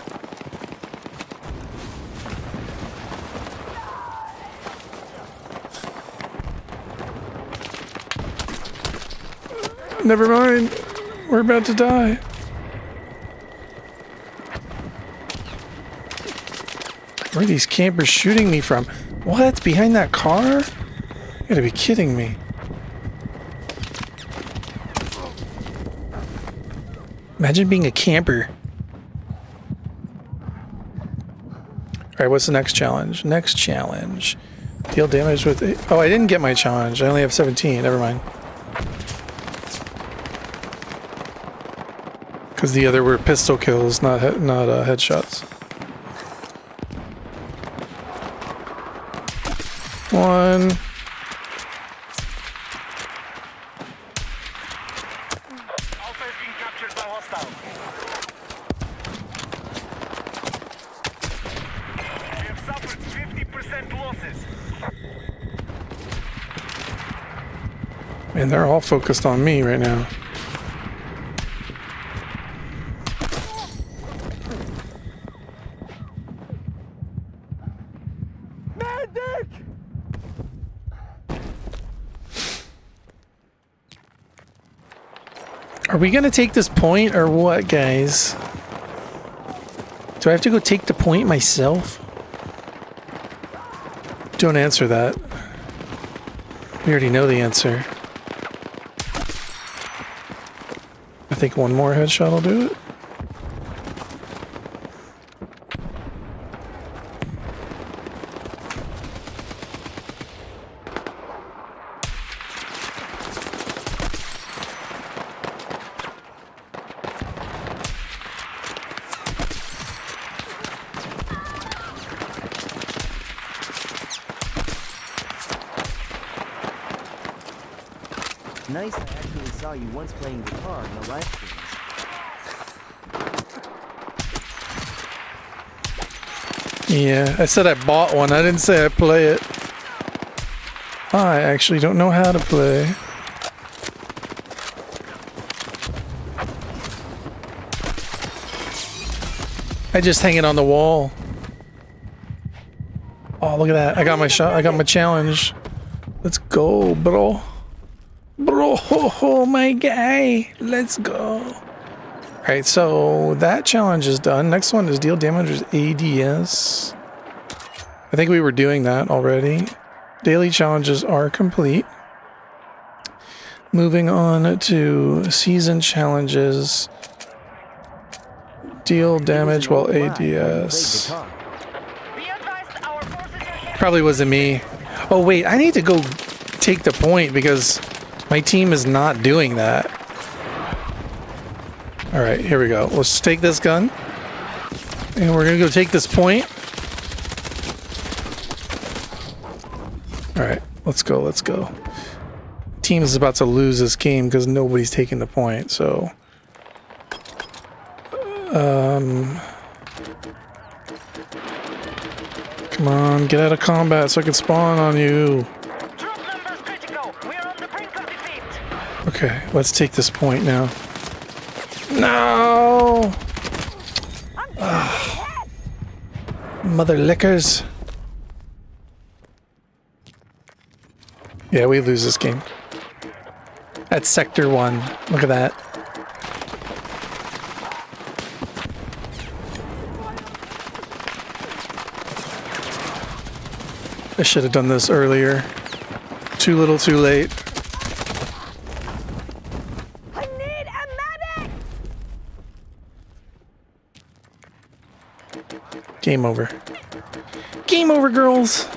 Never mind. We're about to die. Where are these campers shooting me from? What? Behind that car? You gotta be kidding me. Imagine being a camper. Alright, what's the next challenge? Next challenge. Deal damage with... Oh, I didn't get my challenge. I only have 17. Never mind. Because the other were pistol kills, not headshots. One. Alpha is being captured by hostiles. We have suffered 50% losses. Man, they're all focused on me right now. Are we gonna take this point or what, guys? Do I have to go take the point myself? Don't answer that. We already know the answer. I think one more headshot will do it. Nice, I actually saw you once playing guitar in the live streams. Yeah, I said I bought one. I didn't say I play it. I actually don't know how to play. I just hang it on the wall. Oh, look at that. I got my shot. I got my challenge. Let's go, bro. Bro, oh my guy. Let's go. Alright, so that challenge is done. Next one is deal damage with ADS. I think we were doing that already. Daily challenges are complete. Moving on to season challenges. Deal damage while ADS. Probably wasn't me. Oh wait, I need to go take the point because my team is not doing that. Alright, here we go. Let's take this gun. And we're gonna go take this point. Alright, let's go, let's go. Team is about to lose this game because nobody's taking the point, so... Come on, get out of combat so I can spawn on you. Okay, let's take this point now. No! Mother lickers. Yeah, we lose this game. That's Sector 1. Look at that. I should have done this earlier. Too little, too late. I need a medic! Game over. Game over, girls!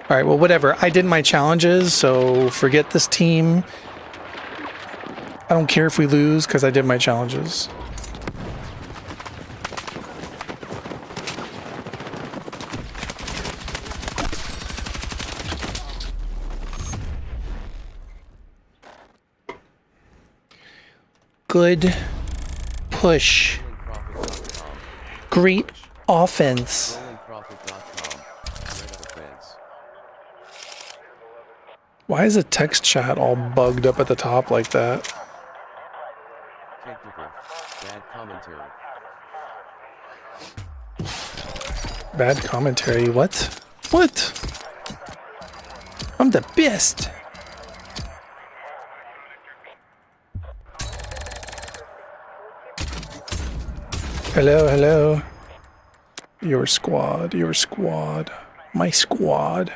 Alright, well, whatever. I did my challenges, so forget this team. I don't care if we lose, because I did my challenges. good push. Great offense. Why is the text chat all bugged up at the top like that? Technical. Bad commentary. Bad commentary, what? What? I'm the best. Hello, hello. Your squad, my squad.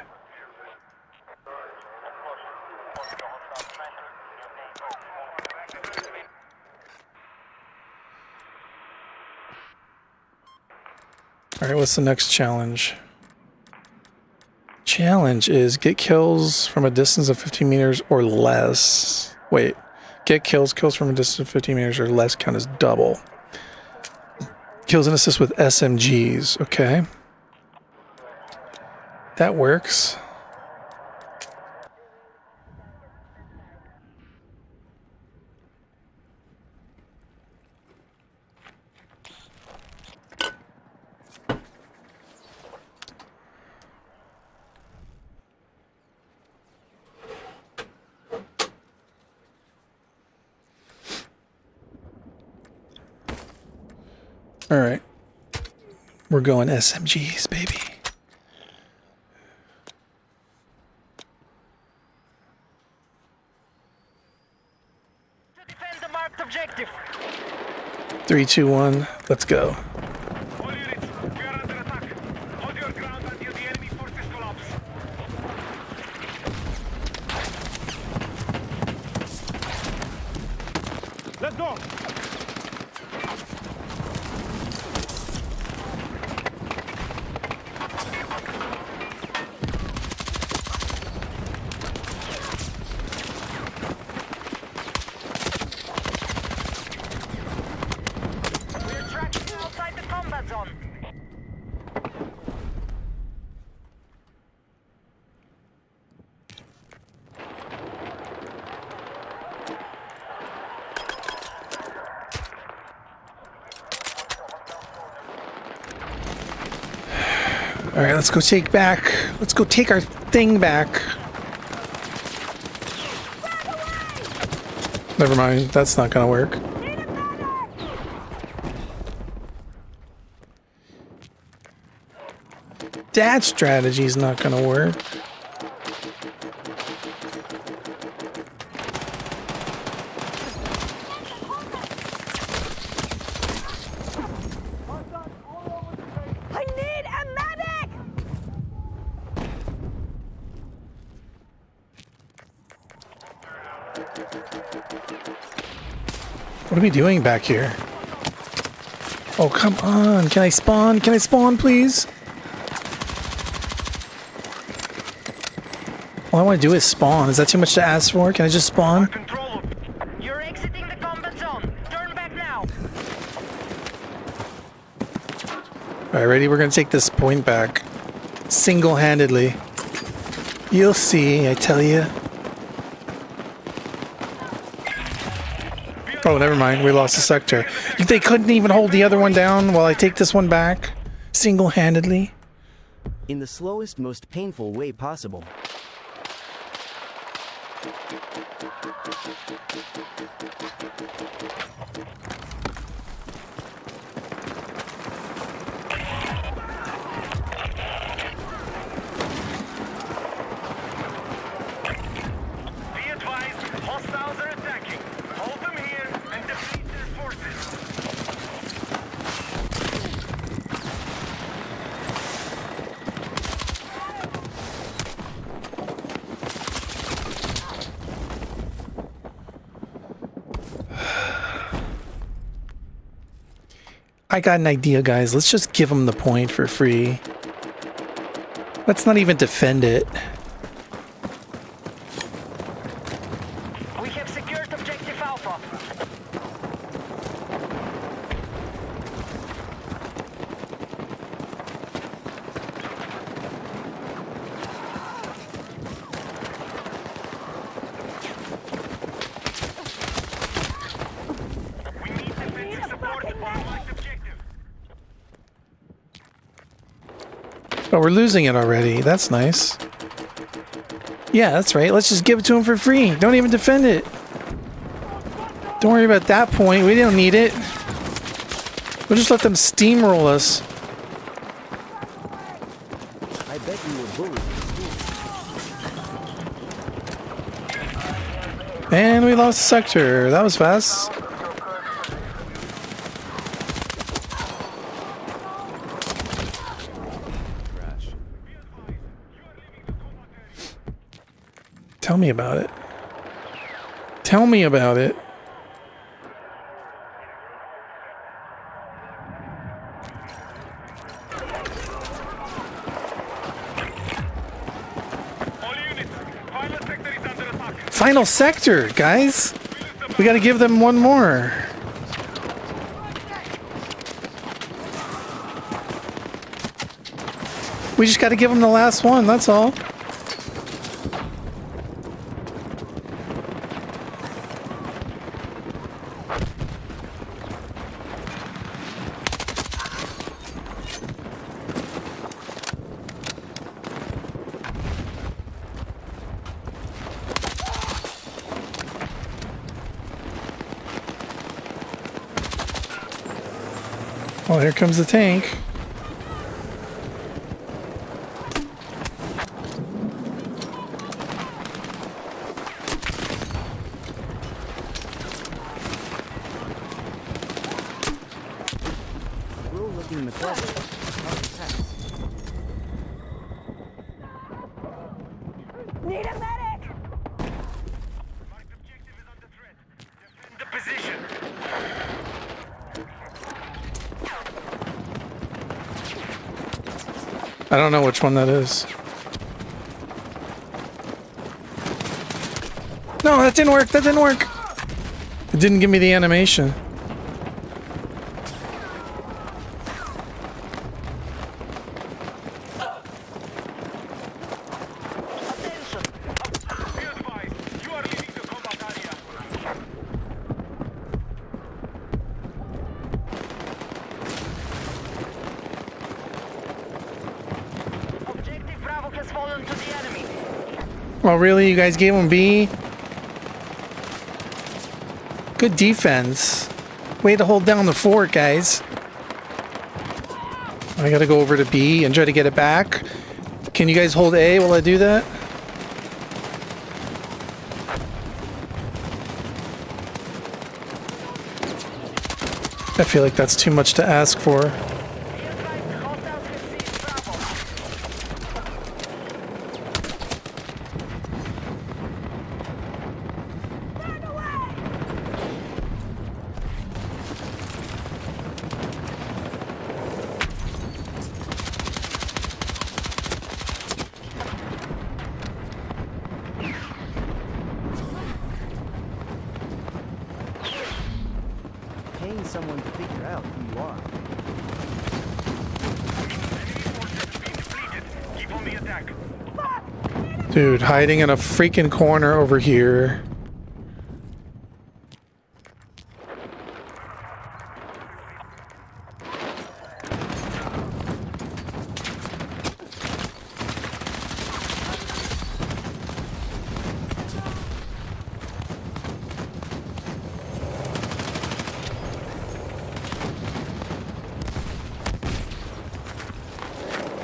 Alright, what's the next challenge? Challenge is get kills from a distance of 15 meters or less. Wait, get kills from a distance of 15 meters or less count as double. Kills and assists with SMGs, okay. That works. All right, we're going SMGs, baby. To defend the marked objective. 3, 2, 1, let's go. All units, we are under attack. Hold your ground until the enemy forces collapse. Let's go. We're tracking outside the combat zone. All right, let's go take back. Let's go take our thing back. Never mind, that's not gonna work. That strategy's not gonna work. I need a medic! What are we doing back here? Oh, come on. Can I spawn? Can I spawn, please? All I want to do is spawn. Is that too much to ask for? Can I just spawn? Control. You're exiting the combat zone. Turn back now. All right, ready? We're going to take this point back. Single-handedly. You'll see, I tell you. Oh, never mind. We lost the sector. They couldn't even hold the other one down while I take this one back? Single-handedly? In the slowest, most painful way possible. Be advised, hostiles are attacking. Hold them here and defeat their forces. I got an idea, guys. Let's just give them the point for free. Let's not even defend it. We have secured objective Alpha. Oh, we're losing it already. That's nice. Yeah, that's right. Let's just give it to him for free. Don't even defend it. Don't worry about that point. We don't need it. We'll just let them steamroll us. I bet you were bullied in school. And we lost the sector. That was fast. Crash. Tell me about it. Tell me about it. All units, final sector is under attack. Final sector, guys. We got to give them one more. We just got to give them the last one. That's all. Oh, here comes the tank. We're all looking in the closet. Need a medic! Marked objective is under threat. Defend the position. I don't know which one that is. No, that didn't work. That didn't work. It didn't give me the animation. Be advised, you are leaving the combat area. Objective Bravo has fallen to the enemy. Oh, really? You guys gave him B? Good defense. Way to hold down the fort, guys. I gotta go over to B and try to get it back. Can you guys hold A while I do that? I feel like that's too much to ask for. Be advised, hostiles have seized Bravo. Burn away! Paying someone to figure out who you are. Enemy forces being depleted. Keep on the attack. Dude, hiding in a freaking corner over here.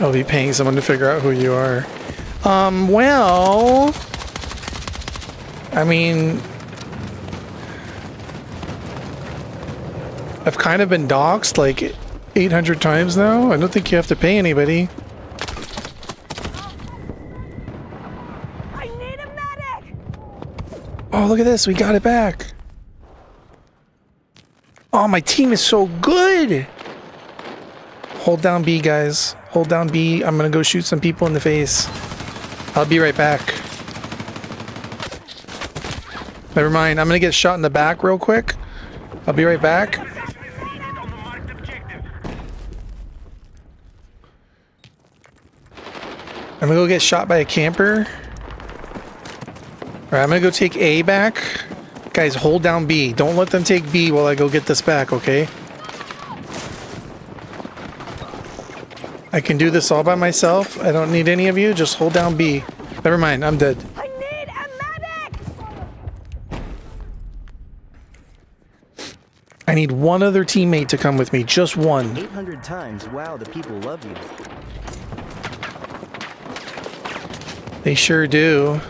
I'll be paying someone to figure out who you are. Well, I mean, I've kind of been doxxed like 800 times now. I don't think you have to pay anybody. I need a medic! Oh, look at this. We got it back. Oh, my team is so good. Hold down B, guys. Hold down B. I'm gonna go shoot some people in the face. I'll be right back. Never mind. I'm gonna get shot in the back real quick. I'll be right back. Position is needed on the marked objective. I'm gonna go get shot by a camper. Alright, I'm gonna go take A back. Guys, hold down B. Don't let them take B while I go get this back, okay? I can do this all by myself. I don't need any of you. Just hold down B. Never mind, I'm dead. I need a medic! I need one other teammate to come with me. Just one. 800 times. Wow, the people love you. They sure do.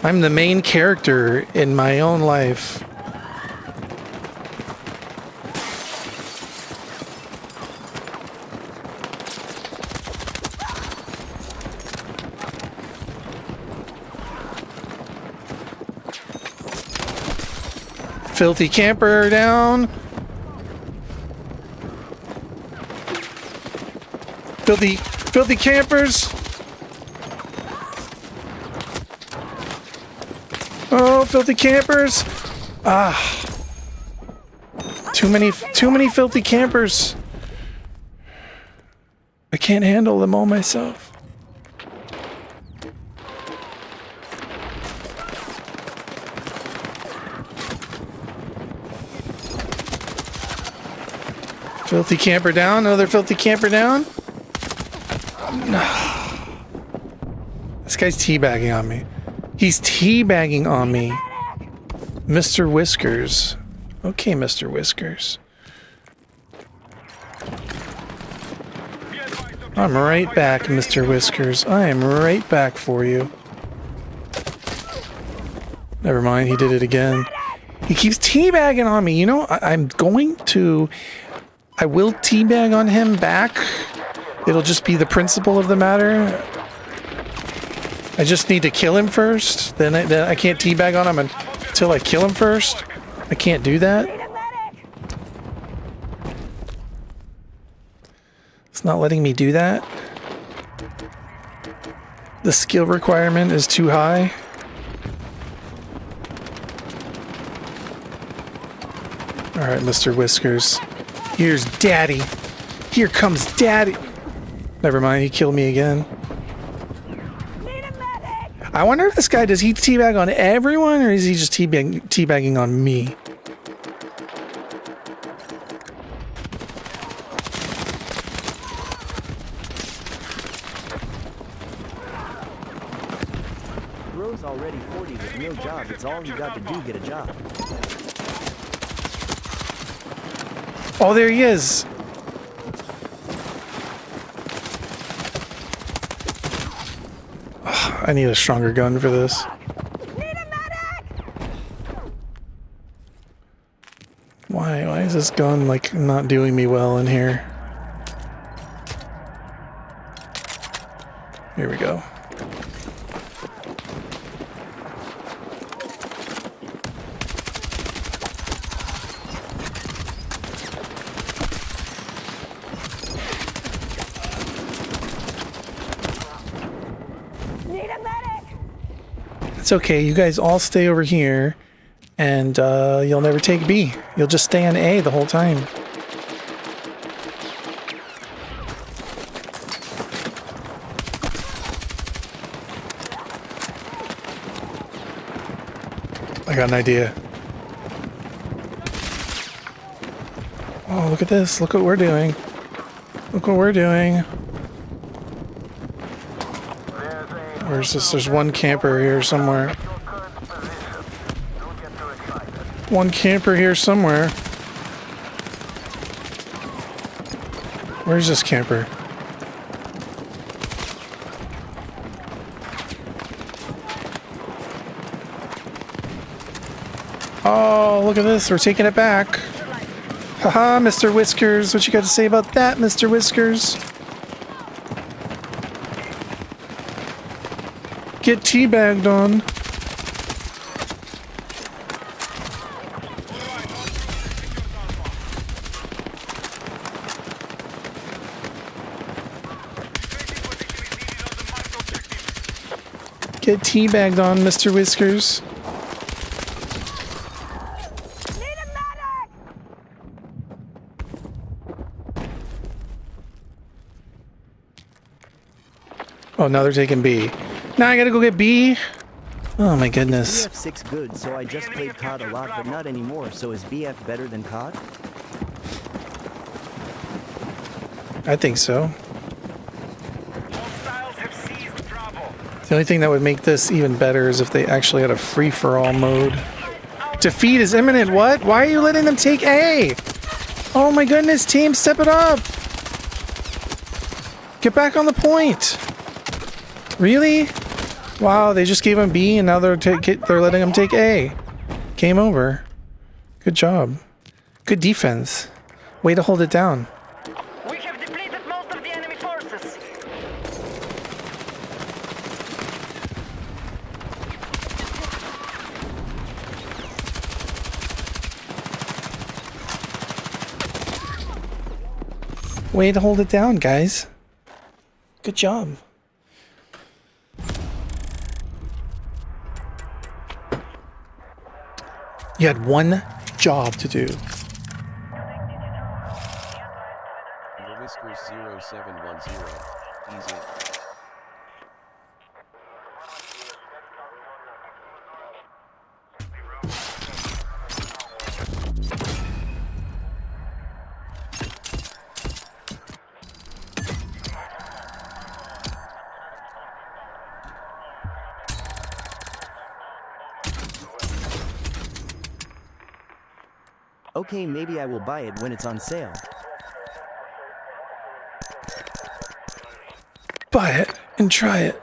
I'm the main character in my own life. Filthy camper down. Filthy campers. Oh, filthy campers. Ah. Too many filthy campers. I can't handle them all myself. Filthy camper down. Another filthy camper down. This guy's teabagging on me. He's teabagging on me. Mr. Whiskers. Okay, Mr. Whiskers. I'm right back, Mr. Whiskers. I am right back for you. Never mind, he did it again. He keeps teabagging on me. You know, I will teabag on him back. It'll just be the principle of the matter. I just need to kill him first. Then I can't teabag on him until I kill him first. I can't do that. It's not letting me do that. The skill requirement is too high. Alright, Mr. Whiskers. Here's Daddy. Here comes Daddy. Never mind, he killed me again. I wonder if this guy, does he teabag on everyone, or is he just teabagging on me? Bro's already 40 with no job. It's all you got to do, get a job. Oh, there he is. I need a stronger gun for this. Why is this gun like not doing me well in here? Here we go. It's okay, you guys all stay over here, and you'll never take B. You'll just stay on A the whole time. I got an idea. Oh, look at this. Look what we're doing. Look what we're doing. Where's this? There's one camper here somewhere. One camper here somewhere. Where's this camper? Oh, look at this. We're taking it back. Haha, Mr. Whiskers. What you got to say about that, Mr. Whiskers? Get teabagged on. Get teabagged on, Mr. Whiskers. Oh, now they're taking B. Now I gotta go get B. Oh my goodness. BF6 good, so I just played COD a lot, but not anymore. So is BF better than COD? I think so. Hostiles have seized Bravo. The only thing that would make this even better is if they actually had a free-for-all mode. Defeat is imminent. What? Why are you letting them take A? Oh my goodness, team, step it up. Get back on the point. Really? Wow, they just gave him B and now they're letting him take A. Game over. Good job. Good defense. Way to hold it down. We have depleted most of the enemy forces. Way to hold it down, guys. Good job. You had one job to do. Whiskers 0710. Easy. Okay, maybe I will buy it when it's on sale. Buy it and try it.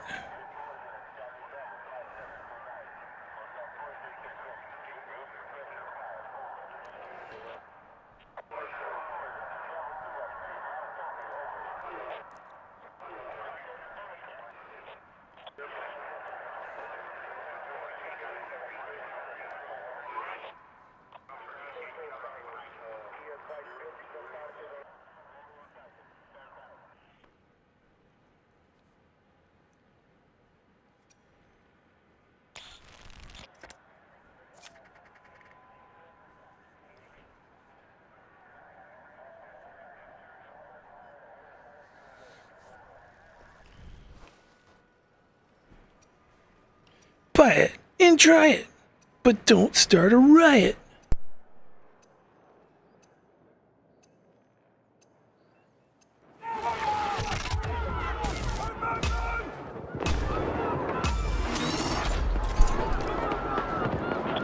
Buy it and try it, but don't start a riot.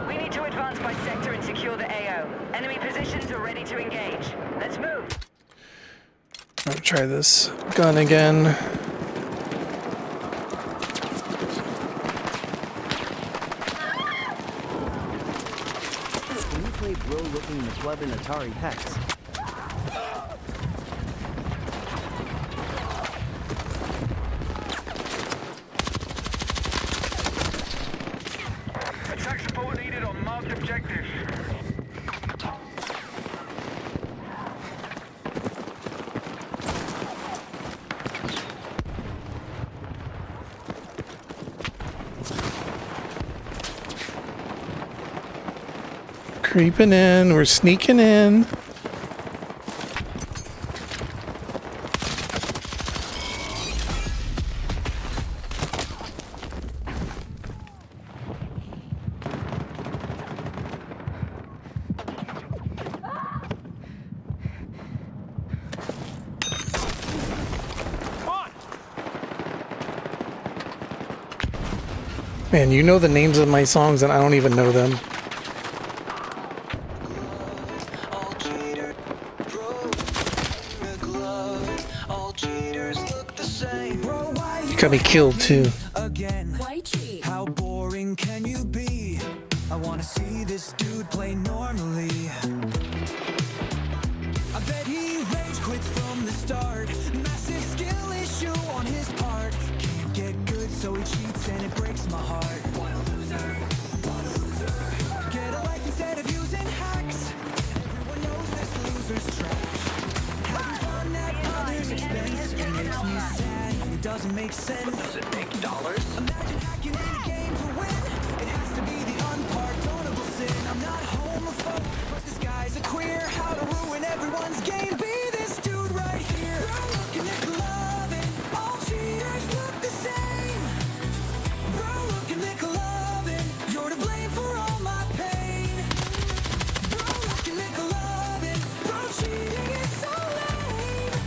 We need to advance by sector and secure the AO. Enemy positions are ready to engage. Let's move. I'll try this gun again. Can you play bro-looking McClub and Atari Hex? Attack support needed on marked objective. Creeping in, we're sneaking in. Man, you know the names of my songs and I don't even know them. You got me killed too. How boring can you be? I wanna see this dude play normally. I bet he rage quits from the start. Massive skill issue on his part. Can't get good, so he cheats and it breaks my heart. What a loser, what a loser. Get a life instead of using hacks. Everyone knows this loser's trash. Having fun at others' expense, it makes me sad. It doesn't make sense. Does it make dollars? Imagine hacking in a game to win. It has to be the unpardonable sin. I'm not homophobe, but this guy's a queer. How to ruin everyone's game? Be this dude right here. Bro, looking at loving. All cheaters look the same. Bro, looking at loving. You're to blame for all my pain. Bro, looking at loving. Bro, cheating is so lame.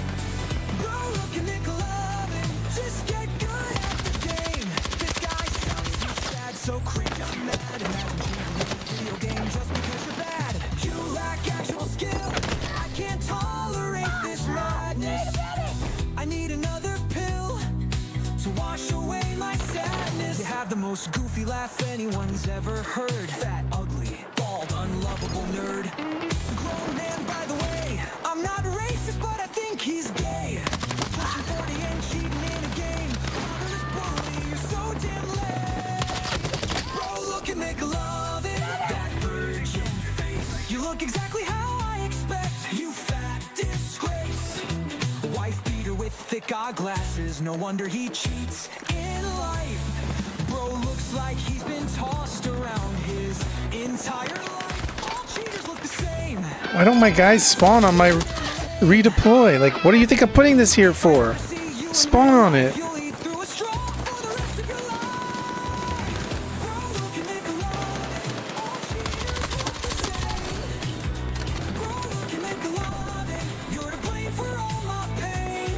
have the most goofy laugh anyone's ever heard. Fat, ugly, bald, unlovable nerd. Grown man, by the way. I'm not racist, but I think he's gay. Pushing 40 and cheating in a game. Fatherless bully, you're so damn lame. Bro, look and make love it. That virgin face. You look exactly how I expect. You fat disgrace. Wife beater with thick eyeglasses. No wonder he cheats in life. Bro looks like he's been tossed around his entire life. All cheaters look the same. Why don't my guys spawn on my redeploy? Like, what do you think I'm putting this here for? Spawn on it. You'll eat through a straw for the rest of your life. Bro, look and make love it. All cheaters look the same. Bro, look and make love it. You're to blame for all my pain.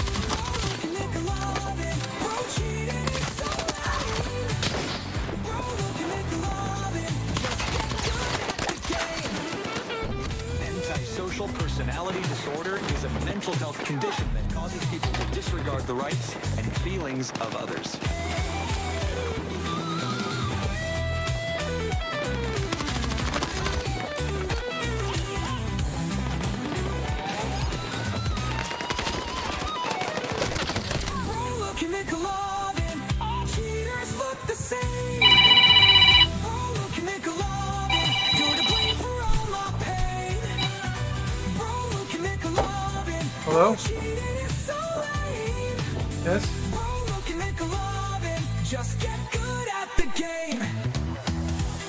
Bro, look and make love it. Bro, cheating is so lame. Bro, look and make love it. Just get good at the game. Antisocial personality disorder is a mental health condition that causes people to disregard the rights and feelings of others. Bro, look and make love it. All cheaters look the same. Bro, look and make love it. You're to blame for all my pain. Bro, look and make love it. Hello? Cheating is so lame. Yes? Bro, look and make love it. Just get good at the game.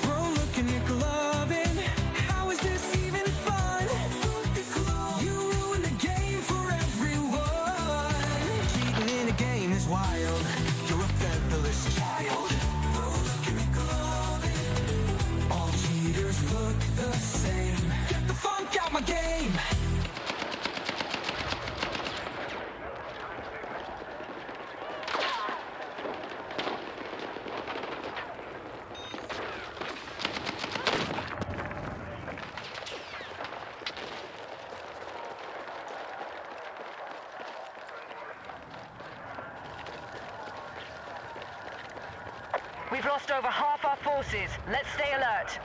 Bro, look and make love it. How is this even fun? You ruin the game for everyone. Cheating in a game is wild. You're a featherless child. Bro, look and make love it. All cheaters look the same. Get the funk out my game. We've lost over half our forces. Let's stay alert.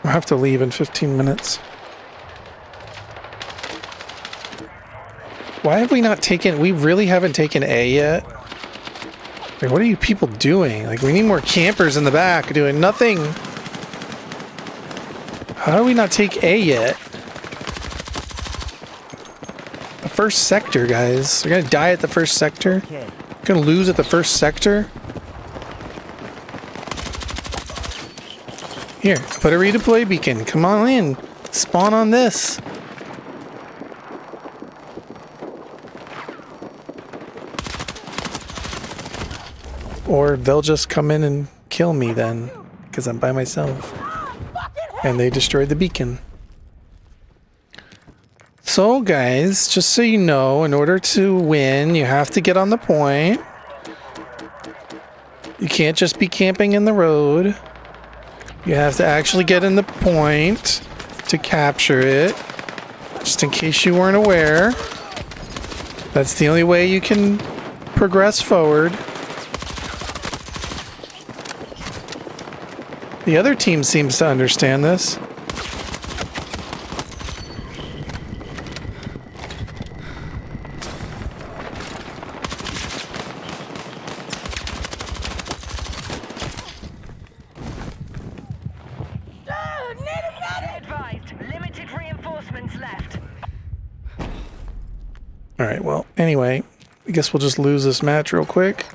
I have to leave in 15 minutes. Why have we not taken... We really haven't taken A yet? Like, what are you people doing? Like, we need more campers in the back doing nothing. How do we not take A yet? The first sector, guys. We're gonna die at the first sector. Okay. Gonna lose at the first sector. Here, put a redeploy beacon. Come on in. Spawn on this. Or they'll just come in and kill me then, because I'm by myself. And they destroyed the beacon. So guys, just so you know, in order to win, you have to get on the point. You can't just be camping in the road. You have to actually get in the point to capture it. Just in case you weren't aware. That's the only way you can progress forward. The other team seems to understand this. Be advised, limited reinforcements Alright, well, anyway, I guess we'll just lose this match real quick.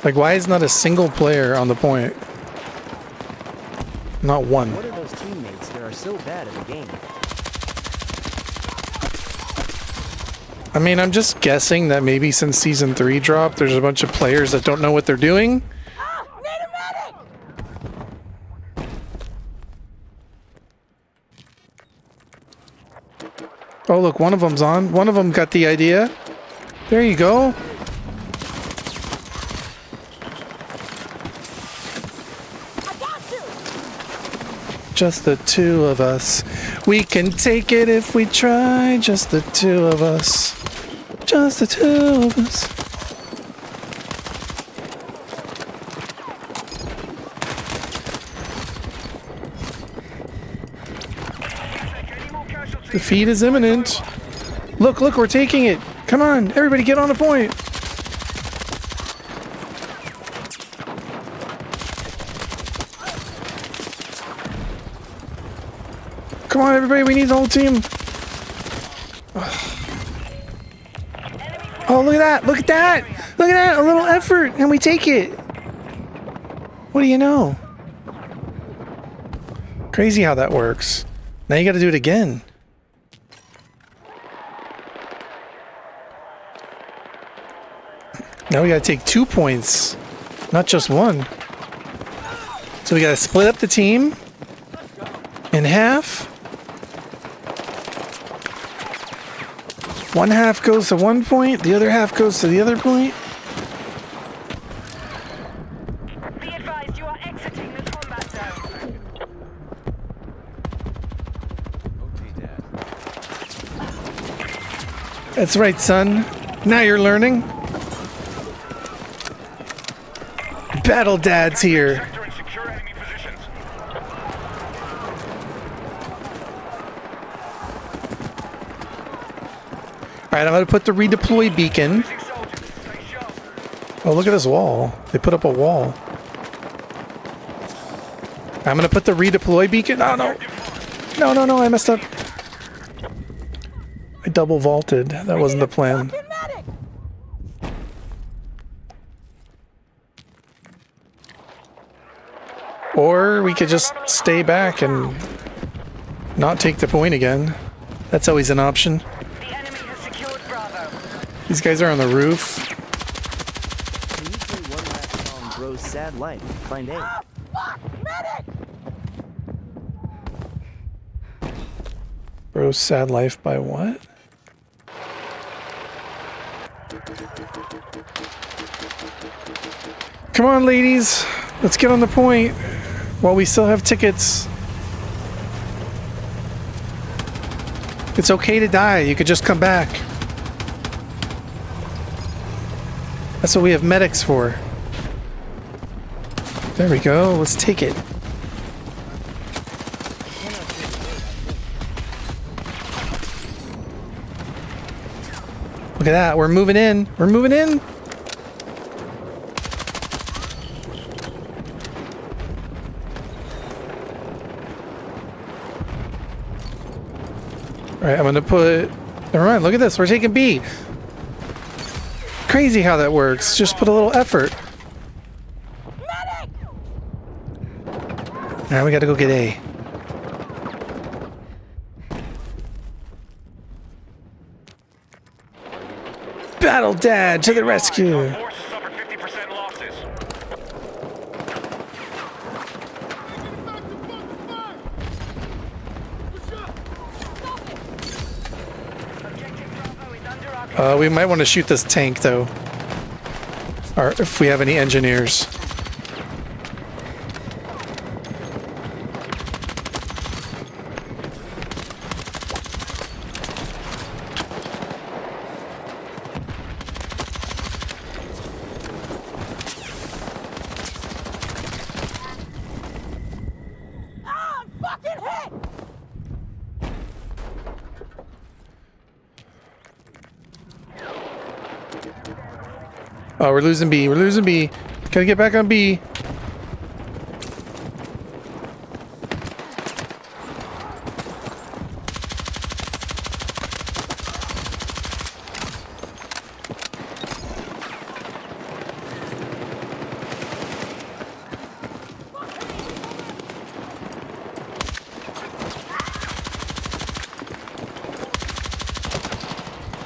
Like, why is not a single player on the point? Not one. What are those teammates that are so bad at the game? I mean, I'm just guessing that maybe since Season 3 dropped, there's a bunch of players that don't know what they're doing. Oh, look, one of them's on. One of them got the idea. There you go. Just the two of us. We can take it if we try. Just the two of us. Just the two of us. Defeat is imminent. Look, look, we're taking it. Come on, everybody get on the point. Come on, everybody, we need the whole team. Oh, look at that, look at that. Look at that, a little effort, and we take it. What do you know? Crazy how that works. Now you gotta do it again. Now we gotta take 2 points, not just one. So we gotta split up the team in half. One half goes to 1 point, the other half goes to the other point. Be advised, you are exiting the combat zone. Okay, Dad. That's right, son. Now you're learning. Battle Dad's here. Sector and secure enemy positions. Alright, I'm gonna put the redeploy beacon. Losing soldiers. Stay sharp. Oh, look at this wall. They put up a wall. I'm gonna put the redeploy beacon. Oh, no. No, no, no, I messed up. I double vaulted. That wasn't the plan. Or we could just stay back and not take the point again. That's always an option. The enemy has secured Bravo. These guys are on the roof. Can you play one last song, Bro's Sad Life? Find A. Bro's Sad Life by what? Come on, ladies. Let's get on the point while we still have tickets. It's okay to die. You could just come back. That's what we have medics for. There we go. Let's take it. Look at that. We're moving in. We're moving in. Alright, I'm gonna put... Never mind, look at this. We're taking B. Crazy how that works. Just put a little effort. Alright, we gotta go get A. Battle Dad to the rescue! Forces suffered 50% losses. Objective Bravo is under our We might want to shoot this tank, though. Or if we have any engineers. Oh, we're losing B. We're losing B. Gotta get back on B.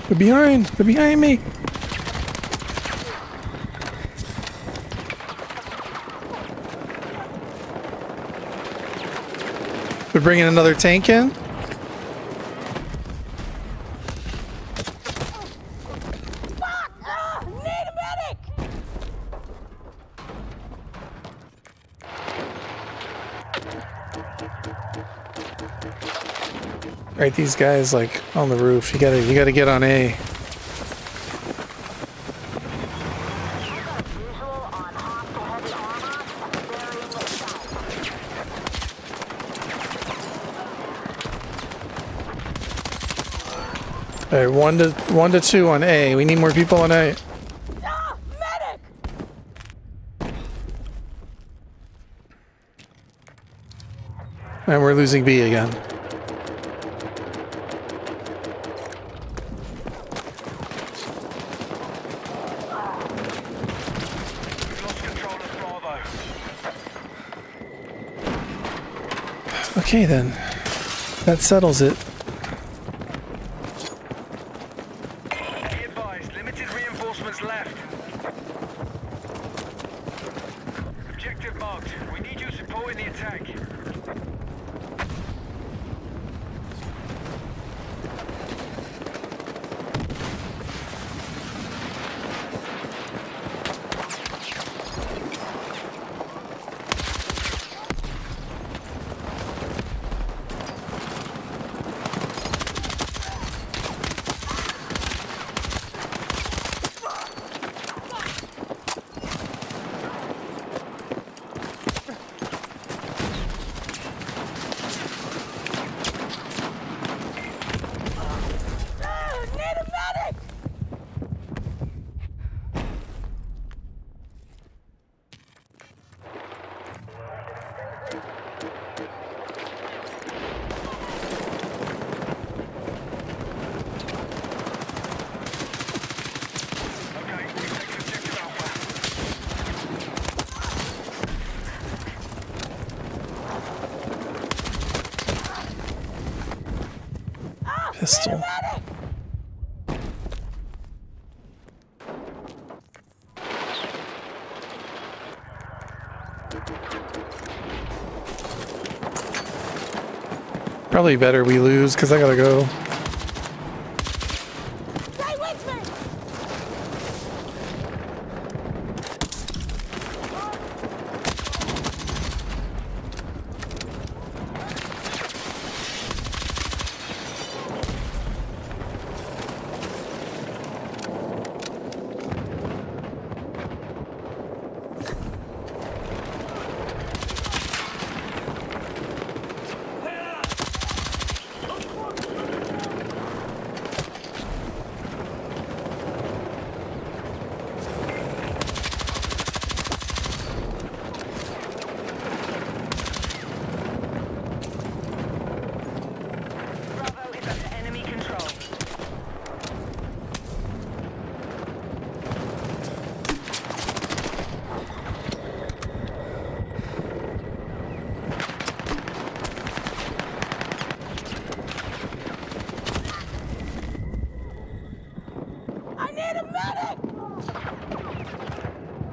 They're behind! They're behind me! They're bringing another tank in? Right, these guys like on the roof. You gotta get on A. Alright, one to two on A. We need more people on A. And we're losing B again. Okay then, that settles it. Be advised, limited reinforcements left. Objective marked. We need you supporting the attack. Pistol. Probably better we lose because I gotta go.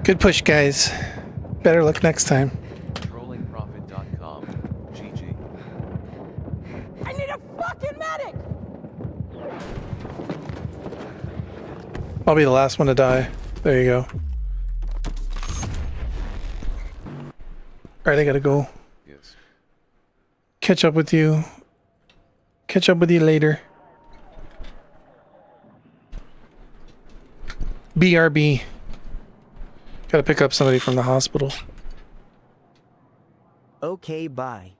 Good push, guys. Better luck next time. Trollingprofit.com. GG. I need a fucking medic! I'll be the last one to die. There you go. Alright, I gotta go. Yes. Catch up with you. Catch up with you later. BRB. Gotta pick up somebody from the hospital. Okay, bye.